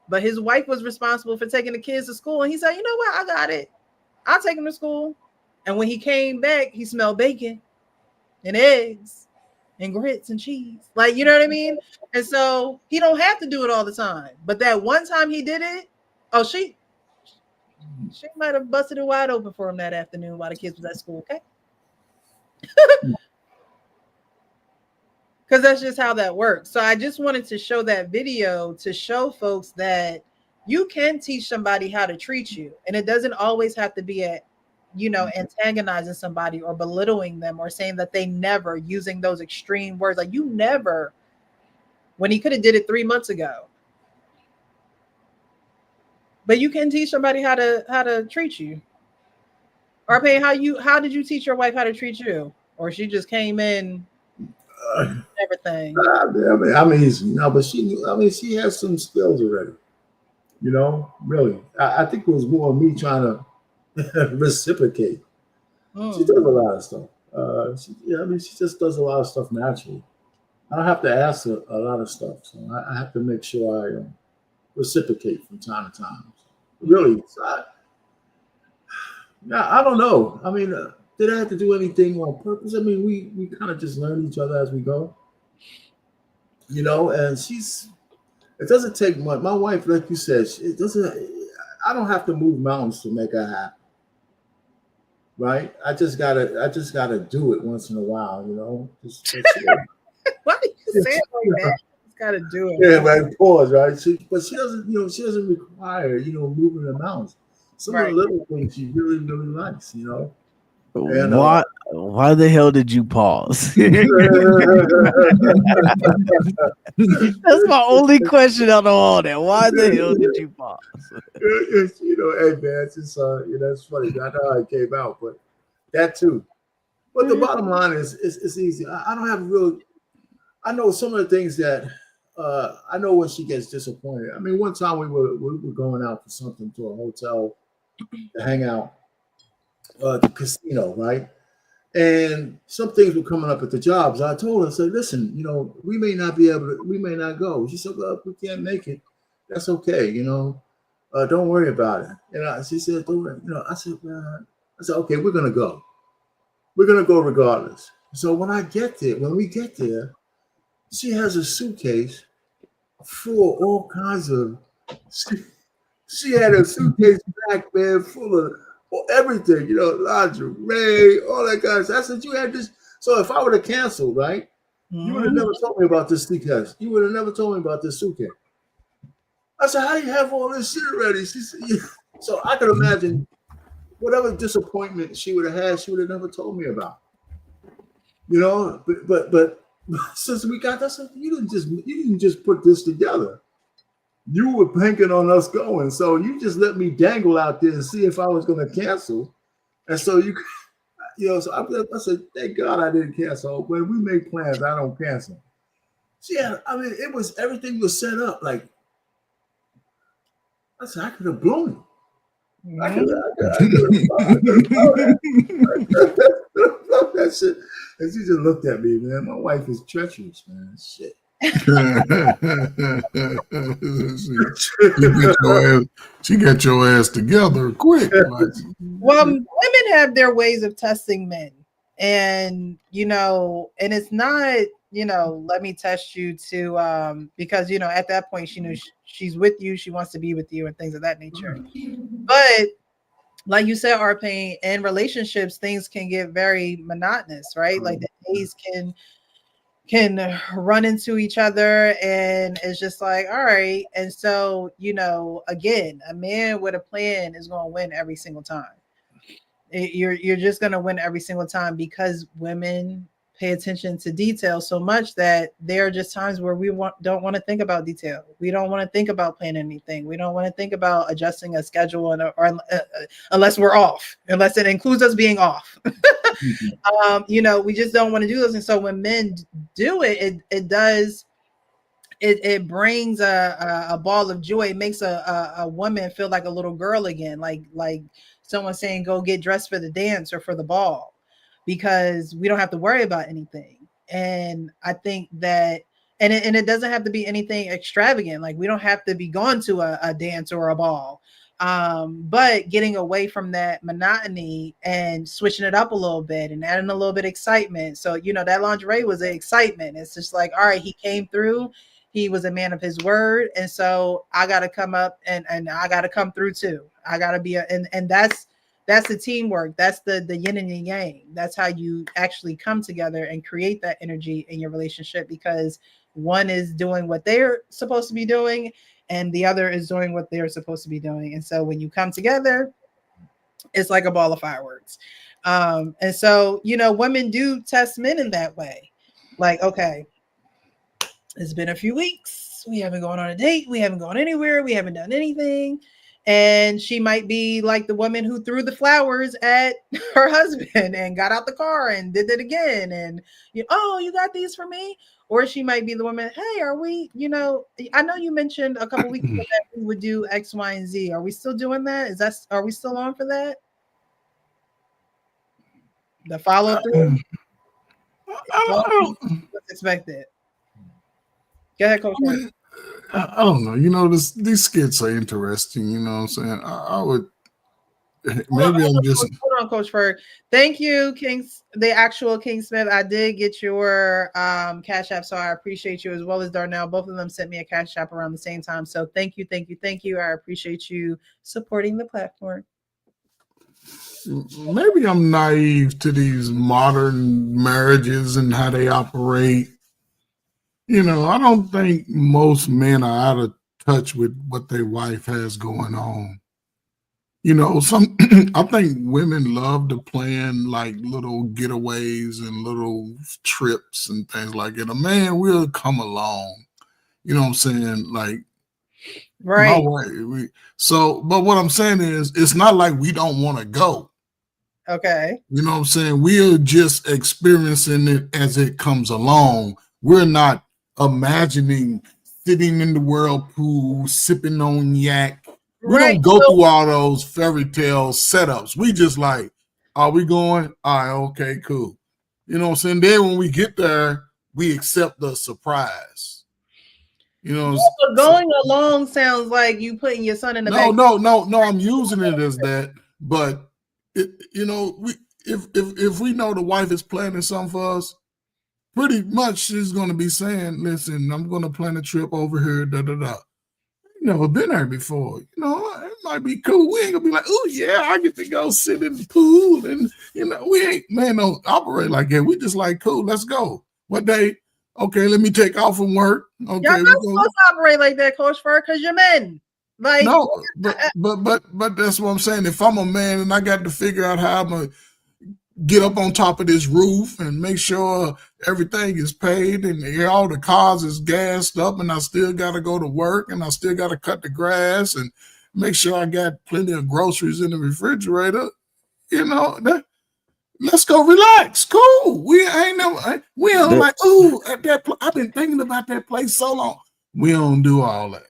But his wife was responsible for taking the kids to school. And he said, you know what? I got it. I'll take them to school. And when he came back, he smelled bacon and eggs and grits and cheese. Like, you know what I mean? And so he don't have to do it all the time. But that one time he did it, she might have busted it wide open for him that afternoon while the kids was at school, okay? Because that's just how that works. So I just wanted to show that video to show folks that you can teach somebody how to treat you. And it doesn't always have to be antagonizing somebody or belittling them or saying that they never, using those extreme words. Like, you never, when he could have did it 3 months ago. But you can teach somebody how to treat you. RP, how did you teach your wife how to treat you? Or she just came in everything? But she has some skills already. Really. I think it was more me trying to reciprocate. She does a lot of stuff. She just does a lot of stuff naturally. I don't have to ask her a lot of stuff, so I have to make sure I reciprocate from time to time. Really, I don't know. Did I have to do anything on purpose? We kind of just learn each other as we go. And it doesn't take much. My wife, like you said, I don't have to move mountains to make her happy. Right? I just gotta do it once in a while, Why do you say it like that? Just gotta do it. Yeah, right. Pause, right? But she doesn't, she doesn't require, moving the mountains. Some of the little things she really, really likes, And, why the hell did you pause? That's my only question out of all that. Why the hell did you pause? Hey man, it's just it's funny. I know how it came out, but that too. But the bottom line is, it's easy. I don't have I know some of the things that I know when she gets disappointed. One time we were going out for something to a hotel to hang out, the casino, right? And some things were coming up at the jobs. I told her, I said, listen, we may not go. She said, well, if we can't make it, that's okay. Don't worry about it. And she said, I said, okay, we're going to go. We're going to go regardless. So when we get there, she has a suitcase full of all kinds of. She had a suitcase back, man, full of everything, lingerie, all that kind of stuff. I said, you had this. So if I would have canceled, right, you would have never told me about this suitcase. You would have never told me about this suitcase. I said, how do you have all this shit already? She said, yeah. So I could imagine whatever disappointment she would have had, she would have never told me about. But since we got that stuff, you didn't just put this together. You were banking on us going, so you just let me dangle out there and see if I was going to cancel, and so so I said, thank God I didn't cancel. When we make plans, I don't cancel. So yeah, I mean, everything was set up. Like I said, I could have blown it. I could have that shit. And she just looked at me, man. My wife is treacherous, man. Shit. She got your ass together quick. Like. Well, women have their ways of testing men, and and it's not let me test you to because at that point she knew she's with you, she wants to be with you, and things of that nature. But like you said, Arpain, in relationships things can get very monotonous, right? Like the days can run into each other, and it's just like, all right. And so again, a man with a plan is going to win every single time. You're just going to win every single time, because women pay attention to detail so much that there are just times where we don't want to think about detail. We don't want to think about planning anything. We don't want to think about adjusting a schedule unless we're off, unless it includes us being off. We just don't want to do those. And so when men do it, it brings a ball of joy. It makes a woman feel like a little girl again, like someone saying, go get dressed for the dance or for the ball, because we don't have to worry about anything. And I think that, and it doesn't have to be anything extravagant. Like we don't have to be going to a dance or a ball, but getting away from that monotony and switching it up a little bit and adding a little bit of excitement. So, that lingerie was an excitement. It's just like, all right, he came through. He was a man of his word. And so I got to come up and I got to come through too. I got to be and that's the teamwork. That's the yin and the yang. That's how you actually come together and create that energy in your relationship, because one is doing what they're supposed to be doing and the other is doing what they're supposed to be doing. And so when you come together, it's like a ball of fireworks. And so, women do test men in that way. Like, okay, it's been a few weeks. We haven't gone on a date. We haven't gone anywhere. We haven't done anything. And she might be like the woman who threw the flowers at her husband and got out the car and did it again. And, oh, you got these for me? Or she might be the woman, hey, are we, I know you mentioned a couple weeks ago that we would do X, Y, and Z. Are we still doing that? Are we still on for that? The follow through? What's expected? Go ahead, Coach. I don't know. These skits are interesting. You know what I'm saying? I would maybe I'm just hold on, Coach Ferg. Thank you, the actual King Smith. I did get your Cash App, so I appreciate you, as well as Darnell. Both of them sent me a Cash App around the same time. So thank you. I appreciate you supporting the platform. Maybe I'm naive to these modern marriages and how they operate. I don't think most men are out of touch with what their wife has going on. I think women love to plan like little getaways and little trips and things like that. A man will come along. You know what I'm saying? Like, right. But what I'm saying is, it's not like we don't want to go. Okay. You know what I'm saying? We're just experiencing it as it comes along. We're not imagining sitting in the whirlpool, sipping on yak. We don't go through all those fairy tale setups. We just like, are we going? All right, okay, cool. You know what I'm saying? Then when we get there, we accept the surprise. Going along sounds like you putting your son in the back. No. I'm using it as that, but if we know the wife is planning something for us, pretty much she's going to be saying, listen, I'm going to plan a trip over here, da-da-da. Never been there before. It might be cool. We ain't gonna be like, oh yeah, I get to go sit in the pool, and we ain't don't operate like that. We just like, cool, let's go. What day? Okay, let me take off from work. Okay, y'all not supposed to operate like that, Coach Fur, because you're men. Like no, but that's what I'm saying. If I'm a man and I got to figure out how I'm gonna get up on top of this roof and make sure everything is paid and all the cars is gassed up, and I still got to go to work, and I still got to cut the grass and make sure I got plenty of groceries in the refrigerator. Let's go relax. Cool. We don't like, I've been thinking about that place so long. We don't do all that.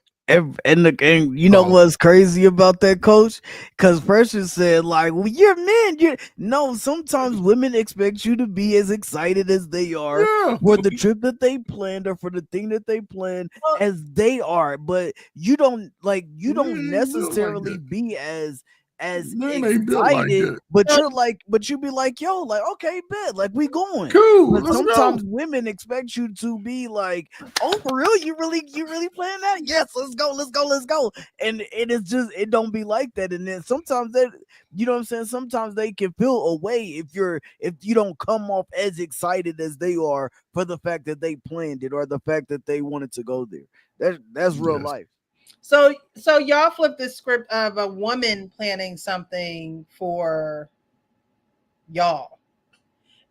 And you know what's crazy about that, Coach? Because Precious said, like, well, you're men. No, sometimes women expect you to be as excited as they are for the trip that they planned or for the thing that they planned as they are. But you don't necessarily be as excited, but you be like, yo, like, okay, bet, like, we going. Cool. But sometimes women expect you to be like, oh, for real, you really playing that? Yes, let's go. And it is just, it don't be like that. And then sometimes that, you know what I'm saying, sometimes they can feel away if you don't come off as excited as they are for the fact that they planned it or the fact that they wanted to go there. That's real life. So y'all flip the script of a woman planning something for y'all.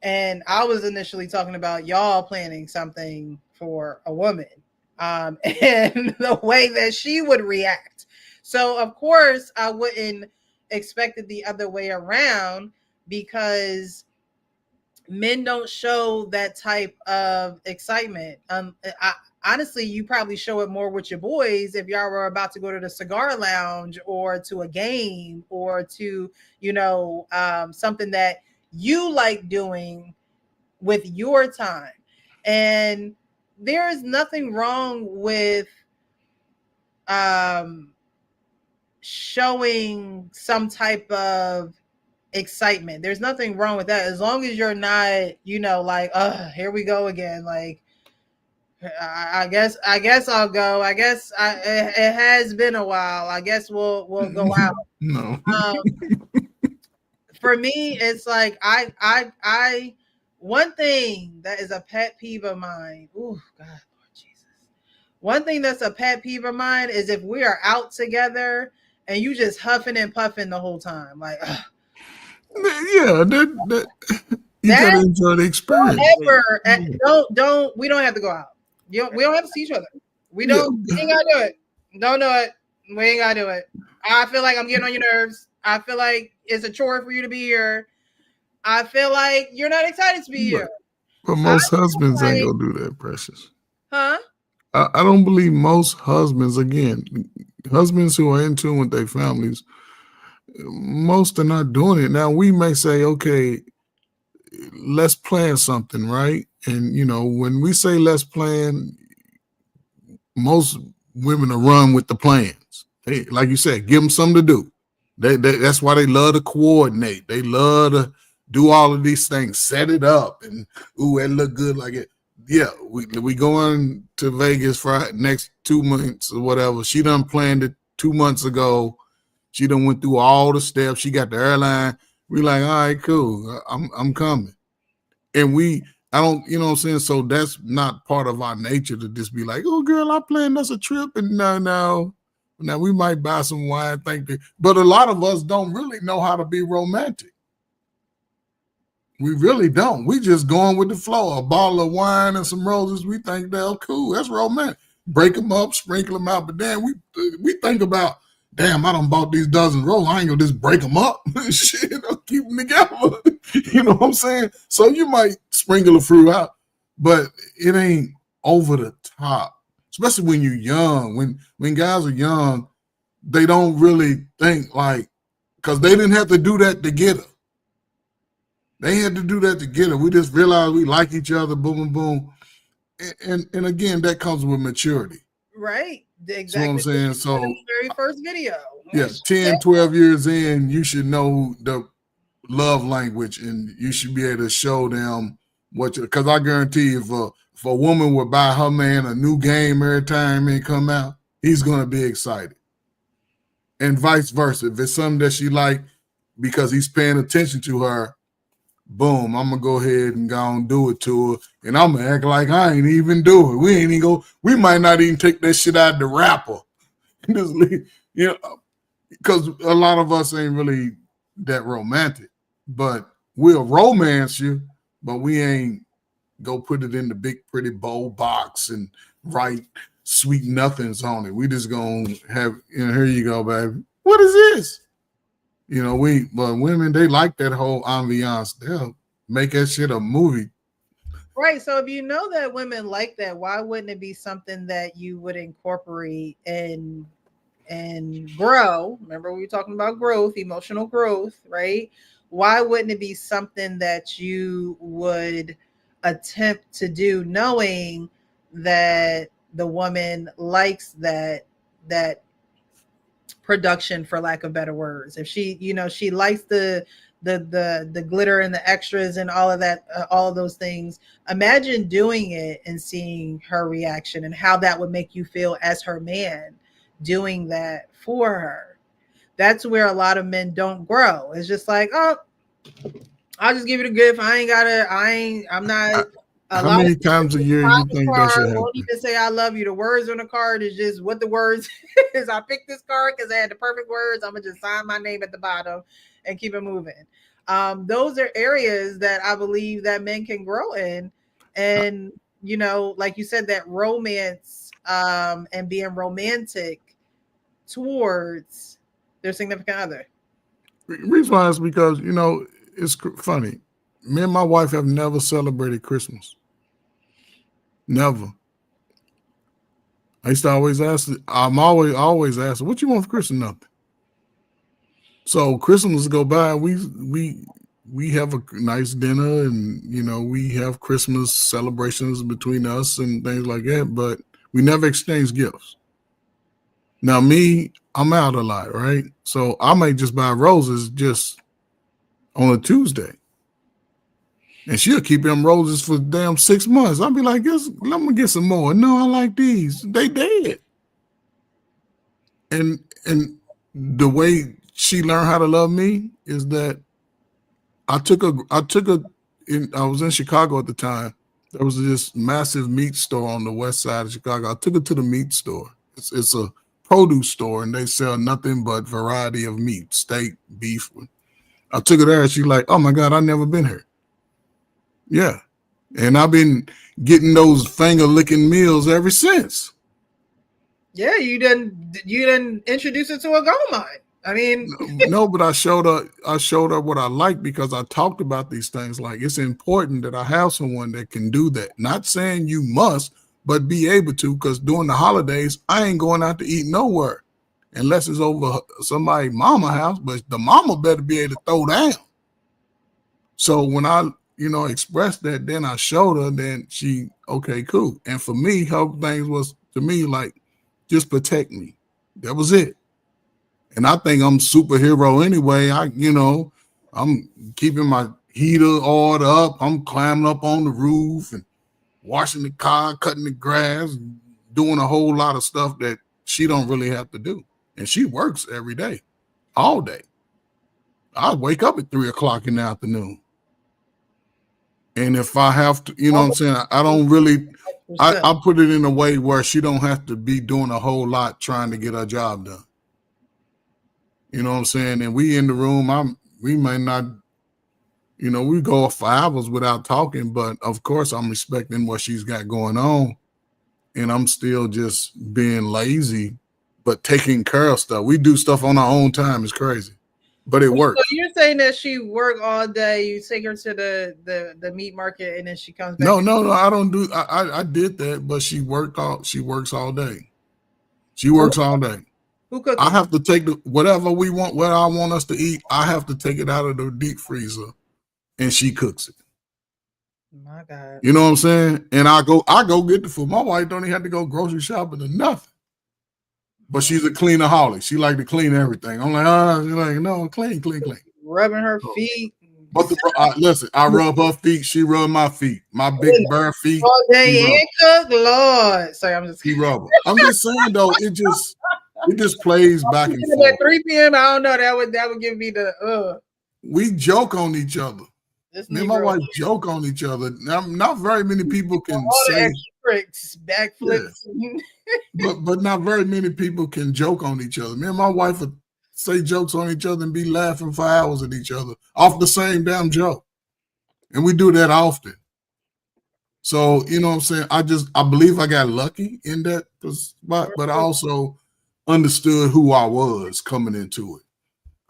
And I was initially talking about y'all planning something for a woman, and the way that she would react. So of course I wouldn't expect it the other way around, because men don't show that type of excitement. Honestly, you probably show it more with your boys if y'all were about to go to the cigar lounge or to a game or to, something that you like doing with your time. And there is nothing wrong with showing some type of excitement. There's nothing wrong with that, as long as you're not, like, here we go again. Like, I guess I'll go. I guess it has been a while. I guess we'll go out. No. For me, it's like I one thing that is a pet peeve of mine. Oh God, Lord Jesus. One thing that's a pet peeve of mine is if we are out together and you just huffing and puffing the whole time. Like, yeah, that you gotta enjoy the experience. Don't we don't have to go out. We don't have to see each other. We ain't gotta do it. Don't do it. We ain't gotta do it. I feel like I'm getting on your nerves. I feel like it's a chore for you to be here. I feel like you're not excited to be here. But most husbands ain't gonna do that, Precious. Huh? I don't believe most husbands, again, husbands who are in tune with their families, most are not doing it. Now, we may say, okay, let's plan something, right? And, when we say let's plan, most women are run with the plans. Hey, like you said, give them something to do. That's why they love to coordinate. They love to do all of these things, set it up, and it look good like it. Yeah, we going to Vegas for next 2 months or whatever. She done planned it 2 months ago. She done went through all the steps. She got the airline. We like, all right, cool. I'm coming. And I don't, you know what I'm saying? So that's not part of our nature to just be like, oh, girl, I planned us a trip. And no. Now, we might buy some wine, but a lot of us don't really know how to be romantic. We really don't. We just going with the flow. A bottle of wine and some roses, we think they're cool. That's romantic. Break them up, sprinkle them out. But then we think about, damn, I done bought these dozen roses. I ain't gonna just break them up. Shit, I'll keep them together. You know what I'm saying? So you might sprinkle a fruit out, but it ain't over the top. Especially when you're young. When guys are young, they don't really think like, because they didn't have to do that to get her. They had to do that together. We just realized we like each other, boom, boom, boom. And again, that comes with maturity. Right. Exactly. That's what I'm saying. So the very first video. Yeah, 10, 12 years in, you should know the love language, and you should be able to show them Because I guarantee if a woman would buy her man a new game every time it come out, he's gonna be excited. And vice versa. If it's something that she like because he's paying attention to her, boom, I'm gonna go ahead and go and do it to her, and I'm gonna act like I ain't even do it. We ain't even go. We might not even take that shit out of the wrapper. Just leave, because a lot of us ain't really that romantic, but we'll romance you, but we ain't go put it in the big pretty bold box and write sweet nothings on it. We just gonna have, here you go, baby. What is this? But women, they like that whole ambiance. They'll make that shit a movie. Right. So if you know that women like that, why wouldn't it be something that you would incorporate and grow? Remember, we were talking about growth, emotional growth, right? Why wouldn't it be something that you would attempt to do, knowing that the woman likes that production, for lack of better words? If she, she likes the glitter and the extras and all of that, all of those things, imagine doing it and seeing her reaction and how that would make you feel as her man doing that for her. That's where a lot of men don't grow. It's just like, oh, I'll just give it a gift. I'm not. How many times a year you think that should happen? Won't even say I love you. The words on the card is just what the words is. I picked this card because I had the perfect words. I'm gonna just sign my name at the bottom and keep it moving. Those are areas that I believe that men can grow in, and like you said, that romance and being romantic towards their significant other. The reason why is because it's funny. Me and my wife have never celebrated Christmas. Never. I used to always ask. I'm always asking, "What you want for Christmas?" Nothing. So Christmas go by, we have a nice dinner, and we have Christmas celebrations between us and things like that. But we never exchange gifts. Now me, I'm out a lot, right? So I might just buy roses just on a Tuesday. And she'll keep them roses for damn 6 months. I'll be like, let me get some more. No, I like these. They dead. And the way she learned how to love me is that I was in Chicago at the time. There was this massive meat store on the west side of Chicago. I took her to the meat store. It's a produce store, and they sell nothing but variety of meat, steak, beef. I took her there, and she's like, "Oh my God, I've never been here." Yeah. And I've been getting those finger licking meals ever since. Yeah, you didn't introduce it to a gold mine. I mean, no, but I showed her what I like, because I talked about these things. Like, it's important that I have someone that can do that. Not saying you must, but be able to, because during the holidays, I ain't going out to eat nowhere unless it's over somebody's mama house, but the mama better be able to throw down. So when I expressed that, then I showed her, then she, okay, cool. And for me, her things was, to me, like, just protect me. That was it. And I think I'm superhero anyway. I'm keeping my heater oiled up. I'm climbing up on the roof and washing the car, cutting the grass, doing a whole lot of stuff that she don't really have to do. And she works every day, all day. I wake up at 3:00 in the afternoon. And if I have to, what I'm saying, I don't really, I put it in a way where she don't have to be doing a whole lot trying to get her job done. You know what I'm saying? And we in the room, we may not, we go for hours without talking, but of course I'm respecting what she's got going on. And I'm still just being lazy, but taking care of stuff. We do stuff on our own time. It's crazy. But it works. So you're saying that she work all day, you take her to the meat market, and then she comes back? No, I don't do. I did that, but she works all day. She works all day. Who cooks? I have to take whatever we want, what I want us to eat. I have to take it out of the deep freezer, and she cooks it. My God. You know what I'm saying? And I go get the food. My wife don't even have to go grocery shopping or nothing. But she's a cleanaholic. She like to clean everything. I'm like, she's like, no, clean. Rubbing her feet, But listen, I rub her feet, she rub my feet. My big bare feet. All day and cook, Lord. Sorry, I'm just he rub her. I'm just saying though, it just plays back and forth. At 3 p.m. I don't know. That would give me the We joke on each other. Me and my wife joke on each other. Not very many people can all say the extra tricks, backflips. Yeah. but not very many people can joke on each other. Me and my wife would say jokes on each other and be laughing for hours at each other off the same damn joke. And we do that often. So, you know what I'm saying? I believe I got lucky in that spot, but I also understood who I was coming into it.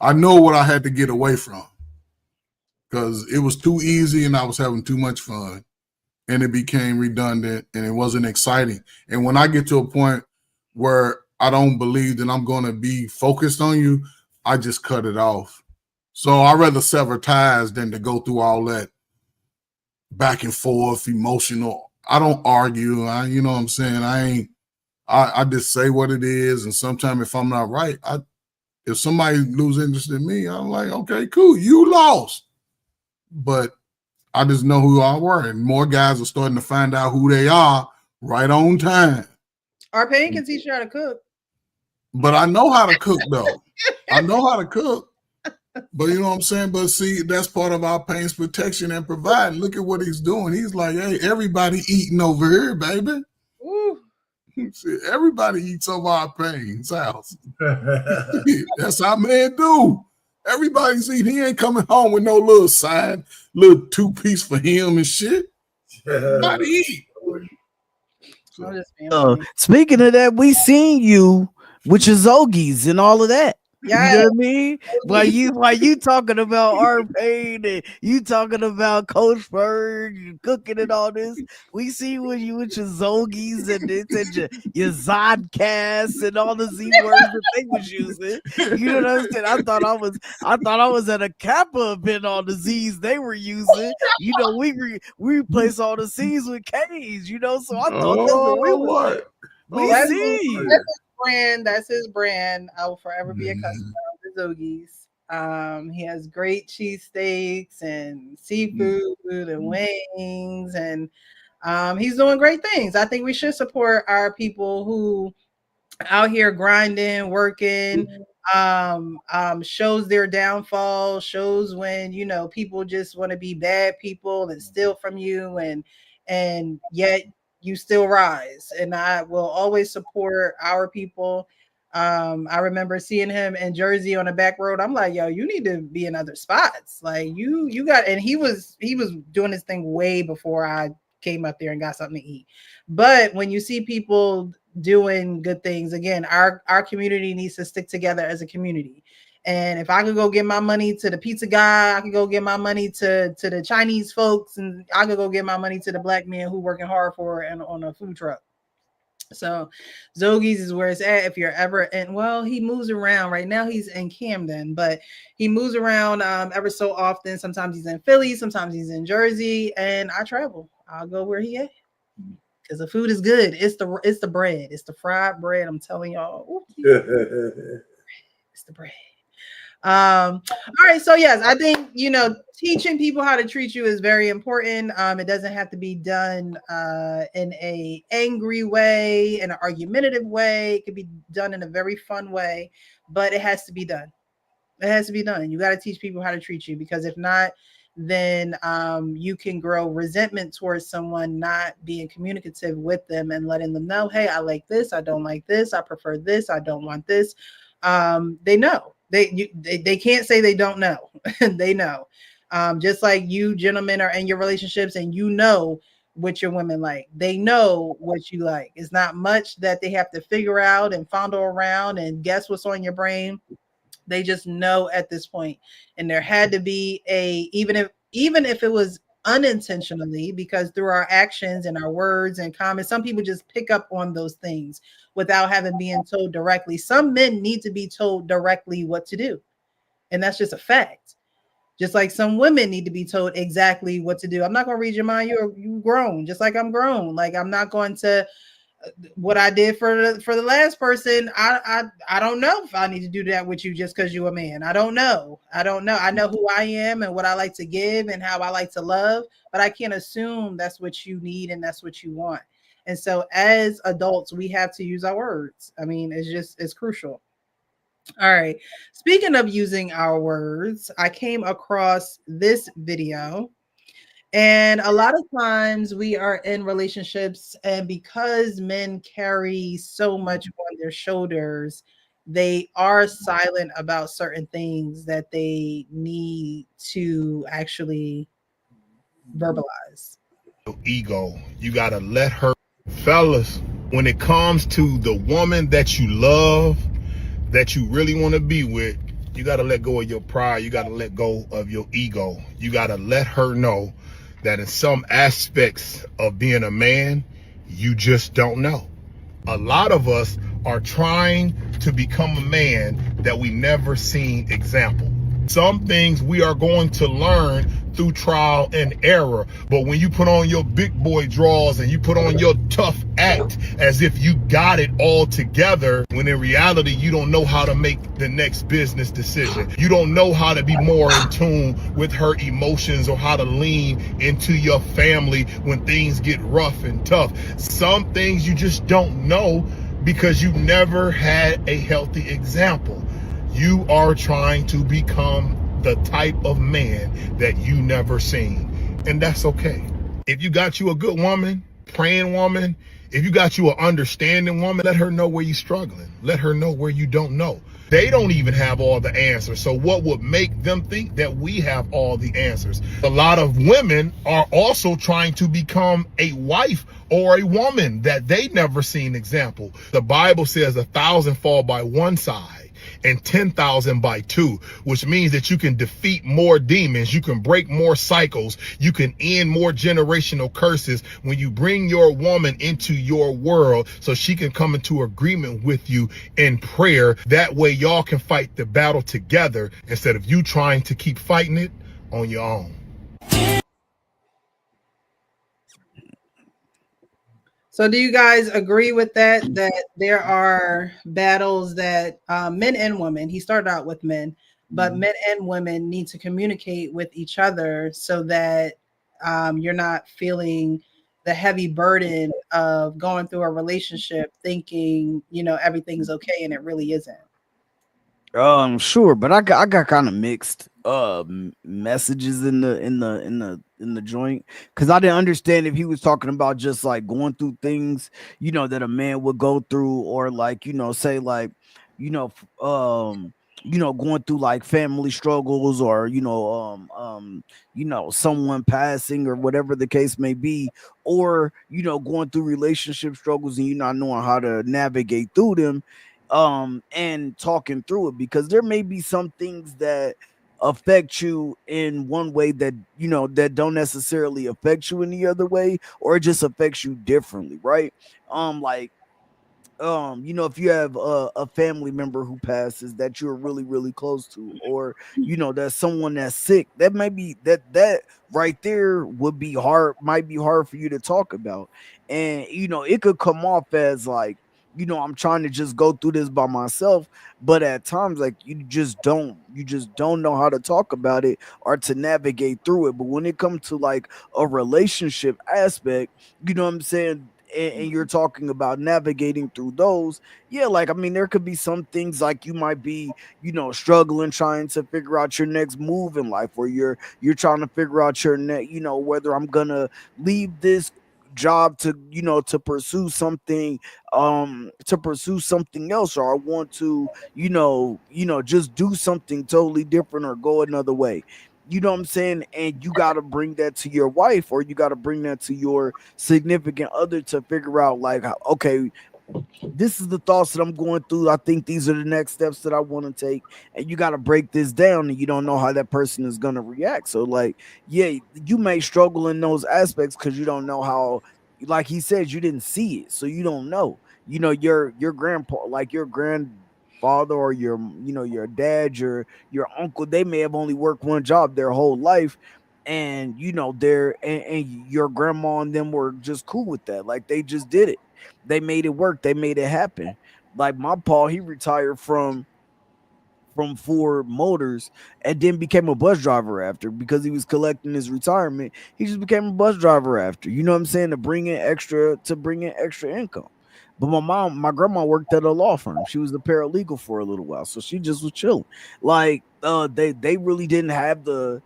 I know what I had to get away from because it was too easy and I was having too much fun and it became redundant and it wasn't exciting. And when I get to a point where I don't believe that I'm going to be focused on you, I just cut it off. So I'd rather sever ties than to go through all that back and forth, emotional. I don't argue. You know what I'm saying? I just say what it is. And sometimes if I'm not right, if somebody lose interest in me, I'm like, okay, cool, you lost. But I just know who I were. And more guys are starting to find out who they are right on time. Our pain can teach you how to cook. But I know how to cook, though. I know how to cook. But you know what I'm saying? But see, that's part of our pain's protection and providing. Look at what he's doing. He's like, hey, everybody eating over here, baby. Ooh. See, everybody eats over our pain's house. That's how men do. Everybody's eating. He ain't coming home with no little side, little 2-piece for him and shit. Everybody eat. Speaking of that, we seen you with your Zogies and all of that. Yeah. You know what I mean? While you talking about our pain and you talking about Coach Bird, you cooking and all this, we see when you with your Zogies and your Zodcasts and all the Z words that they was using. You know what I'm saying? I thought I was at a Kappa event on the Z's they were using. You know, we replace all the C's with K's. You know, so I thought that's what we was. We see. That's his brand. I will forever be a customer of the Zogies. He has great cheesesteaks and seafood and wings, and he's doing great things. I think we should support our people who out here grinding, working, shows their downfall, shows when, you know, people just want to be bad people and steal from you, and yet you still rise. And I will always support our people. I remember seeing him in Jersey on the back road. I'm like, yo, you need to be in other spots. Like you got, and he was doing his thing way before I came up there and got something to eat. But when you see people doing good things, again, our community needs to stick together as a community. And if I could go give my money to the pizza guy, I could go give my money to the Chinese folks, and I could go give my money to the black man who working hard for it and on a food truck. So Zogies is where it's at. If you're ever in, well, he moves around. Right now he's in Camden, but he moves around ever so often. Sometimes he's in Philly, sometimes he's in Jersey, and I travel. I'll go where he at. Because the food is good. It's the bread. It's the fried bread. I'm telling y'all. It's the bread. All right. So yes, I think, you know, teaching people how to treat you is very important. It doesn't have to be done in a angry way, in an argumentative way. It could be done in a very fun way, but it has to be done. It has to be done. You got to teach people how to treat you, because if not, then you can grow resentment towards someone not being communicative with them and letting them know, hey, I like this, I don't like this, I prefer this, I don't want this. They know. They can't say they don't know. They know. Just like you gentlemen are in your relationships and you know what your women like. They know what you like. It's not much that they have to figure out and fondle around and guess what's on your brain. They just know at this point. And there had to be even if it was unintentionally, because through our actions and our words and comments, some people just pick up on those things without having been told directly. Some men need to be told directly what to do. And that's just a fact. Just like some women need to be told exactly what to do. I'm not going to read your mind. You're grown, just like I'm grown. Like I'm not going to what I did for the last person, I don't know if I need to do that with you just because you're a man. I don't know. I don't know. I know who I am and what I like to give and how I like to love, but I can't assume that's what you need and that's what you want. And so as adults, we have to use our words. I mean, it's crucial. All right. Speaking of using our words, I came across this video, and a lot of times we are in relationships, and because men carry so much on their shoulders, they are silent about certain things that they need to actually verbalize. Ego. You got to let her, fellas, when it comes to the woman that you love, that you really want to be with, you got to let go of your pride. You got to let go of your ego. You got to let her know that in some aspects of being a man, you just don't know. A lot of us are trying to become a man that we never seen example. Some things we are going to learn through trial and error. But when you put on your big boy drawers and you put on your tough act as if you got it all together, when in reality, you don't know how to make the next business decision. You don't know how to be more in tune with her emotions or how to lean into your family when things get rough and tough. Some things you just don't know because you never had a healthy example. You are trying to become the type of man that you never seen. And that's okay. If you got you a good woman, praying woman, if you got you an understanding woman, let her know where you're struggling. Let her know where you don't know. They don't even have all the answers. So what would make them think that we have all the answers? A lot of women are also trying to become a wife or a woman that they never seen example. The Bible says 1,000 fall by one side and 10,000 by two, which means that you can defeat more demons, you can break more cycles, you can end more generational curses when you bring your woman into your world so she can come into agreement with you in prayer. That way y'all can fight the battle together instead of you trying to keep fighting it on your own. So, do you guys agree with that? That there are battles that men and women, he started out with men, but men and women need to communicate with each other so that you're not feeling the heavy burden of going through a relationship thinking, everything's okay and it really isn't. Sure, but I got kind of mixed messages in the joint, because I didn't understand if he was talking about just like going through things, that a man would go through, or like, say like, you know f- um going through like family struggles, or someone passing, or whatever the case may be, or going through relationship struggles and you not knowing how to navigate through them, and talking through it, because there may be some things that affect you in one way that that don't necessarily affect you in the other way, or it just affects you differently, right? Like, if you have a family member who passes that you're really really close to, or that's someone that's sick, that might be that right there would be hard, might be hard for you to talk about. And it could come off as like, I'm trying to just go through this by myself, but at times, like, you just don't know how to talk about it or to navigate through it. But when it comes to like a relationship aspect, you know what I'm saying, and you're talking about navigating through those, yeah, like, I mean, there could be some things like you might be, struggling trying to figure out your next move in life, or you're trying to figure out your next, whether I'm gonna leave this job to pursue something else, or I want to just do something totally different or go another way. You know what I'm saying? And you got to bring that to your wife, or you got to bring that to your significant other to figure out, like, okay, this is the thoughts that I'm going through. I think these are the next steps that I want to take. And you got to break this down, and you don't know how that person is going to react. So, like, yeah, you may struggle in those aspects because you don't know how, like he said, you didn't see it. So you don't know. Your grandpa, like your grandfather, or your dad, your uncle, they may have only worked one job their whole life, and they're and your grandma and them were just cool with that. Like they just did it. They made it work. They made it happen. Like my pa, he retired from Ford Motors and then became a bus driver after, because he was collecting his retirement. He just became a bus driver after. You know what I'm saying? To bring in extra income. But my grandma worked at a law firm. She was a paralegal for a little while, so she just was chilling. Like they really didn't have the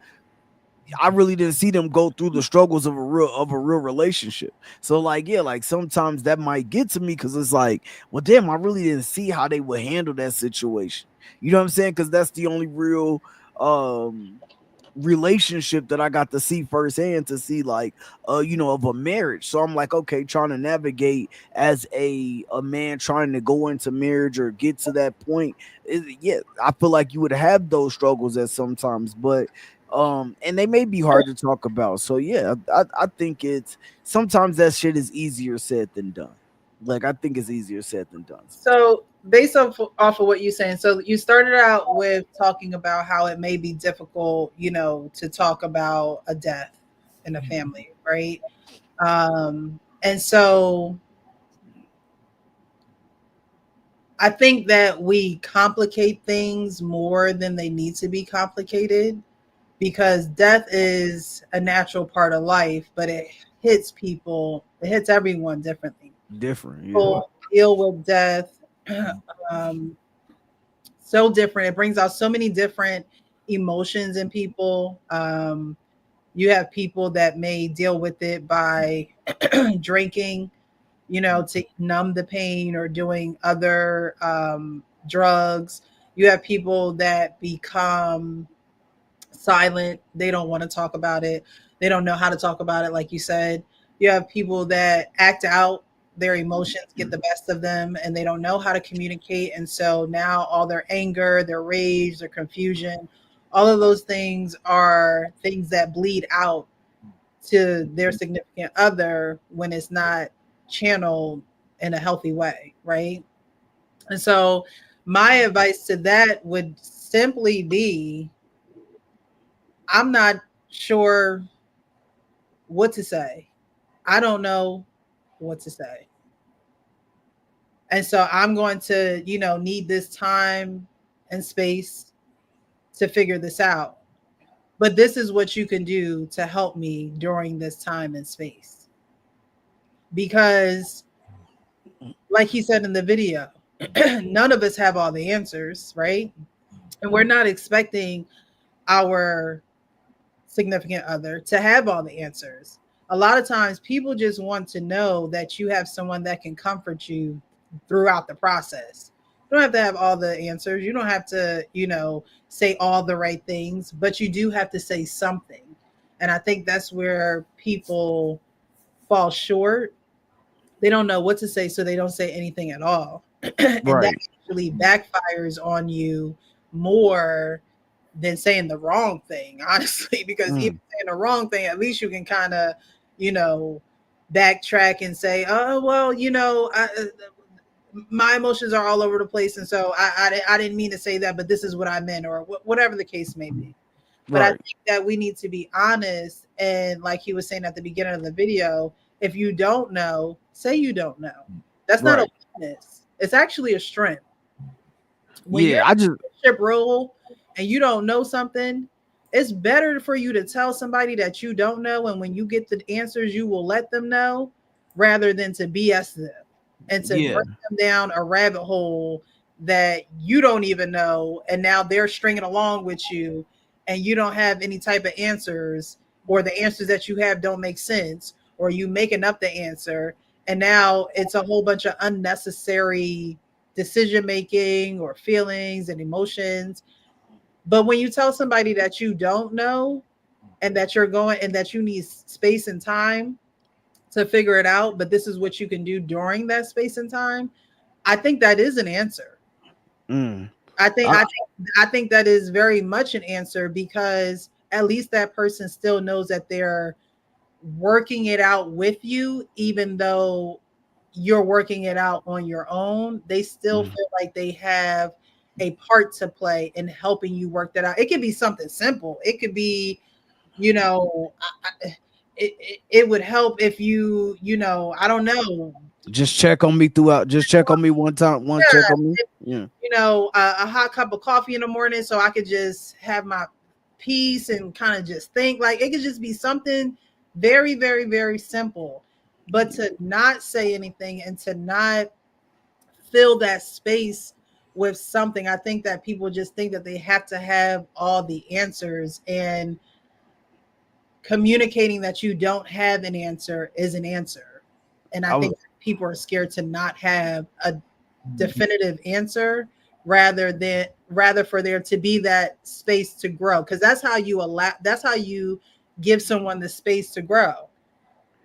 I really didn't see them go through the struggles of a real relationship. So like yeah, like sometimes that might get to me because it's like, well, damn, I really didn't see how they would handle that situation. You know what I'm saying? Because that's the only real um relationship that I got to see firsthand, to see like of a marriage. So I'm like, okay, trying to navigate as a man trying to go into marriage or get to that point. Yeah, I feel like you would have those struggles at sometimes, but and they may be hard to talk about. So yeah, I think it's sometimes that shit is easier said than done. Like I think it's easier said than done sometimes. So, based off of what you're saying, so you started out with talking about how it may be difficult, to talk about a death in a family, right? And so I think that we complicate things more than they need to be complicated, because death is a natural part of life, but it hits everyone differently. Different, yeah. People deal with death um, so different. It brings out so many different emotions in people. You have people that may deal with it by drinking, to numb the pain, or doing other drugs. You have people that become silent. They don't want to talk about it. They don't know how to talk about it, like you said. You have people that act out, their emotions get the best of them, and they don't know how to communicate. And so now all their anger, their rage, their confusion, all of those things are things that bleed out to their significant other when it's not channeled in a healthy way, right? And so my advice to that would simply be, I'm not sure what to say. I don't know what to say. And so I'm going to, need this time and space to figure this out. But this is what you can do to help me during this time and space. Because, like he said in the video, none of us have all the answers, right? And we're not expecting our significant other to have all the answers. A lot of times people just want to know that you have someone that can comfort you throughout the process. You don't have to have all the answers. You don't have to, say all the right things, but you do have to say something. And I think that's where people fall short. They don't know what to say, so they don't say anything at all. And that Right. actually backfires on you more than saying the wrong thing, honestly, because even Mm, saying the wrong thing, at least you can kind of, you know, backtrack and say, oh, well, my emotions are all over the place. And so I didn't mean to say that, but this is what I meant, or whatever the case may be. But I right. think that we need to be honest. And like he was saying at the beginning of the video, if you don't know, say you don't know. That's not a Right. weakness. It's actually a strength. When you're Yeah, I in just a leadership role and you don't know something, it's better for you to tell somebody that you don't know. And when you get the answers, you will let them know, rather than to BS them and to yeah. bring them down a rabbit hole that you don't even know. And now they're stringing along with you and you don't have any type of answers, or the answers that you have don't make sense, or you making up the answer. And now it's a whole bunch of unnecessary decision making or feelings and emotions. But when you tell somebody that you don't know, and that you're going and that you need space and time to figure it out, but this is what you can do during that space and time, I think that is an answer. Mm. I think I, I think I think that is very much an answer, because at least that person still knows that they're working it out with you, even though you're working it out on your own. They still mm, feel like they have a part to play in helping you work that out. It could be something simple. It could be you know, it would help if I don't know. Just check on me throughout. Just check on me one time. One check on me. Yeah, Yeah. a hot cup of coffee in the morning so I could just have my peace and kind of just think. Like it could just be something very, very, very simple. But to not say anything and to not fill that space with something, I think that people just think that they have to have all the answers, and communicating that you don't have an answer is an answer. And I I was think people are scared to not have a definitive answer, rather for there to be that space to grow, because that's how you give someone the space to grow.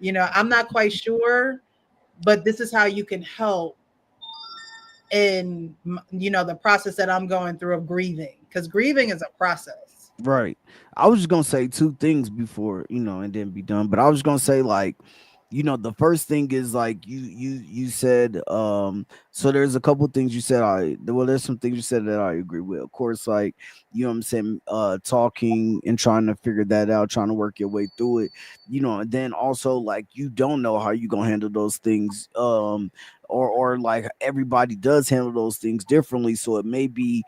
I'm not quite sure, but this is how you can help in the process that I'm going through of grieving, because grieving is a process. right. I was just gonna say two things before and then be done. But I was gonna say like the first thing is like you said so there's a couple things you said there's some things you said that I agree with, of course, like what I'm saying, talking and trying to figure that out, trying to work your way through it, and then also like you don't know how you gonna handle those things, or like everybody does handle those things differently, so it may be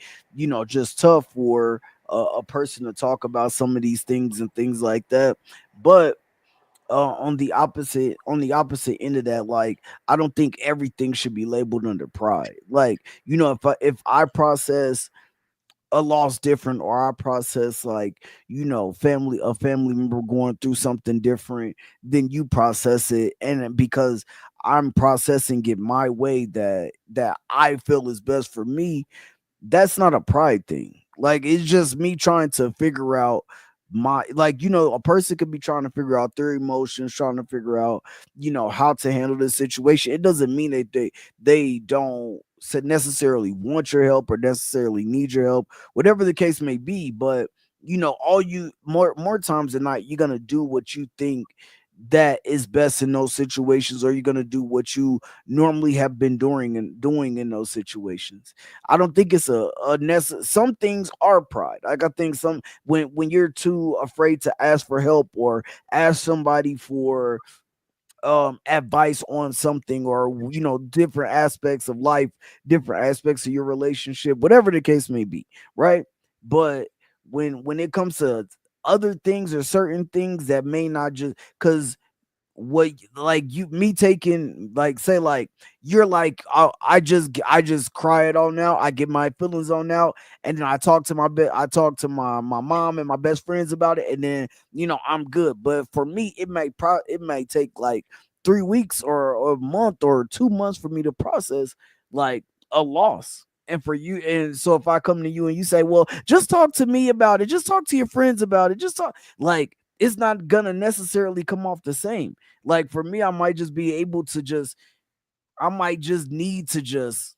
just tough for a person to talk about some of these things and things like that. But on the opposite end of that, like I don't think everything should be labeled under pride. Like if I process a loss different, or I process like family a family member going through something different than you process it, and because I'm processing it my way that I feel is best for me, that's not a pride thing. Like it's just me trying to figure out my, like a person could be trying to figure out their emotions, trying to figure out how to handle this situation. It doesn't mean that they don't necessarily want your help or necessarily need your help, whatever the case may be. But all you more times than not, you're gonna do what you think that is best in those situations, or you're gonna do what you normally have been doing in those situations. I don't think it's a some things are pride. Like I think some, when you're too afraid to ask for help or ask somebody for advice on something, or different aspects of life, different aspects of your relationship, whatever the case may be, right? But when it comes to other things or certain things that may not, just because what, like you me taking, like say like you're like, I just cry it all now, I get my feelings on now, and then I talk to my mom and my best friends about it, and then I'm good. But for me, it may take like 3 weeks or a month or 2 months for me to process like a loss. And for you, and so if I come to you and you say, well, just talk to me about it, just talk to your friends about it, just talk, like it's not gonna necessarily come off the same. Like for me, I might just need to just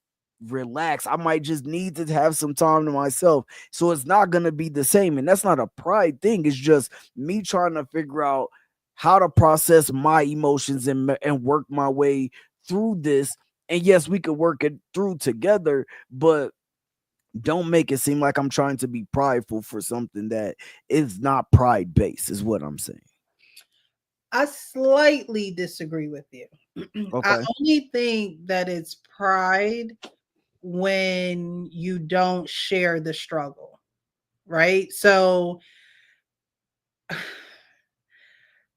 relax. I might just need to have some time to myself. So it's not going to be the same. And that's not a pride thing. It's just me trying to figure out how to process my emotions and work my way through this. And yes, we could work it through together, but don't make it seem like I'm trying to be prideful for something that is not pride based, is what I'm saying. I slightly disagree with you. I Okay. only think that it's pride when you don't share the struggle, right? So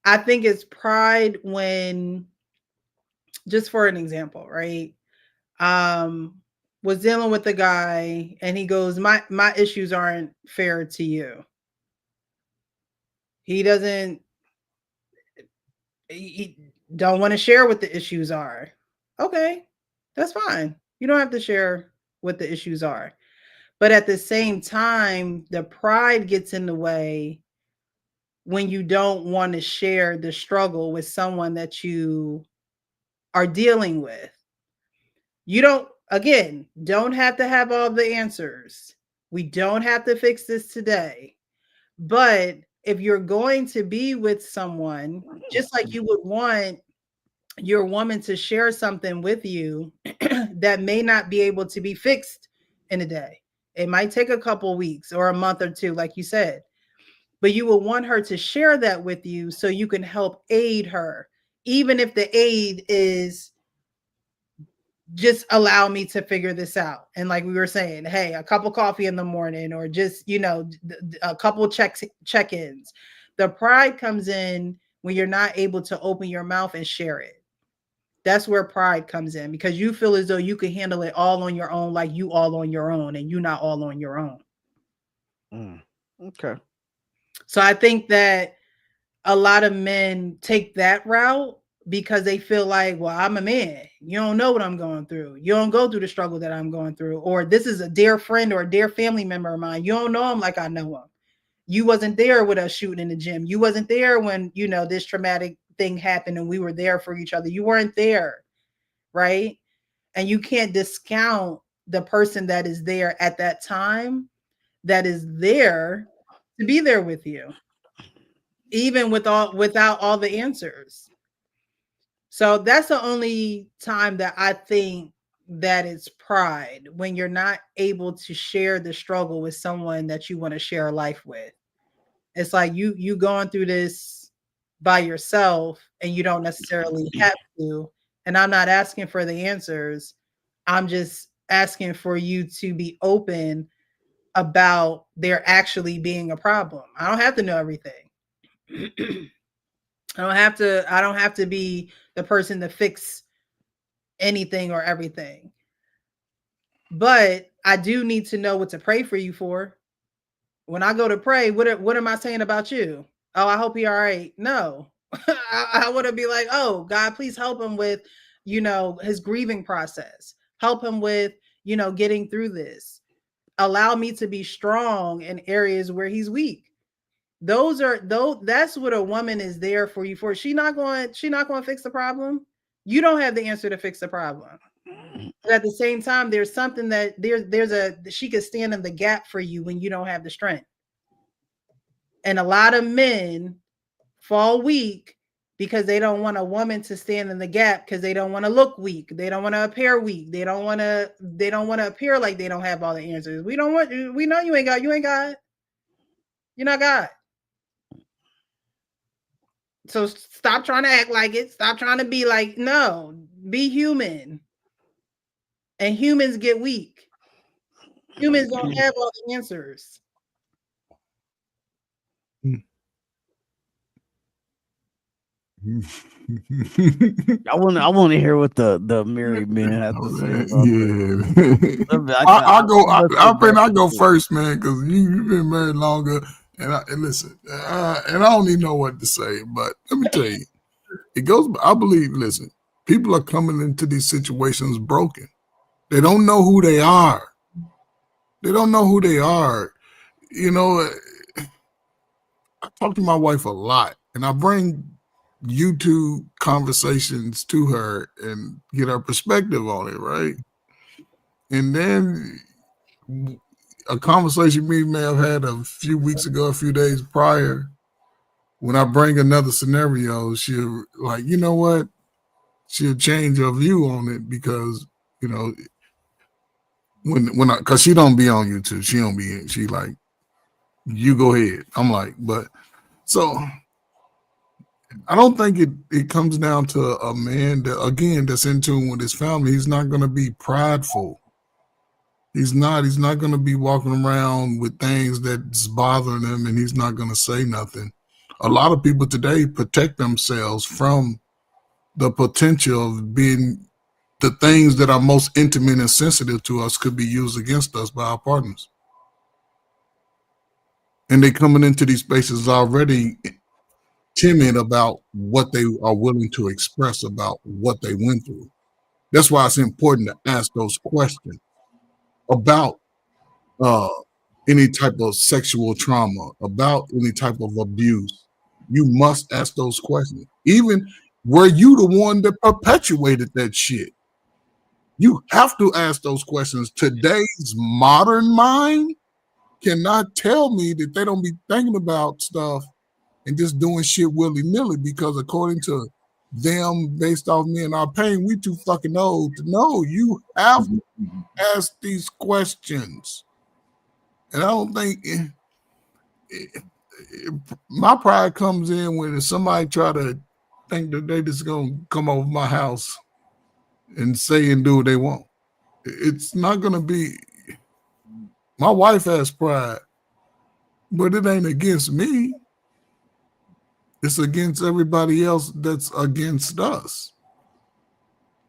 I think it's pride when, just for an example, right? Um, was dealing with a guy and he goes, my issues aren't fair to you. He doesn't he don't want to share what the issues are. Okay, that's fine. You don't have to share what the issues are. But at the same time, the pride gets in the way when you don't want to share the struggle with someone that you are dealing with. You don't have to have all the answers. We don't have to fix this today. But if you're going to be with someone, just like you would want your woman to share something with you that may not be able to be fixed in a day. It might take a couple weeks or a month or two, like you said. but you will want her to share that with you so you can help aid her, even if the aid is just allow me to figure this out. And like we were saying, hey, a cup of coffee in the morning, or just, a couple check-ins. The pride comes in when you're not able to open your mouth and share it. That's where pride comes in, because you feel as though you can handle it all on your own, like you all on your own, and you're not all on your own. Okay. So I think that a lot of men take that route because they feel like, well, I'm a man. You don't know what I'm going through. You don't go through the struggle that I'm going through. Or this is a dear friend or a dear family member of mine. You don't know him like I know him. You wasn't there with us shooting in the gym. You wasn't there when, this traumatic thing happened and we were there for each other. You weren't there, right? And you can't discount the person that is there at that time, that is there to be there with you, even without all the answers. So that's the only time that I think that it's pride, when you're not able to share the struggle with someone that you want to share life with. It's like you going through this by yourself and you don't necessarily have to. And I'm not asking for the answers. I'm just asking for you to be open about there actually being a problem. I don't have to know everything. I don't have to be the person to fix anything or everything. But I do need to know what to pray for you for. When I go to pray, what am I saying about you? Oh, I hope you're all right. No. I want to be like, oh, God, please help him with, his grieving process. Help him with, getting through this. Allow me to be strong in areas where he's weak. That's what a woman is there for you for. She's not going to fix the problem. You don't have the answer to fix the problem. But at the same time, there's something that she could stand in the gap for you when you don't have the strength. And a lot of men fall weak because they don't want a woman to stand in the gap, because they don't want to look weak. They don't want to appear weak. They don't want to appear like they don't have all the answers. We know you ain't God. You're not God. So stop trying to act like it. Stop trying to be like, no, be human. And humans get weak. Humans don't have all the answers. I want to hear what the married men have to say about that. I go first, man, because you've been married longer, and listen, and I don't even know what to say, but let me tell you, it goes. I believe. Listen, people are coming into these situations broken. They don't know who they are. They don't know who they are. I talk to my wife a lot, and I bring YouTube conversations to her and get her perspective on it, right? And then a conversation we may have had a few weeks ago, a few days prior, when I bring another scenario, she'll like, you know what? She'll change her view on it because, because she don't be on YouTube, she like, you go ahead. I'm like, but so I don't think it comes down to a man that, again, that's in tune with his family. He's not going to be prideful. He's not going to be walking around with things that's bothering him, and he's not going to say nothing. A lot of people today protect themselves from the potential of being the things that are most intimate and sensitive to us could be used against us by our partners. And they coming into these spaces already timid about what they are willing to express about what they went through. That's why it's important to ask those questions about any type of sexual trauma, about any type of abuse. You must ask those questions. Even were you the one that perpetuated that shit? You have to ask those questions. Today's modern mind cannot tell me that they don't be thinking about stuff and just doing shit willy-nilly, because according to them, based off me and our pain, we too fucking old to know. You have to ask these questions. And I don't think my pride comes in when somebody try to think that they just gonna come over my house and say and do what they want. It's not gonna be. My wife has pride, but it ain't against me. It's against everybody else that's against us.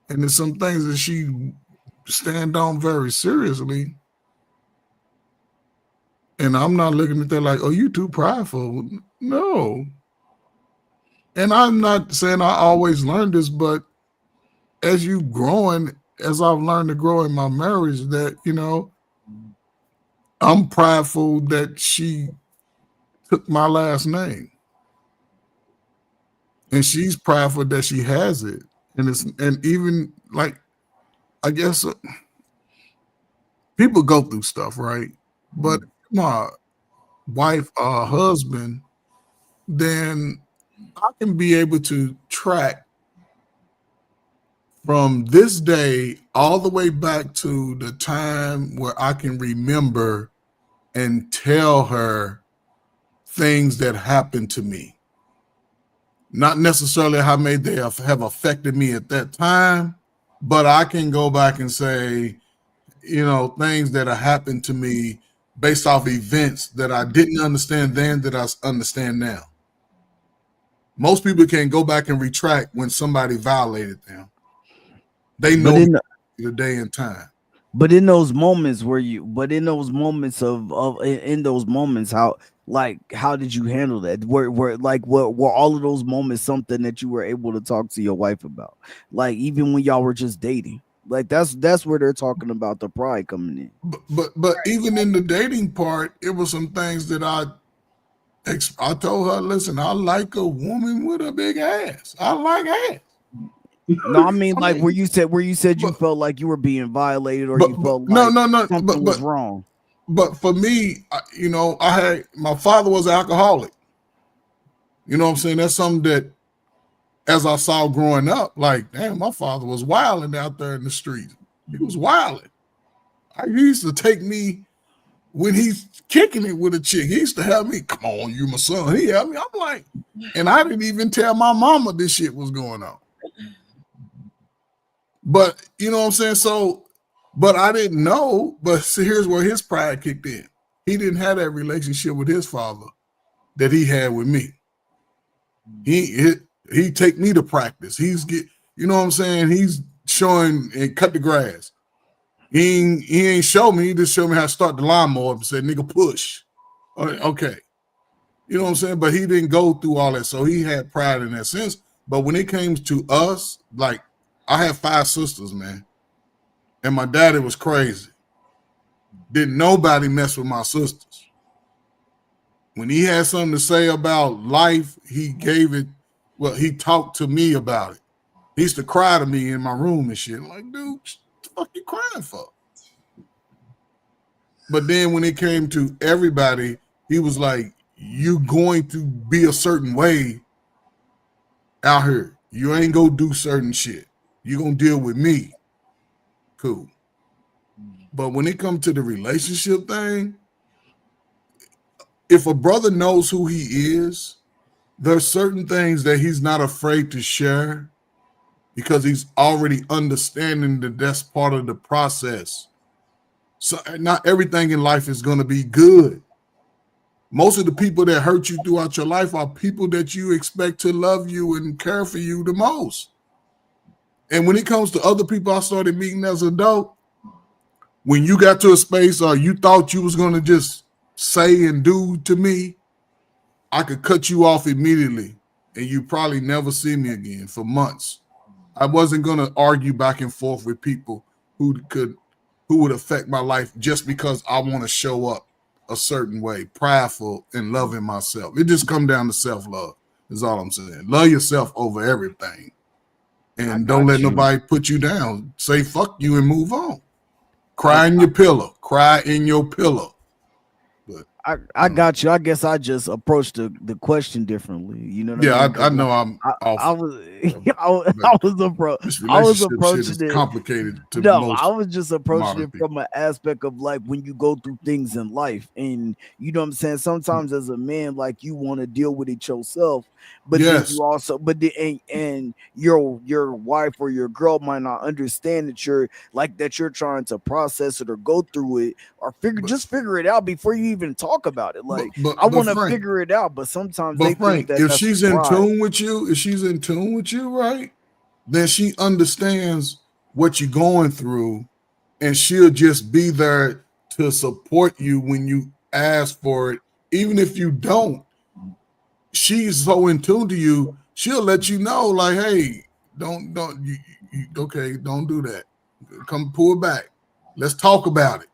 And there's some things that she stand on very seriously. And I'm not looking at that like, oh, you too prideful. No. And I'm not saying I always learned this, but as you growing, as I've learned to grow in my marriage, that, you know, I'm prideful that she took my last name. And she's prideful that she has it. And even like, I guess people go through stuff, right? But my wife or husband, then I can be able to track from this day all the way back to the time where I can remember and tell her things that happened to me. Not necessarily how may they have affected me at that time, but I can go back and say, you know, things that have happened to me based off events that I didn't understand then that I understand now. Most people can't go back and retract when somebody violated them. They know the day and time. But in those moments in those moments, how did you handle that? Were all of those moments something that you were able to talk to your wife about? Like, even when y'all were just dating? Like, that's where they're talking about the pride coming in. But even in the dating part, it was some things that I told her, listen, I like a woman with a big ass. I like ass. No, I mean, like, where you said you felt like you were being violated, or you felt like something was wrong. But for me, you know, my father was an alcoholic. You know what I'm saying? That's something that, as I saw growing up, like, damn, my father was wilding out there in the streets. He was wilding. He used to take me when he's kicking it with a chick. He used to have me, come on, you my son. He had me. I'm like, and I didn't even tell my mama this shit was going on. But you know what I'm saying? So, but I didn't know. But see, here's where his pride kicked in. He didn't have that relationship with his father that he had with me. He take me to practice. You know what I'm saying? He's showing and cut the grass. He ain't show me. He just showed me how to start the lawnmower and said, nigga, push. Okay. You know what I'm saying? But he didn't go through all that. So he had pride in that sense. But when it came to us, like, I have 5 sisters, man. And my daddy was crazy. Didn't nobody mess with my sisters. When he had something to say about life, he gave it, well, he talked to me about it. He used to cry to me in my room and shit. I'm like, dude, what the fuck you crying for? But then when it came to everybody, he was like, you going to be a certain way out here. You ain't gonna do certain shit. You gonna deal with me. Cool. But when it comes to the relationship thing, if a brother knows who he is, there's certain things that he's not afraid to share because he's already understanding that that's part of the process. So not everything in life is going to be good. Most of the people that hurt you throughout your life are people that you expect to love you and care for you the most. And when it comes to other people I started meeting as an adult, when you got to a space or you thought you was going to just say and do to me, I could cut you off immediately and you probably never see me again for months. I wasn't going to argue back and forth with people who would affect my life just because I want to show up a certain way, prideful and loving myself. It just come down to self-love is all I'm saying. Love yourself over everything. And don't let nobody put you down. Say fuck you and move on. Cry in your pillow. Cry in your pillow. But I got you. I guess I just approached the question differently. You know what I Yeah, mean? I know I'm I off, was but this I was relationship shit is approaching it. complicated to No, I most was just approaching modern it people. from an aspect of like when you go through things in life, and you know what I'm saying. Sometimes as a man, like you want to deal with it yourself, but then Yes, you also, and your wife or your girl might not understand that you're trying to process it or go through it or but figure it out before you even talk about it. but Like but, I but want to Frank, figure it out, but sometimes but they think Frank, that if that's she's in pride. tune with you, right, then she understands what you're going through, and she'll just be there to support you when you ask for it. Even if you don't, she's so in tune to you, she'll let you know, like, hey, don't okay, don't do that. Come pull back. Let's talk about it.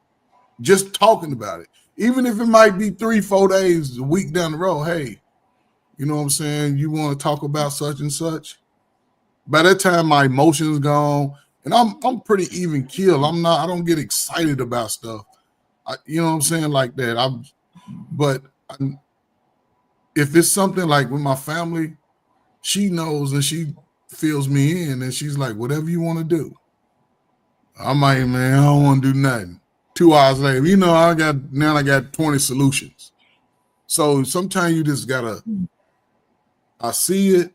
Just talking about it. Even if it might be 3-4 days, a week down the road, hey, you know what I'm saying? You want to talk about such and such? By that time, my emotions gone, and I'm pretty even keel. I don't get excited about stuff. You know what I'm saying, like that. But if it's something like with my family, she knows and she fills me in, and she's like, whatever you want to do. I'm like, man, I don't want to do nothing. 2 hours later, I got 20 solutions. So sometimes you just gotta, I see it,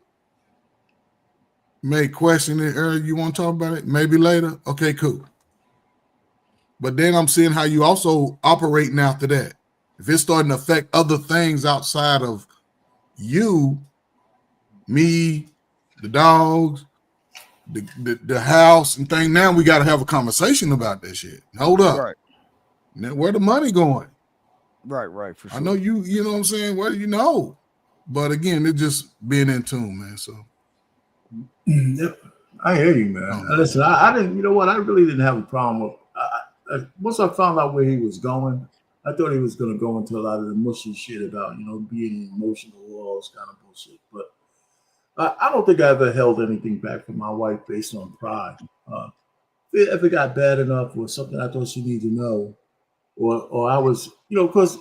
may question it earlier. You want to talk about it? Maybe later. Okay, cool. But then I'm seeing how you also operating after that. If it's starting to affect other things outside of you, me, the dogs, the house and thing, now we got to have a conversation about that shit. Hold up. Right, Now, where the money going? right, for I know sure. you know what I'm saying? Where do you know? But again, it's just being in tune, man. So Yep. I hear you, I man. don't know. Listen, I didn't. You know what? I really didn't have a problem with. Once I found out where he was going, I thought he was going to go into a lot of the mushy shit about being emotional, all this kind of bullshit. But I don't think I ever held anything back from my wife based on pride. Uh, if it got bad enough or something I thought she needed to know, or I was, because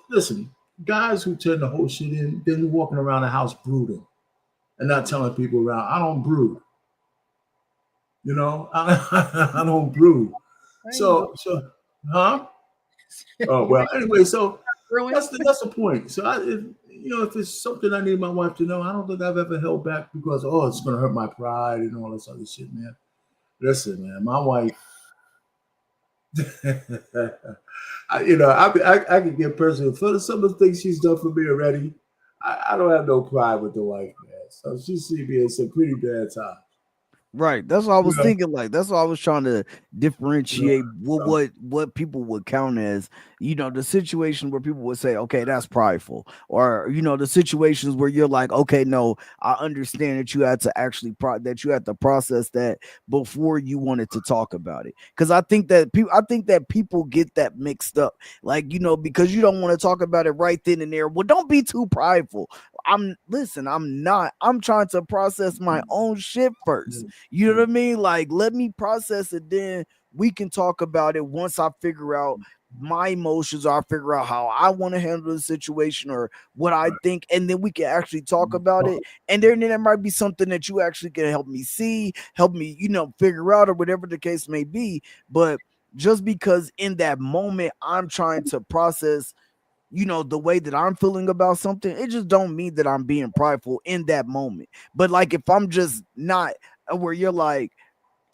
listen, guys who tend to hold shit in, then walking around the house brooding and not telling people around. I don't brood. I don't brew. There you go. Huh? Oh You well. Anyway, so brewing. that's the point. So if it's something I need my wife to know, I don't think I've ever held back because it's going to hurt my pride and all this other shit, man. Listen, man, my wife. I can get personal for some of the things she's done for me already. I don't have no pride with the wife, man. So she's seen me in some pretty bad times. Right. That's what I You was know, thinking. Like that's what I was trying to differentiate so what people would count as, the situation where people would say, okay, that's prideful. Or, the situations where you're like, okay, no, I understand that you had to actually that you had to process that before you wanted to talk about it. Cause I think that people get that mixed up. Like, because you don't want to talk about it right then and there. Well, don't be too prideful. I'm trying to process my own shit first. You know what I mean? Like, let me process it, then we can talk about it once I figure out my emotions, or I figure out how I want to handle the situation or what I think, and then we can actually talk about it. And then there might be something that you actually can help me see, help me, figure out, or whatever the case may be. But just because in that moment I'm trying to process the way that I'm feeling about something, it just don't mean that I'm being prideful in that moment. But like if I'm just not where you're like,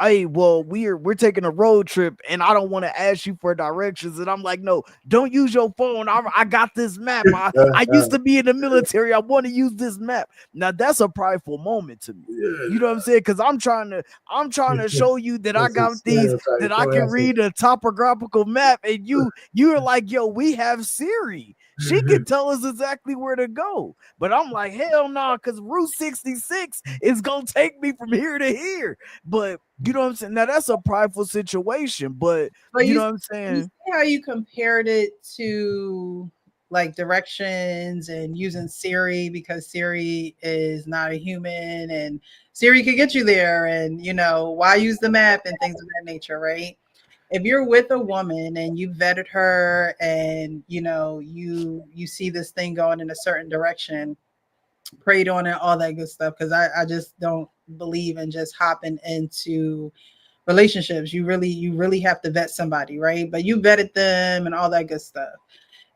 hey, well, we're taking a road trip and I don't want to ask you for directions. And I'm like, no, don't use your phone. I got this map. I used to be in the military. I want to use this map. Now that's a prideful moment to me. You know what I'm saying? Because I'm trying to show you that I that's a got these, stereotype. that I So can that's it. read a topographical map, and you're like, yo, we have Siri. She can tell us exactly where to go. But I'm like, hell no, because Route 66 is gonna take me from here to here. But you know what I'm saying? Now that's a prideful situation, but But you know what I'm you saying? see how you compared it to like directions and using Siri because Siri is not a human and Siri could get you there and why use the map and things of that nature, right? if you're with a woman and you vetted her and you see this thing going in a certain direction, prayed on it, all that good stuff, because I just don't believe in just hopping into relationships. You really have to vet somebody, right? But you vetted them and all that good stuff.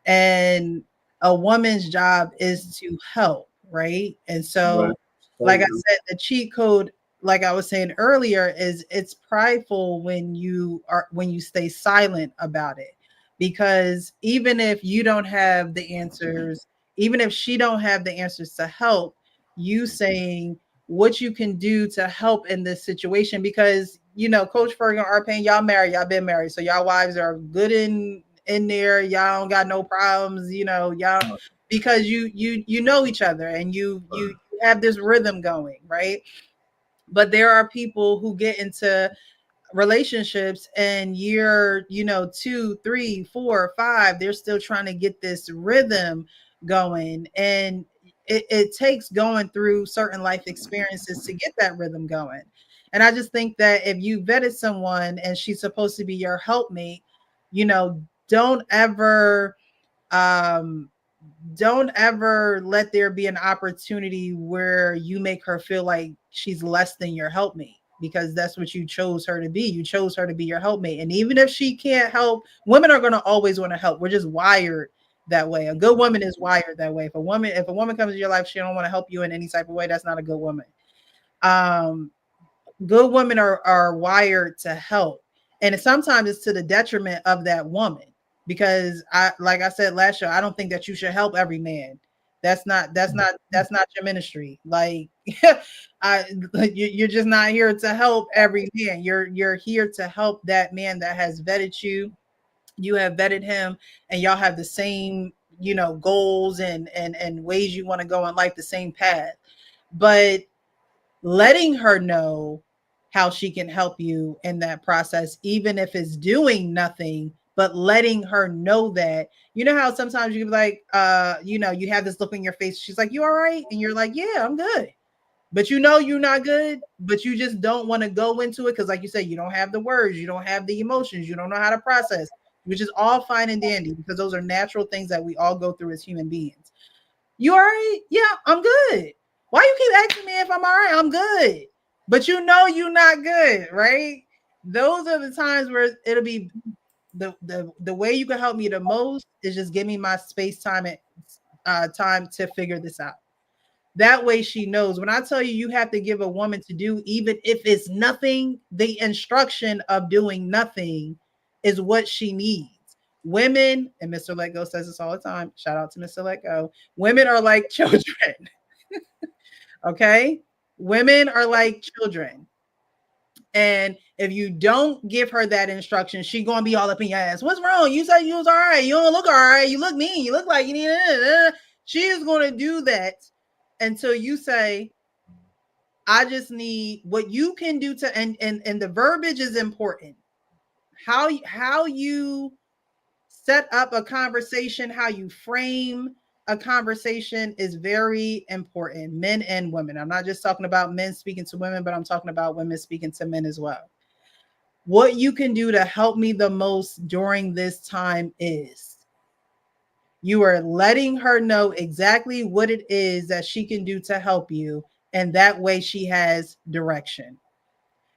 And a woman's job is to help, right? And Right. so, like I said, the cheat code, like I was saying earlier, is it's prideful when you stay silent about it. Because even if you don't have the answers, even if she don't have the answers to help, you saying what you can do to help in this situation, because Coach Ferguson, Arpane, y'all married, y'all been married, so y'all wives are good in there, y'all don't got no problems, y'all, because you know each other and you have this rhythm going, right? But there are people who get into relationships and year 2, 3, 4, 5, they're still trying to get this rhythm going, and it takes going through certain life experiences to get that rhythm going. And I just think that if you vetted someone and she's supposed to be your helpmate, you know don't ever um don't ever let there be an opportunity where you make her feel like she's less than your helpmate, because that's what you chose her to be. You chose her to be your helpmate. And even if she can't help, women are going to always want to help. We're just wired that way. A good woman is wired that way. If a woman comes into your life, she don't want to help you in any type of way, that's not a good woman. Um, Good women are wired to help, and sometimes it's to the detriment of that woman, because like I said last year, I don't think that you should help every man. That's not your ministry. Like I you're just not here to help every man. You're here to help that man that has vetted you. You have vetted him, and y'all have the same goals and ways you want to go in life, the same path. But letting her know how she can help you in that process, even if it's doing nothing, but letting her know that, how sometimes you be like, you have this look in your face. She's like, "You all right?" And you're like, "Yeah, I'm good." But you're not good, but you just don't want to go into it because, like you said, you don't have the words, you don't have the emotions, you don't know how to process, which is all fine and dandy because those are natural things that we all go through as human beings. You all right? Yeah, I'm good. Why you keep asking me if I'm all right? I'm good. But you're not good, right? Those are the times where it'll be the way you can help me the most is just give me my space time and time to figure this out. That way she knows. When I tell you you have to give a woman to do, even if it's nothing, the instruction of doing nothing is what she needs. Women, and Mr. Let Go says this all the time. Shout out to Mr. Let Go. Women are like children. Okay? Women are like children. And if you don't give her that instruction, she gonna be all up in your ass. What's wrong? You said you was all right. You don't look all right. You look mean. You look like you need. She is gonna do that until you say, "I just need what you can do to." And the verbiage is important. How you set up a conversation, how you frame a conversation is very important, men and women. I'm not just talking about men speaking to women, but I'm talking about women speaking to men as well. What you can do to help me the most during this time is you are letting her know exactly what it is that she can do to help you. And that way she has direction.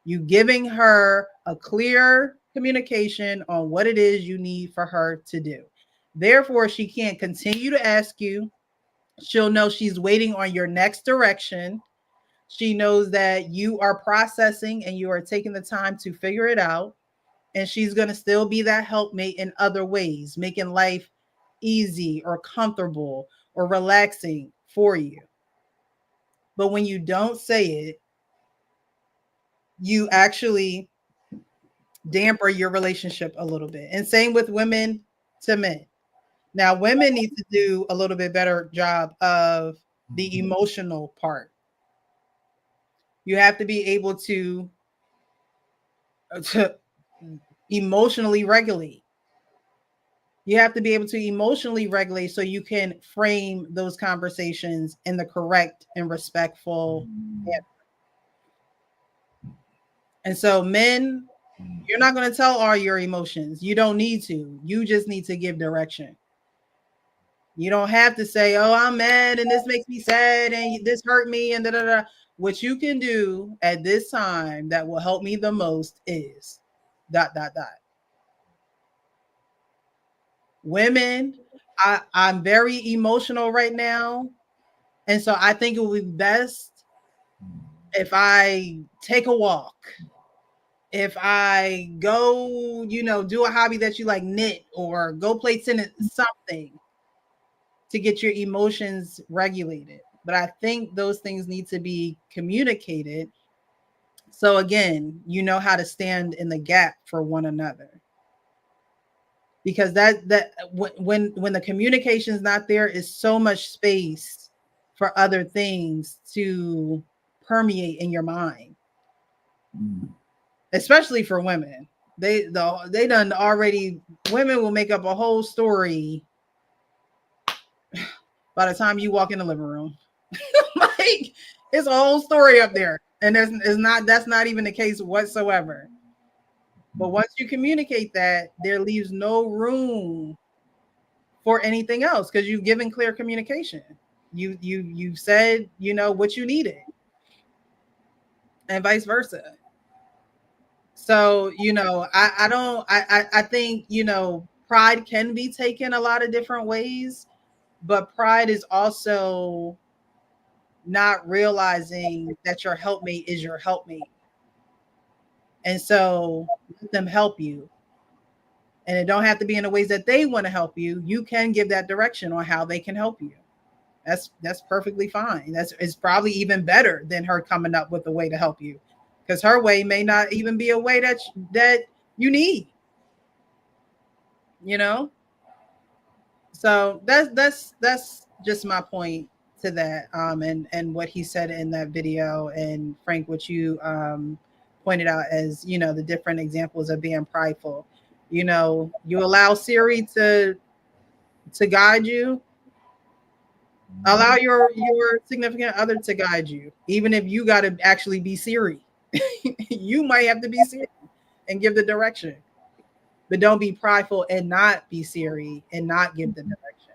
You giving her a clear communication on what it is you need for her to do. Therefore, she can't continue to ask you. She'll know she's waiting on your next direction. She knows that you are processing and you are taking the time to figure it out. And she's going to still be that helpmate in other ways, making life easy or comfortable or relaxing for you. But when you don't say it, you actually damper your relationship a little bit. And same with women to men. Now, women need to do a little bit better job of the emotional part. You have to be able to emotionally regulate. You have to be able to emotionally regulate so you can frame those conversations in the correct and respectful manner. And so, men, You're not going to tell all your emotions. You don't need to. You just need to give direction. You don't have to say, "Oh, I'm mad and this makes me sad and this hurt me and da da da." What you can do at this time that will help me the most is ... Women, I'm very emotional right now. And so I think it would be best if I take a walk, if I go, do a hobby that you like, knit, or go play tennis, something to get your emotions regulated. But I think those things need to be communicated. So again, you know how to stand in the gap for one another. Because that when the communication is not there, is so much space for other things to permeate in your mind. Especially for women. They done already, women will make up a whole story by the time you walk in the living room. Like, it's a whole story up there. And that's not even the case whatsoever. But once you communicate that, there leaves no room for anything else, because you've given clear communication. You said, what you needed, and vice versa. So, I think, pride can be taken a lot of different ways, but pride is also not realizing that your helpmate is your helpmate. And so let them help you. And it don't have to be in the ways that they want to help you. You can give that direction on how they can help you. That's perfectly fine. It's probably even better than her coming up with a way to help you, because her way may not even be a way that you need. So that's just my point to that. And what he said in that video, and Frank, what you pointed out as the different examples of being prideful. You allow Siri to guide you. Allow your significant other to guide you, even if you got to actually be Siri. You might have to be Siri and give the direction, but don't be prideful and not be Siri and not give the direction.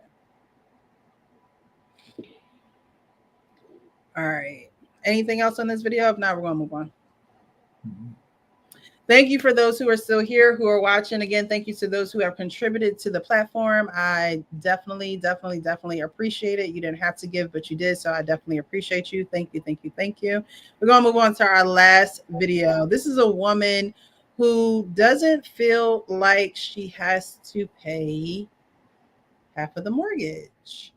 All right. Anything else on this video? If not, we're going to move on. Thank you for those who are still here, who are watching. Again, thank you to those who have contributed to the platform. I definitely appreciate it. You didn't have to give, but you did. So I definitely appreciate you. Thank you. We're going to move on to our last video. This is a woman who doesn't feel like she has to pay half of the mortgage.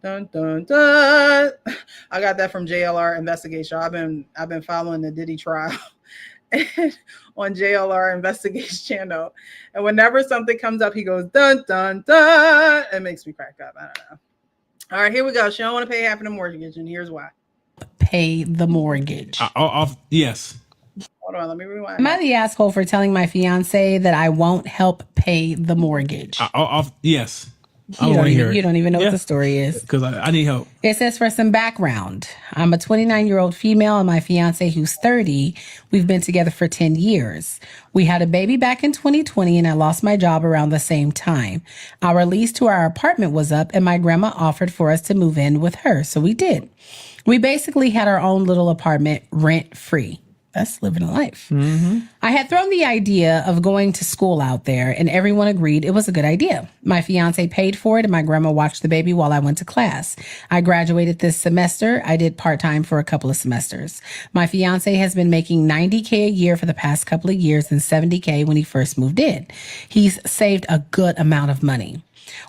Dun, dun, dun. I got that from JLR Investigation. I've been following the Diddy trial on JLR Investigation channel, and whenever something comes up, he goes dun dun dun. It makes me crack up. I don't know. All right, here we go. She don't want to pay half of the mortgage, and here's why. Pay the mortgage. Yes. Hold on, let me rewind. Am I the asshole for telling my fiance that I won't help pay the mortgage? Yes. You don't even know what the story is. Because I need help. It says, for some background, I'm a 29-year-old female, and my fiance, who's 30, we've been together for 10 years. We had a baby back in 2020, and I lost my job around the same time. Our lease to our apartment was up, and my grandma offered for us to move in with her, so we did. We basically had our own little apartment rent-free. That's living a life. Mm-hmm. I had thrown the idea of going to school out there, and everyone agreed it was a good idea. My fiance paid for it, and my grandma watched the baby while I went to class. I graduated this semester. I did part-time for a couple of semesters. My fiance has been making $90K a year for the past couple of years and $70K when he first moved in. He's saved a good amount of money.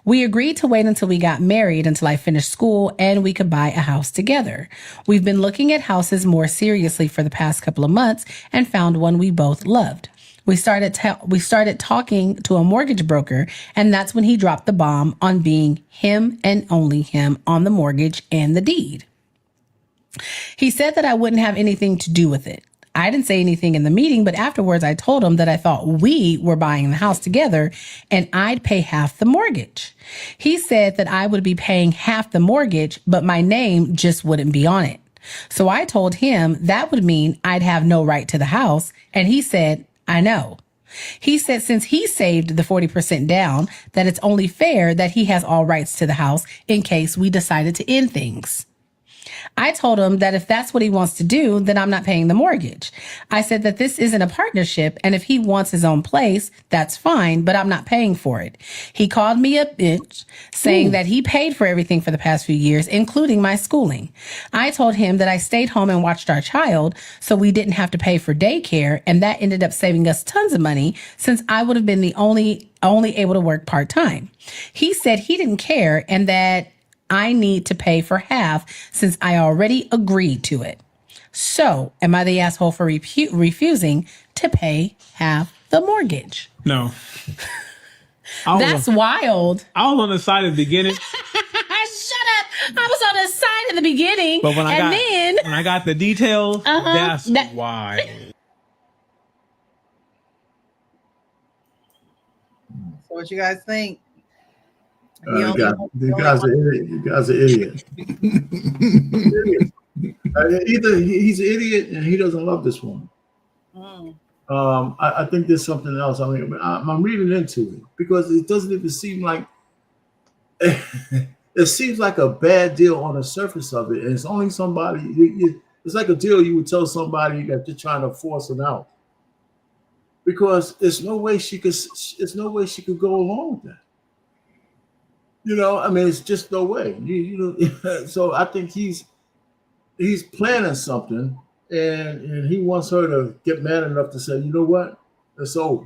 We agreed to wait until we got married, until I finished school, and we could buy a house together. We've been looking at houses more seriously for the past couple of months and found one we both loved. We started talking to a mortgage broker, and that's when he dropped the bomb on being him and only him on the mortgage and the deed. He said that I wouldn't have anything to do with it. I didn't say anything in the meeting, but afterwards I told him that I thought we were buying the house together and I'd pay half the mortgage. He said that I would be paying half the mortgage, but my name just wouldn't be on it. So I told him that would mean I'd have no right to the house. And he said, I know. He said since he saved the 40% down, that it's only fair that he has all rights to the house in case we decided to end things. I told him that if that's what he wants to do, then I'm not paying the mortgage. I said that this isn't a partnership, and if he wants his own place, that's fine, but I'm not paying for it. He called me a bitch, saying that he paid for everything for the past few years, including my schooling. I told him that I stayed home and watched our child, so we didn't have to pay for daycare, and that ended up saving us tons of money since I would have been the only able to work part-time. He said he didn't care and that I need to pay for half since I already agreed to it. So, am I the asshole for refusing to pay half the mortgage? No. That's wild. I was on the side at the beginning. Shut up. I was on the side in the beginning. But when then I got the details, that's wild. So what you guys think? You guys are idiot. You guys are idiot. Either he's an idiot and he doesn't love this woman. I think there's something else. I mean, I'm reading into it because it doesn't even seem like it seems like a bad deal on the surface of it, and it's only somebody. It's like a deal you would tell somebody that you're trying to force them out, because there's no way she could. There's no way she could go along with that. You know, I mean, it's just no way. You know, so I think he's planning something, and he wants her to get mad enough to say, you know what, it's over.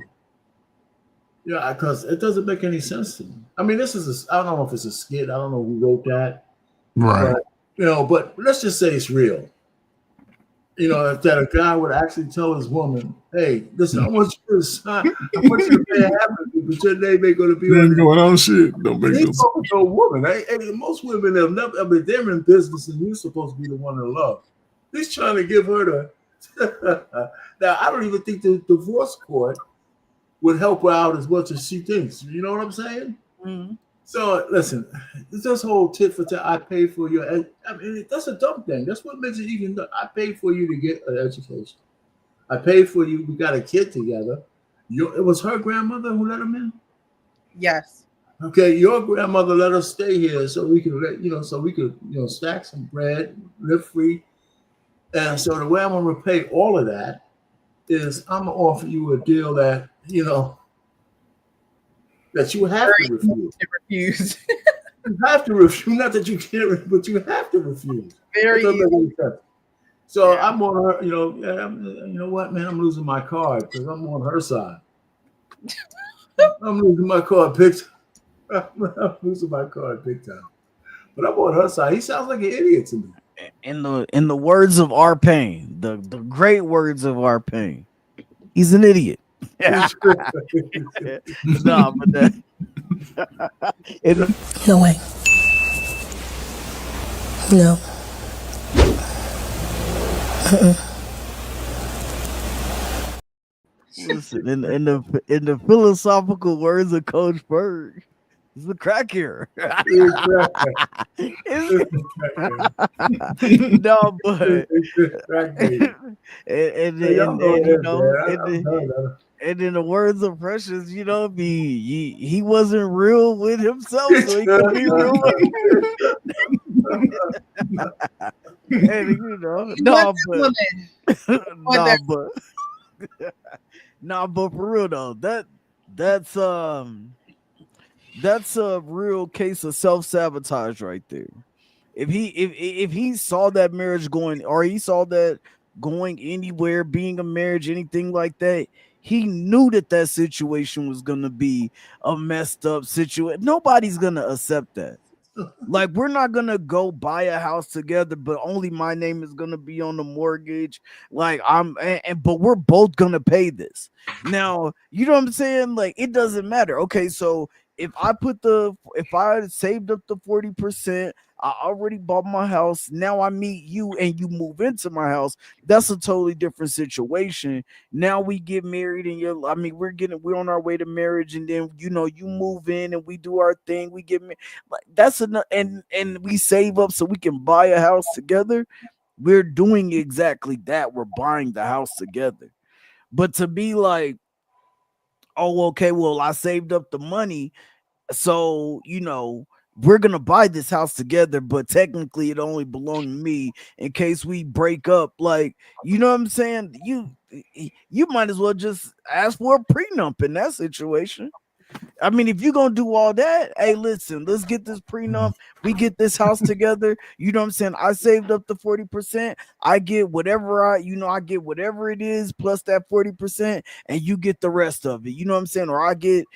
Yeah, because it doesn't make any sense to me. I mean, I don't know if it's a skit. I don't know who wrote that. Right. But let's just say it's real. You know, if that a guy would actually tell his woman, hey, listen, I want you to sign, I want you to pay half of it, but your name ain't going to be on going on shit. Don't make he's talking to a woman. Most women have never, I mean, they're in business and you're supposed to be the one to love. He's trying to give her the. Now, I don't even think the divorce court would help her out as much as she thinks. You know what I'm saying? Mm-hmm. So, listen, this whole tit for tat, I pay for your, I mean, that's a dumb thing. That's what makes it even, I paid for you to get an education. I paid for you, we got a kid together. It was her grandmother who let him in? Yes. Okay, your grandmother let us stay here so we could, stack some bread, live free. And so the way I'm going to repay all of that is I'm going to offer you a deal that, that you have to refuse. You have to refuse. Not that you can't, but you have to refuse. Very easy. So yeah. I'm on her, you know what, man, I'm losing my card because I'm on her side. I'm losing my card big time. I'm losing my card big time. But I'm on her side. He sounds like an idiot to me. In the words of our pain, the great words of our pain, he's an idiot. No, but that no way. No. Listen, in the philosophical words of Coach Berg, it's the crack here. No, but and in the words of Precious, he wasn't real with himself, so he could be real but for real though, that's a real case of self-sabotage right there. If he saw that marriage going, or he saw that going anywhere, being a marriage, anything like that, he knew that situation was gonna be a messed up situation. Nobody's gonna accept that. Like, we're not gonna go buy a house together, but only my name is gonna be on the mortgage. Like, but we're both gonna pay this. Now, you know what I'm saying? Like, it doesn't matter. Okay, so if I saved up the 40%, I already bought my house. Now I meet you and you move into my house. That's a totally different situation. Now we get married and we're on our way to marriage, and then you move in and we do our thing. We get married. Like, that's enough, and we save up so we can buy a house together. we're doing exactly that. We're buying the house together. But to be like, oh, okay, well, I saved up the money, so we're gonna buy this house together, but technically it only belonged to me in case we break up. Like, you know what I'm saying? You might as well just ask for a prenup in that situation. I mean, if you're gonna do all that, hey, listen, let's get this prenup. We get this house together. You know what I'm saying? I saved up the 40%. I get whatever I get whatever it is plus that 40%, and you get the rest of it. You know what I'm saying? Or I get,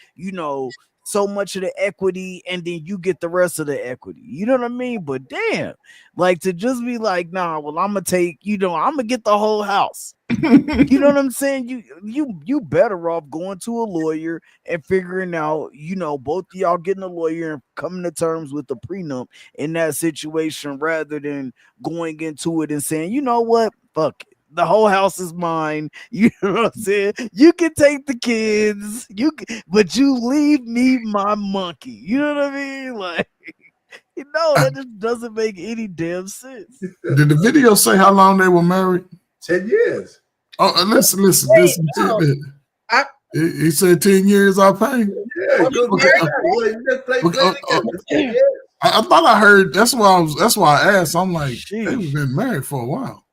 so much of the equity, and then you get the rest of the equity. You know what I mean? But damn, like to just be like, nah, well, I'm gonna take, I'm gonna get the whole house. You know what I'm saying? You better off going to a lawyer and figuring out, both of y'all getting a lawyer and coming to terms with the prenup in that situation, rather than going into it and saying, you know what, fuck it. The whole house is mine. You know what I'm saying? You can take the kids, but you leave me my monkey. You know what I mean? Like, that just doesn't make any damn sense. Did the video say how long they were married? 10 years. Oh, listen. He said 10 years. I pay. Yeah, I thought I heard. That's why I asked. I'm like, they've been married for a while.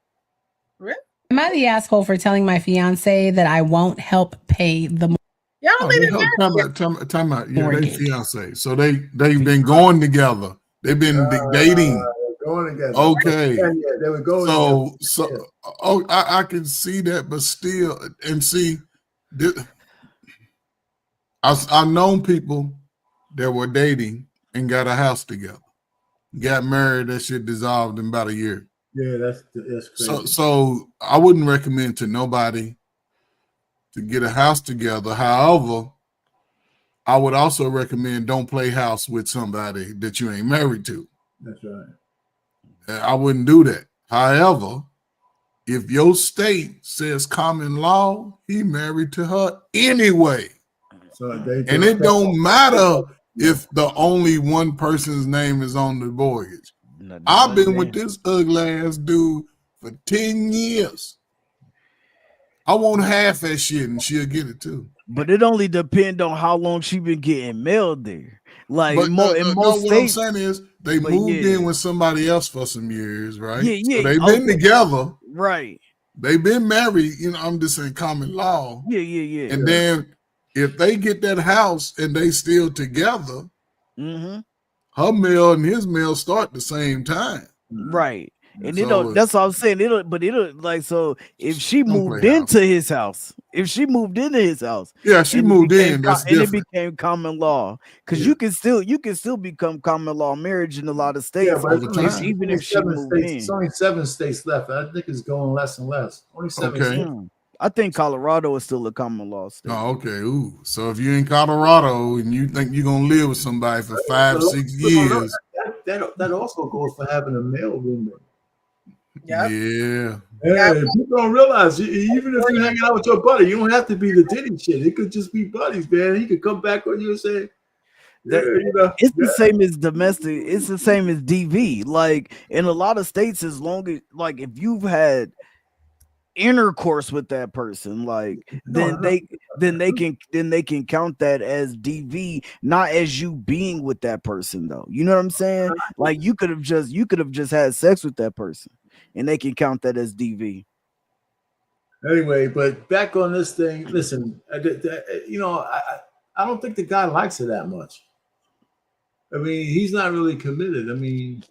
Really? Am I the asshole for telling my fiance that I won't help pay the? Y'all don't Time out. Yeah, they fiance. So they've been going together. They've been dating. Going together. Okay. Yeah, they were going. I can see that, but still, and see, I've known people that were dating and got a house together, got married. That shit dissolved in about a year. Yeah, that's crazy. So I wouldn't recommend to nobody to get a house together. However, I would also recommend don't play house with somebody that you ain't married to. That's right. I wouldn't do that. However, if your state says common law, he married to her anyway. And it don't matter if the only one person's name is on the mortgage. I've been with this ugly ass dude for 10 years. I want half that shit and she'll get it too. But it only depends on how long she been getting mailed there. Like, but in most states, what I'm saying is they moved in with somebody else for some years, right? Yeah. So they've been together. Right. They've been married, I'm just saying common law. Yeah. And then if they get that house and they still together, her mail and his mail start the same time. Right. And that's what I'm saying. It'll like, so if she moved into his house, yeah, she moved in. That's different. And it became common law, because you can still become common law marriage in a lot of states. Yeah, but even if she moved in. It's only 7 states left. I think it's going less and less. Only 7 states. I think Colorado is still a common law state. Oh, okay. Ooh. So if you're in Colorado and you think you're gonna live with somebody for 5-6 years, that also goes for having a mail room. Yeah. People don't realize, even if you're hanging out with your buddy, you don't have to be the Diddy shit. It could just be buddies, man. He could come back on you and say, it's the same as domestic. It's the same as DV. Like, in a lot of states, as long as, like, if you've had intercourse with that person, like, then they can count that as DV, not as you being with that person, though. You know what I'm saying? Like, you could have just had sex with that person, and they can count that as DV. Anyway, but back on this thing. Listen, I don't think the guy likes her that much. I mean, he's not really committed. I mean,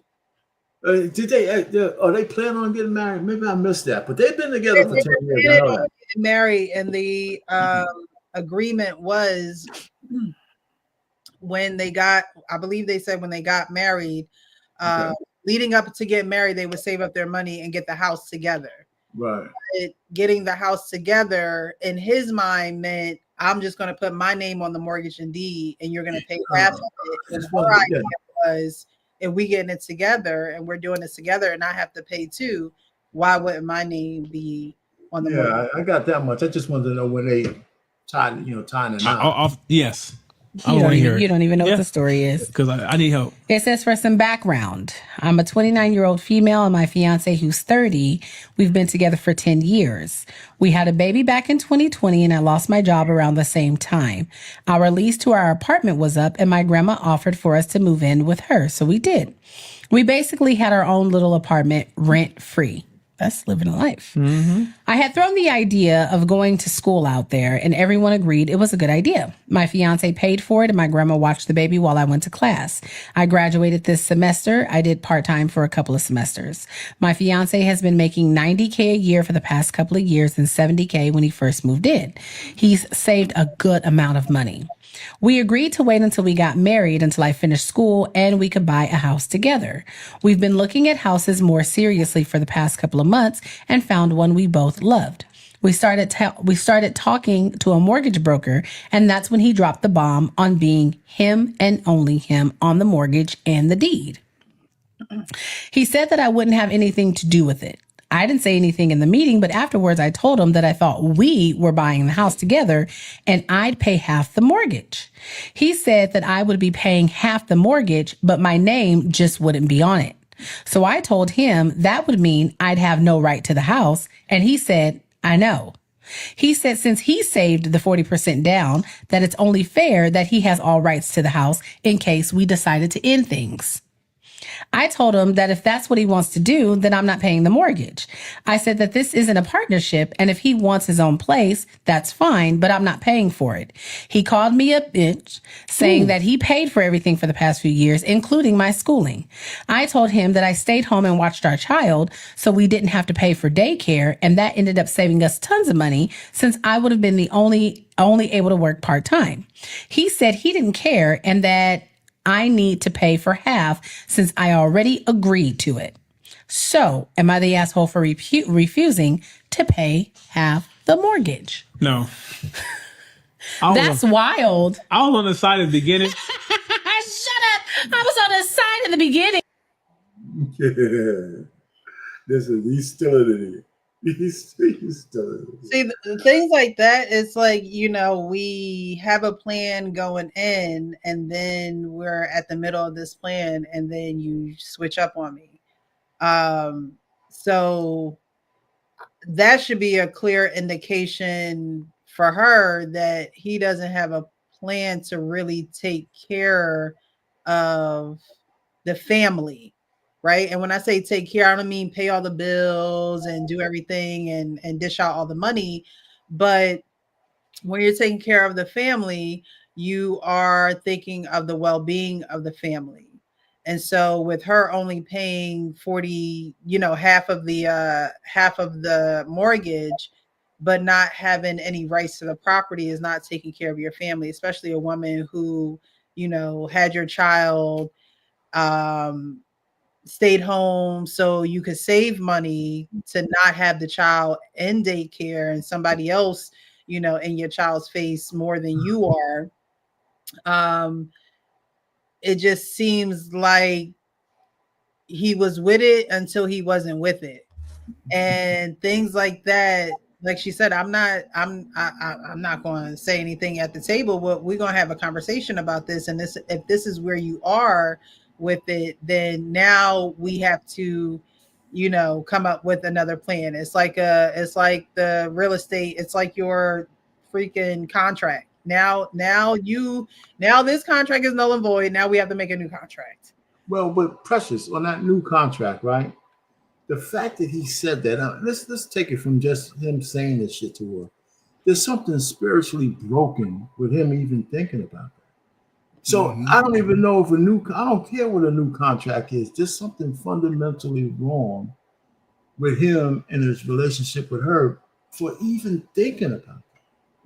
are they planning on getting married? Maybe I missed that, but they've been together for 10 years. Married, and the agreement was when they got, I believe they said when they got married, leading up to get married, they would save up their money and get the house together. Right. Getting the house together in his mind meant, I'm just going to put my name on the mortgage and deed, and you're going to pay half of it. And her idea was, if we getting it together and we're doing this together and I have to pay too, why wouldn't my name be on the mortgage? I got that much. I just wanted to know when they tying it out. Yes. I want to hear it. You don't even know what the story is. Because I need help. It says, for some background, I'm a 29-year-old female and my fiance, who's 30, we've been together for 10 years. We had a baby back in 2020 and I lost my job around the same time. Our lease to our apartment was up and my grandma offered for us to move in with her. So we did. We basically had our own little apartment rent free. That's living a life. Mm-hmm. I had thrown the idea of going to school out there and everyone agreed it was a good idea. My fiance paid for it and my grandma watched the baby while I went to class. I graduated this semester. I did part-time for a couple of semesters. My fiance has been making $90K a year for the past couple of years and $70K when he first moved in. He's saved a good amount of money. We agreed to wait until we got married until I finished school and we could buy a house together. We've been looking at houses more seriously for the past couple of months and found one we both loved. We started talking to a mortgage broker, and that's when he dropped the bomb on being him and only him on the mortgage and the deed. He said that I wouldn't have anything to do with it. I didn't say anything in the meeting, but afterwards I told him that I thought we were buying the house together and I'd pay half the mortgage. He said that I would be paying half the mortgage, but my name just wouldn't be on it. So I told him that would mean I'd have no right to the house. And he said, I know. He said since he saved the 40% down, that it's only fair that he has all rights to the house in case we decided to end things. I told him that if that's what he wants to do, then I'm not paying the mortgage. I said that this isn't a partnership, and if he wants his own place, that's fine, but I'm not paying for it. He called me a bitch, saying that he paid for everything for the past few years, including my schooling. I told him that I stayed home and watched our child, so we didn't have to pay for daycare, and that ended up saving us tons of money since I would have been the only able to work part-time. He said he didn't care and that I need to pay for half since I already agreed to it. So, am I the asshole for refusing to pay half the mortgage? No. That's wild. I was on the side at the beginning. Shut up. I was on the side in the beginning. Yeah. He's still in it. He's still in it. See, things like that, it's like, we have a plan going in and then we're at the middle of this plan and then you switch up on me. So that should be a clear indication for her that he doesn't have a plan to really take care of the family. Right. And when I say take care, I don't mean pay all the bills and do everything and dish out all the money. But when you're taking care of the family, you are thinking of the well-being of the family. And so with her only paying 40, half of the mortgage, but not having any rights to the property is not taking care of your family, especially a woman who, had your child, stayed home so you could save money to not have the child in daycare and somebody else, in your child's face more than you are. It just seems like he was with it until he wasn't with it. And things like that, like she said, I'm not going to say anything at the table, but we're going to have a conversation about this. And if this is where you are with it, then now we have to, come up with another plan. It's like the real estate. It's like your freaking contract. Now this contract is null and void. Now we have to make a new contract. Well, but Precious, on that new contract, right? The fact that he said that, let's take it from just him saying this shit to her. There's something spiritually broken with him even thinking about that. So I don't even know if I don't care what a new contract is. There's something fundamentally wrong with him and his relationship with her for even thinking about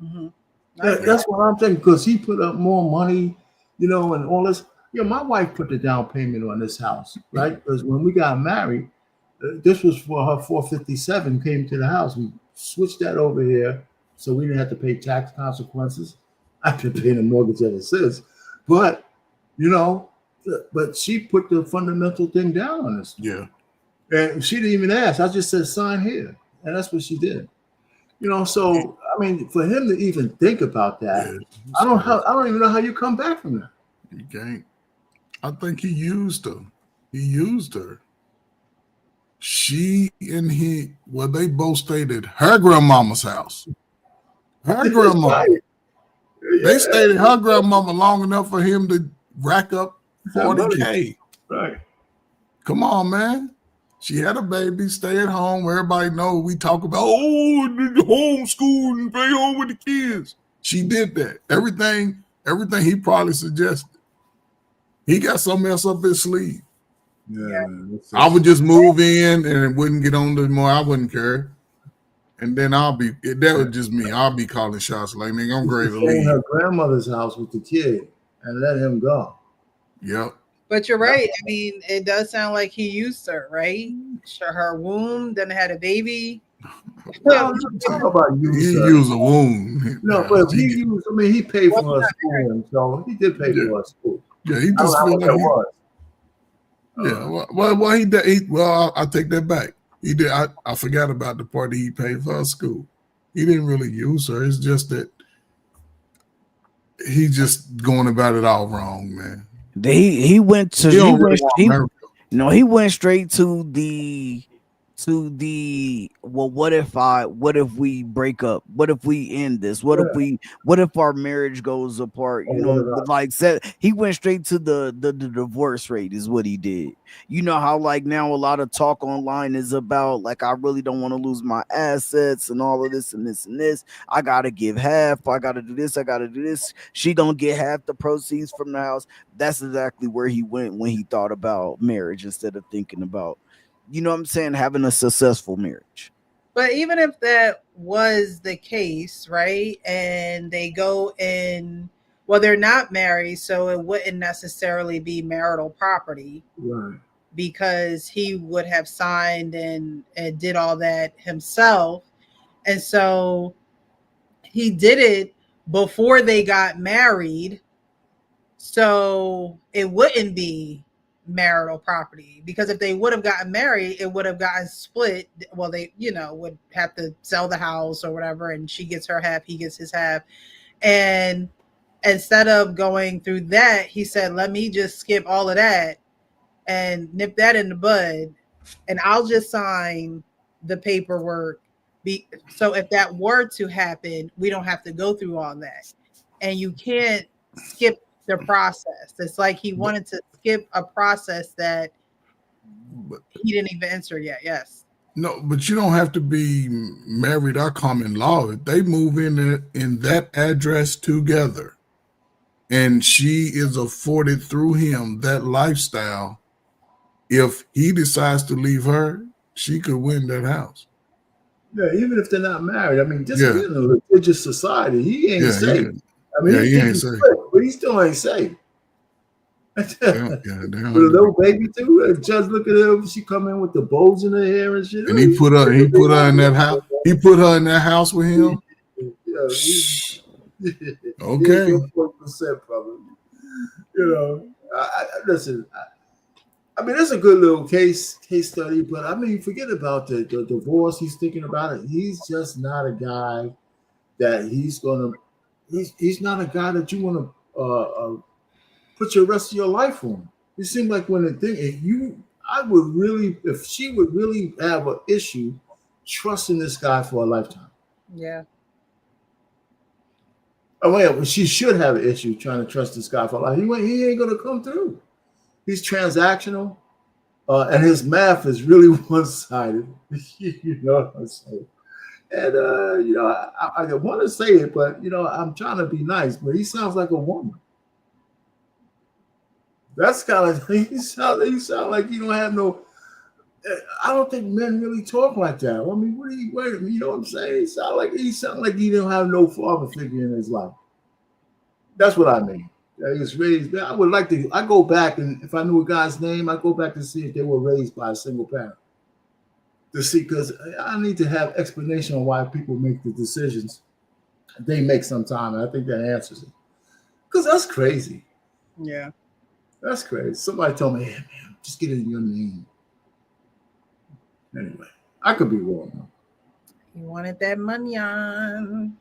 it. Mm-hmm. That's what I'm thinking, because he put up more money, and all this. My wife put the down payment on this house, right? Because when we got married, this was for her 457 came to the house. We switched that over here so we didn't have to pay tax consequences. I've been paying the mortgage ever since. But, but she put the fundamental thing down on us. Yeah. And she didn't even ask. I just said, sign here. And that's what she did. So I mean, for him to even think about that, Yeah, I don't even know how you come back from that. You can't. I think he used her. He used her. She and he, well, they both stayed at her grandmama's house. Her grandmama. Right. They Yeah. stayed at her grandmama long enough for him to rack up $40K. Right. Come on, man. She had a baby, stay at home. Everybody know we talk about, the homeschool and stay home with the kids. She did that. Everything he probably suggested. He got something else up his sleeve. Yeah, man. I would just move in and it wouldn't get on anymore. I wouldn't care. And then that was just me. I'll be calling shots like, nigga, I'm ready to Stay in leave. her grandmother's house with the kid and let him go. Yep. But you're right. I mean, it does sound like he used her, right? Her womb, then had a baby. No, I'm not talking about He used a wound. No, but he used. I mean, he paid for her school, so he did pay for her school. Yeah, he just I don't know what that was. Yeah, well, he did. Well, I take that back. He did. I forgot about the part that he paid for her school. He didn't really use her. It's just that he just going about it all wrong, man. He went to he went straight to the well, what if we break up? What if we end this? What if our marriage goes apart? You know, like said, he went straight to the divorce rate is what he did. You know how like now a lot of talk online is about like I really don't want to lose my assets and all of this and this and this. I gotta give half, I gotta do this, I gotta do this. She gonna get half the proceeds from the house. That's exactly where he went when he thought about marriage instead of thinking about, you know what I'm saying, having a successful marriage. But even if that was the case, right, and they go in, well, they're not married, so it wouldn't necessarily be marital property, right? Because he would have signed and did all that himself, and so he did it before they got married, so it wouldn't be marital property, because if they would have gotten married, it would have gotten split. Well, they, would have to sell the house or whatever, and she gets her half, he gets his half. And instead of going through that, he said, let me just skip all of that and nip that in the bud, and I'll just sign the paperwork. So if that were to happen, we don't have to go through all that. And you can't skip the process. It's like he wanted to skip a process that he didn't even enter yet. Yes. No, but you don't have to be married or common law. If they move in that address together and she is afforded through him that lifestyle, if he decides to leave her, she could win that house. Yeah, even if they're not married. I mean, this is in a religious society. He ain't safe. I mean, he ain't safe, but he still ain't safe. With a little baby too. A judge look at her. She come in with the bows in her hair and shit. And he put her in that house. He put her in that house with him. Okay. 40%, probably. Listen. I mean, it's a good little case study, but I mean, forget about the divorce. He's thinking about it. He's just not a guy that he's not a guy that you want to put your rest of your life on. It seems like when if she would really have an issue trusting this guy for a lifetime. Yeah. Oh yeah, well, she should have an issue trying to trust this guy for life. He ain't gonna come through. He's transactional, and his math is really one-sided. You know what I'm saying? And I want to say it, but I'm trying to be nice. But he sounds like a woman. That's kind of he sound like you don't have no. I don't think men really talk like that. I mean, you know what I'm saying? He sound like he don't have no father figure in his life. That's what I mean. He was raised. I would like to. I go back, and if I knew a guy's name, I go back to see if they were raised by a single parent. To see, because I need to have explanation on why people make the decisions they make sometime, and I think that answers it. Because that's crazy. Yeah, that's crazy. Somebody told me, "Hey, man, just get it in your name." Anyway, I could be wrong. He wanted that money on.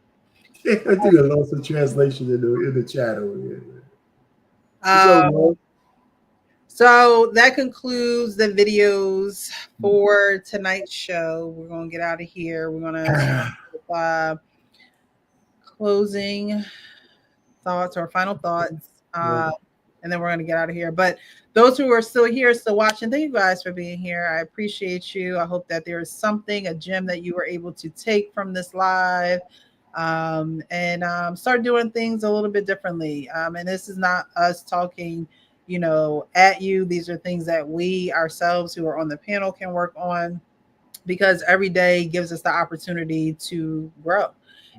I think I lost the translation in the chat over here. Um, So, so that concludes the videos for tonight's show. We're gonna get out of here. We're gonna start with closing thoughts or final thoughts. And then we're going to get out of here. But those who are still here, still watching, thank you guys for being here. I appreciate you. I hope that there is something, a gem that you were able to take from this live, and start doing things a little bit differently. And this is not us talking, at you. These are things that we ourselves who are on the panel can work on, because every day gives us the opportunity to grow.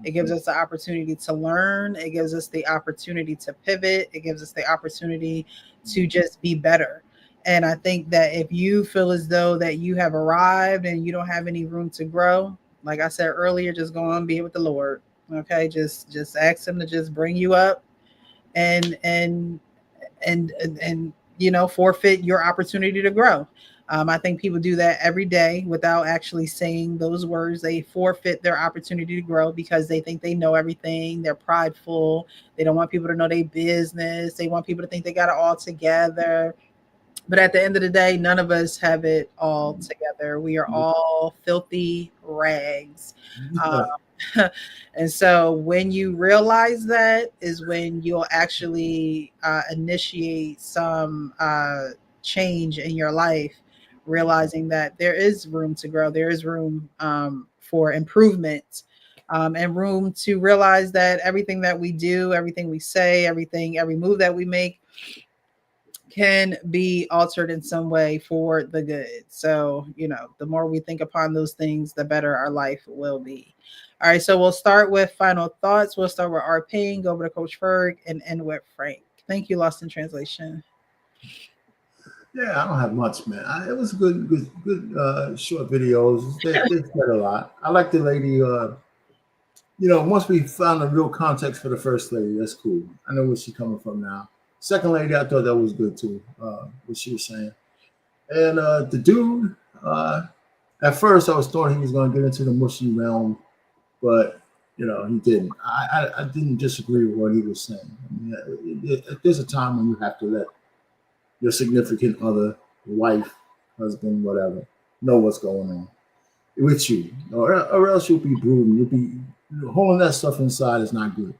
It gives us the opportunity to learn. It gives us the opportunity to pivot. It gives us the opportunity to just be better. And I think that if you feel as though that you have arrived and you don't have any room to grow, like I said earlier, just go on, be with the Lord. Okay, just ask Him to just bring you up, and forfeit your opportunity to grow. I think people do that every day without actually saying those words. They forfeit their opportunity to grow because they think they know everything. They're prideful. They don't want people to know their business. They want people to think they got it all together. But at the end of the day, none of us have it all together. We are all filthy rags. And so when you realize that is when you'll actually initiate some change in your life, realizing that there is room to grow, there is room for improvement, and room to realize that everything that we do, everything we say, every move that we make can be altered in some way for the good. So, the more we think upon those things, the better our life will be. All right, so we'll start with final thoughts. We'll start with our pain, go over to Coach Ferg, and end with Frank. Thank you, Lost in Translation. Yeah, I don't have much, man. It was good short videos. They said a lot. I like the lady. Once we found the real context for the first lady, that's cool. I know where she's coming from now. Second lady, I thought that was good too. What she was saying, and the dude. At first, I was thought he was going to get into the mushy realm, but he didn't. I didn't disagree with what he was saying. I mean, there's a time when you have to let your significant other, wife, husband, whatever, know what's going on with you, or else you'll be brooding. You'll be holding that stuff inside is not good.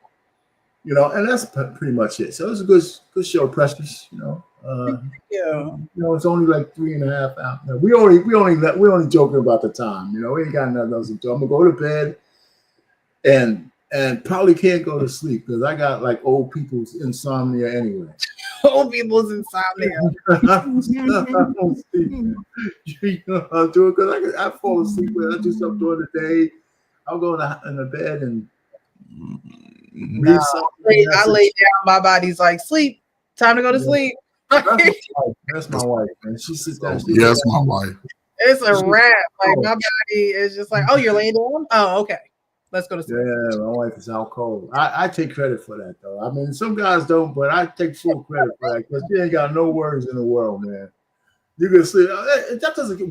And that's pretty much it. So it was a good show, Precious. Yeah. It's only like 3.5 hours. We only joking about the time. We ain't got nothing else to do. I'm gonna go to bed, and probably can't go to sleep because I got like old people's insomnia anyway. Old people's insomnia. I don't sleep. I do it because I fall asleep when I do something during the day. I'll go in the bed and read something. I lay down. My body's like, sleep. Time to go to sleep. That's my wife, man. She sits down. Yes, my wife. It's a wrap. Like my body is just like, oh, you're laying down? Oh, okay. Let's go to sleep. Yeah, my wife is out cold. I take credit for that, though. I mean, some guys don't, but I take full credit for that because she ain't got no worries in the world, man. You can sleep.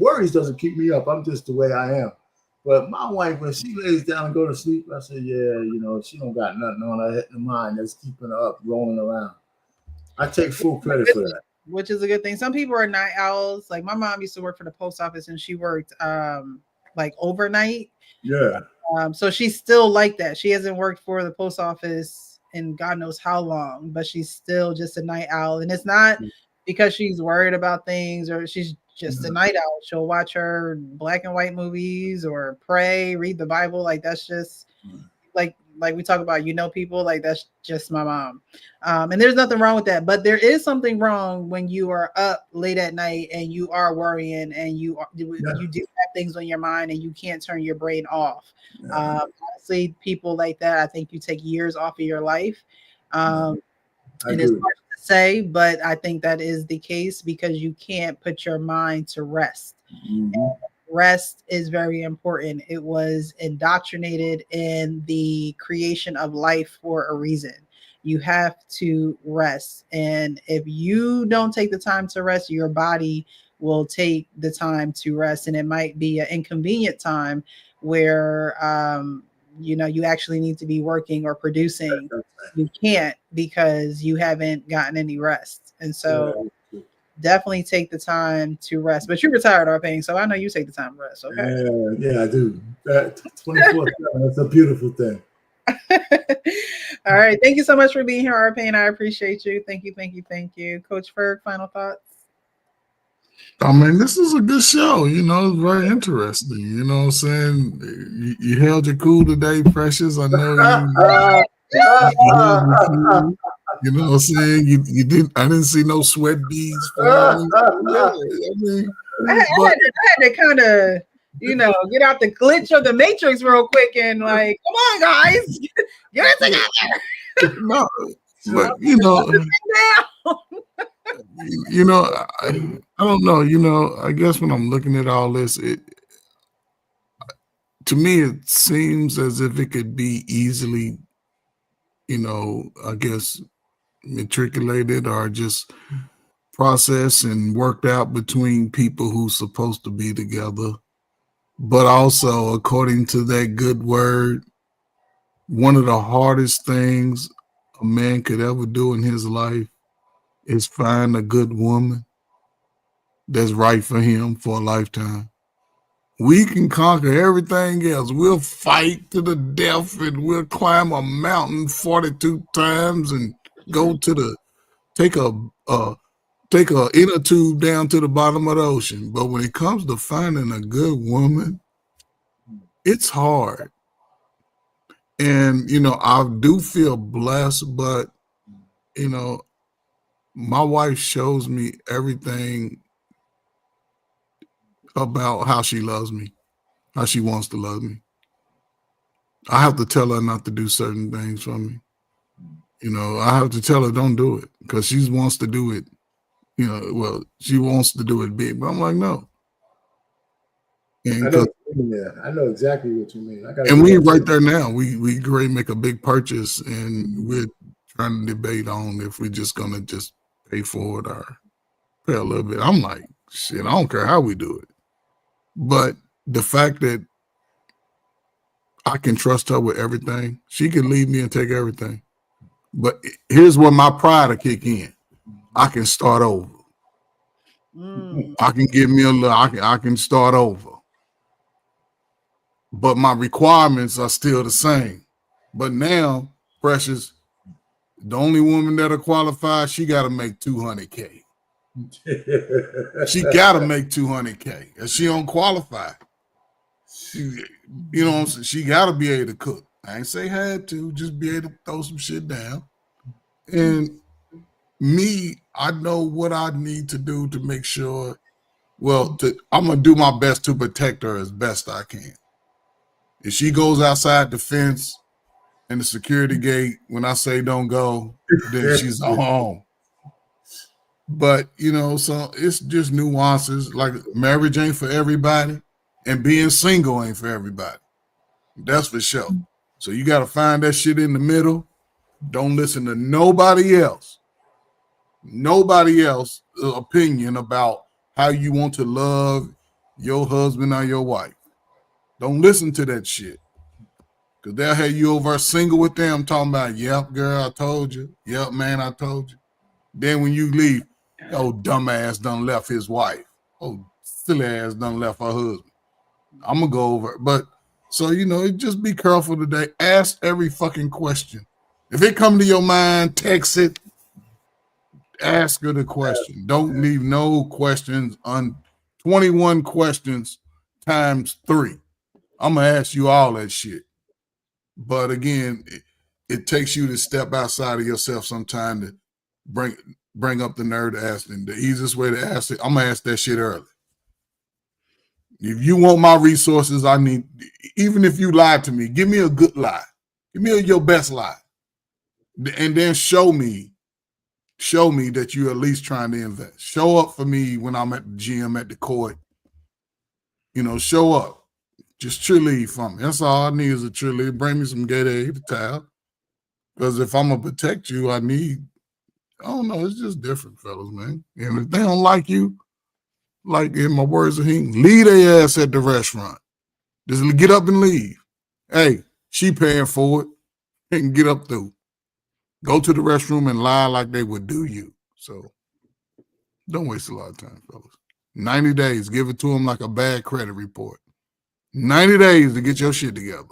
Worries doesn't keep me up. I'm just the way I am. But my wife, when she lays down and go to sleep, I say, yeah, she don't got nothing on her mind that's keeping her up, rolling around. I take full credit for that. Which is a good thing. Some people are night owls. Like my mom used to work for the post office and she worked like overnight. Yeah. So she's still like that. She hasn't worked for the post office in God knows how long, but she's still just a night owl. And it's not because she's worried about things or she's just a night owl. She'll watch her black and white movies or pray, read the Bible. Like that's just like we talk about, people, like that's just my mom. And there's nothing wrong with that. But there is something wrong when you are up late at night and you are worrying and you do have things on your mind and you can't turn your brain off. Honestly, people like that, I think you take years off of your life. And it's hard to say, but I think that is the case because you can't put your mind to rest. Rest is very important. It was indoctrinated in the creation of life for a reason. You have to rest. And if you don't take the time to rest, your body will take the time to rest. And it might be an inconvenient time where you actually need to be working or producing, you can't because you haven't gotten any rest. And so definitely take the time to rest. But you're retired, Arpane, so I know you take the time to rest. Okay. Yeah, I do. That 24/7. That's a beautiful thing. All right. Thank you so much for being here, Arpane. I appreciate you. Thank you, thank you, thank you. Coach Ferg, final thoughts? I mean, this is a good show. It's very interesting. You know what I'm saying? You held your cool today, Precious. I know you. You know what I'm saying? You didn't. I didn't see no sweat beads falling. Yeah, I had to kind of, get out the glitch of the matrix real quick and like, come on, guys, get it together. No, but I don't know. I guess when I'm looking at all this, to me it seems as if it could be easily, I guess, matriculated or just processed and worked out between people who's supposed to be together. But also, according to that good word, one of the hardest things a man could ever do in his life is find a good woman that's right for him for a lifetime. We can conquer everything else. We'll fight to the death and we'll climb a mountain 42 times and go to take a inner tube down to the bottom of the ocean. But when it comes to finding a good woman, it's hard. And, I do feel blessed, but, my wife shows me everything about how she loves me, how she wants to love me. I have to tell her not to do certain things for me. I have to tell her don't do it because she wants to do it. She wants to do it big, but I'm like, no. And I know exactly what you mean. And we right there now. We great make a big purchase, and we're trying to debate on if we're just gonna just pay for it or pay a little bit. I'm like, shit, I don't care how we do it. But the fact that I can trust her with everything, she can leave me and take everything. But here's where my pride will kick in. I can start over. I can give me a little. I can start over. But my requirements are still the same. But now, Precious, the only woman that'll qualify, she got to make $200K. She got to make $200K. If she don't qualify, what I'm saying? She got to be able to cook. I ain't say had to, just be able to throw some shit down. And me, I know what I need to do to make sure, I'm going to do my best to protect her as best I can. If she goes outside the fence and the security gate, when I say don't go, then she's home. But, so it's just nuances. Like marriage ain't for everybody and being single ain't for everybody. That's for sure. So you got to find that shit in the middle. Don't listen to nobody else. Nobody else's opinion about how you want to love your husband or your wife. Don't listen to that shit. Because they'll have you over single with them talking about, yep, girl, I told you. Yep, man, I told you. Then when you leave, oh, dumbass done left his wife. Oh, silly ass done left her husband. I'm going to go over it. But, so, just be careful today. Ask every fucking question. If it come to your mind, text it. Ask her the question. Don't leave no questions 21 questions times 3. I'm going to ask you all that shit. But again, it takes you to step outside of yourself sometime to bring up the nerve to ask them. The easiest way to ask it, I'm going to ask that shit early. If you want my resources, even if you lied to me, give me a good lie. Give me your best lie. And then show me that you're at least trying to invest. Show up for me when I'm at the gym, at the court. Show up. Just cheerlead for me. That's all I need is a cheerlead. Bring me some Gatorade, a towel. Because if I'm going to protect you, I don't know, it's just different, fellas, man. And if they don't like you, like in my words of him, leave their ass at the restaurant. Just get up and leave. Hey, She paying for it and get up through. Go to the restroom and lie like they would do you. So don't waste a lot of time, fellas. 90 days, give it to them like a bad credit report. 90 days to get your shit together.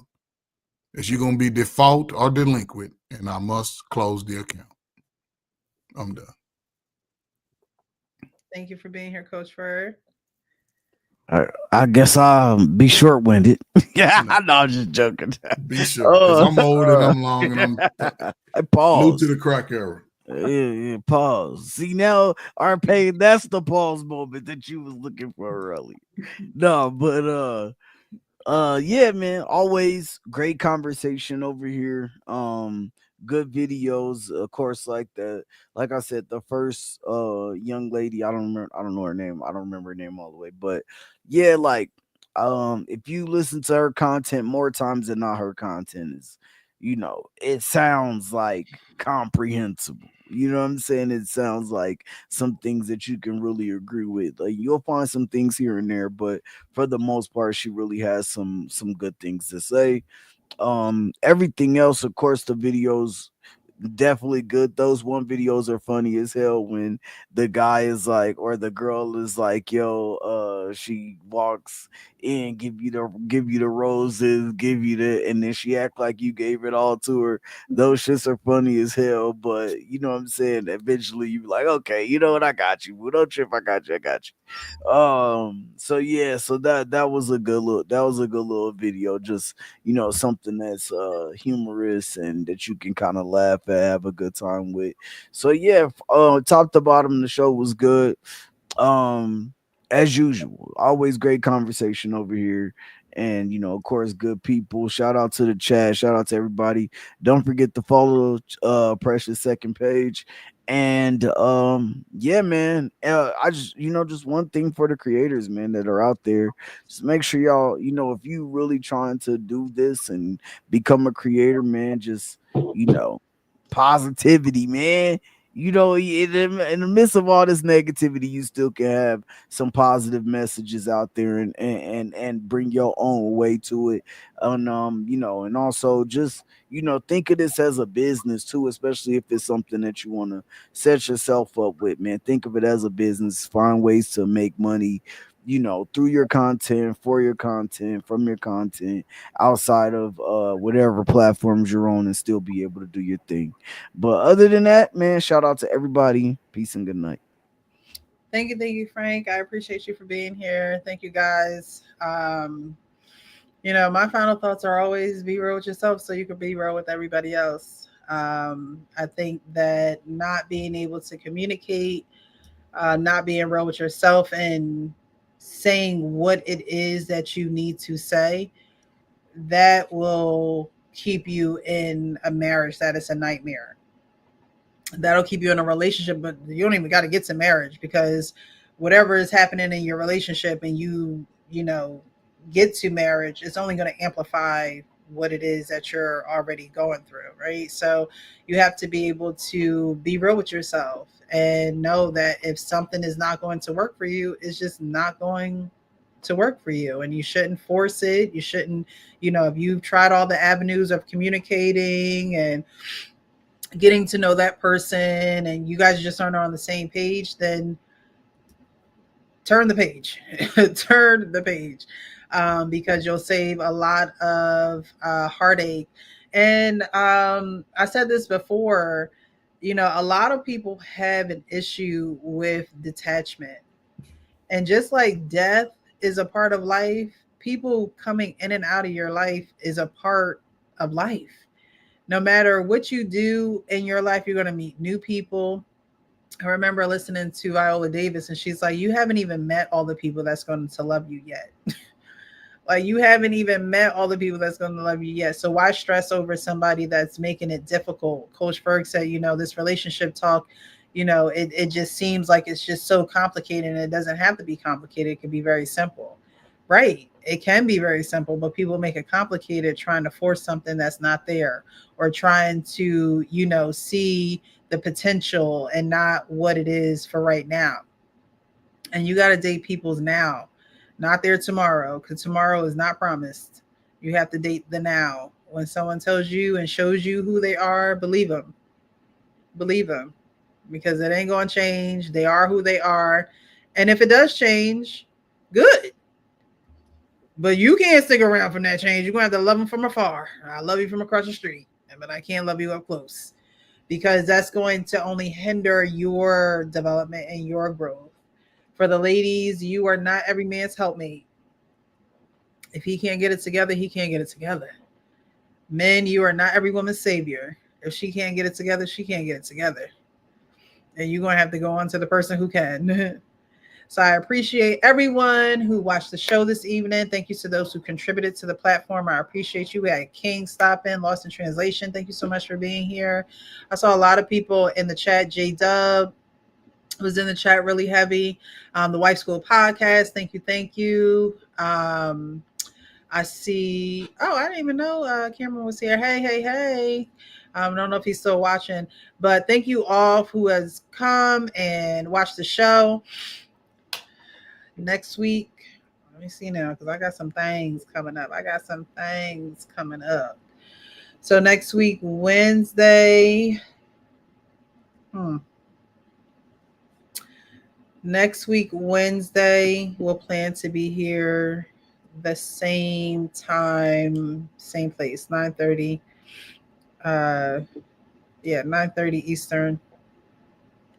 Is you going to be default or delinquent, and I must close the account. I'm done. Thank you for being here, Coach Fur. I guess I'll be short winded. Yeah, no. I'm just joking. Be sure, because I'm old and I'm long and I'm I pause. new to the crack era. Yeah, pause. See now, our pain. That's the pause moment that you was looking for earlier. No, but yeah, man, always great conversation over here. Good videos, of course, like that. Like I said, the first young lady, I don't know her name, I don't remember her name all the way, but yeah, like if you listen to her content more times than not, her content is, it sounds like comprehensible. You know what I'm saying? It sounds like some things that you can really agree with. Like you'll find some things here and there, but for the most part, she really has some good things to say. Everything else, of course, the videos definitely good. Those one videos are funny as hell when the guy is like, or the girl is like, yo, she walks in, give you the roses, give you the, and then she act like you gave it all to her. Those shits are funny as hell, but you know what I'm saying? Eventually you be like, okay, you know what, I got you. Well, don't trip, I got you. So yeah, so that was a good little video. Just something that's humorous and that you can kind of laugh at, have a good time with. So yeah, top to bottom the show was good. um as usual, always great conversation over here, and of course, good people. Shout out to the chat, shout out to everybody. Don't forget to follow Precious second page. And yeah, man, I just just one thing for the creators, man, that are out there. Just make sure y'all, if you really trying to do this and become a creator, man, just positivity, man. In the midst of all this negativity, you still can have some positive messages out there, and bring your own way to it. And and also just think of this as a business too, especially if it's something that you want to set yourself up with, man. Think of it as a business. Find ways to make money, through your content, for your content, from your content, outside of whatever platforms you're on, and still be able to do your thing. But other than that, man, shout out to everybody. Peace and good night. Thank you, Frank. I appreciate you for being here. Thank you, guys. My final thoughts are always be real with yourself so you can be real with everybody else. I think that not being able to communicate, not being real with yourself, and saying what it is that you need to say, that will keep you in a marriage that is a nightmare. That'll keep you in a relationship, but you don't even got to get to marriage, because whatever is happening in your relationship and you get to marriage, it's only going to amplify what it is that you're already going through, right? So you have to be able to be real with yourself and know that if something is not going to work for you, it's just not going to work for you, and you shouldn't force it. You shouldn't, if you've tried all the avenues of communicating and getting to know that person and you guys just aren't on the same page, then turn the page. Turn the page, because you'll save a lot of heartache. And I said this before, a lot of people have an issue with detachment. And just like death is a part of life, people coming in and out of your life is a part of life. No matter what you do in your life, you're going to meet new people. I remember listening to Viola Davis, and she's like, you haven't even met all the people that's going to love you yet. Like, you haven't even met all the people that's going to love you yet. So why stress over somebody that's making it difficult? Coach Berg said, this relationship talk, it just seems like it's just so complicated, and it doesn't have to be complicated. It can be very simple. Right. It can be very simple, but people make it complicated trying to force something that's not there, or trying to, see the potential and not what it is for right now. And you got to date people's now, not their tomorrow, because tomorrow is not promised. You have to date the now, When someone tells you and shows you who they are, believe them. Believe them. Because it ain't going to change. They are who they are. And if it does change, good. But you can't stick around from that change. You're going to have to love them from afar. I love you from across the street, but I can't love you up close. Because that's going to only hinder your development and your growth. For the ladies, you are not every man's helpmate. If he can't get it together, he can't get it together. Men, you are not every woman's savior. If she can't get it together, she can't get it together. And you're going to have to go on to the person who can. So I appreciate everyone who watched the show this evening. Thank you to those who contributed to the platform. I appreciate you. We had King stop in, Lost in Translation. Thank you so much for being here. I saw a lot of people in the chat. J-Dub was in the chat really heavy. The Wife School Podcast. Thank you. Thank you. I see. Oh, I didn't even know Cameron was here. Hey. I don't know if he's still watching, but thank you all who has come and watched the show. Next week, let me see now, because I got some things coming up. So next week, Wednesday. Next week, Wednesday, we'll plan to be here the same time, same place, 9:30. 9:30 Eastern,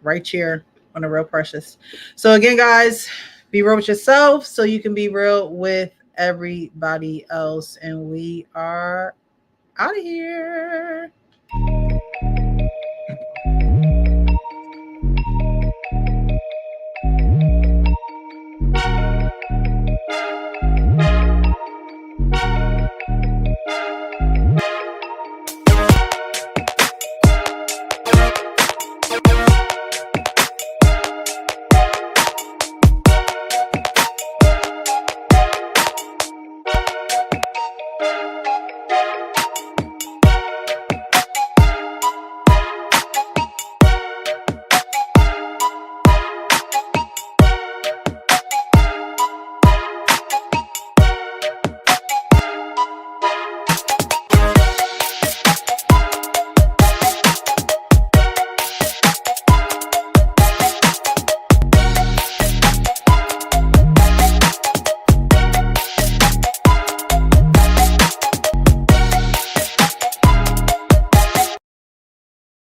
right here on The Real Precious. So again, guys, be real with yourself so you can be real with everybody else. And we are out of here.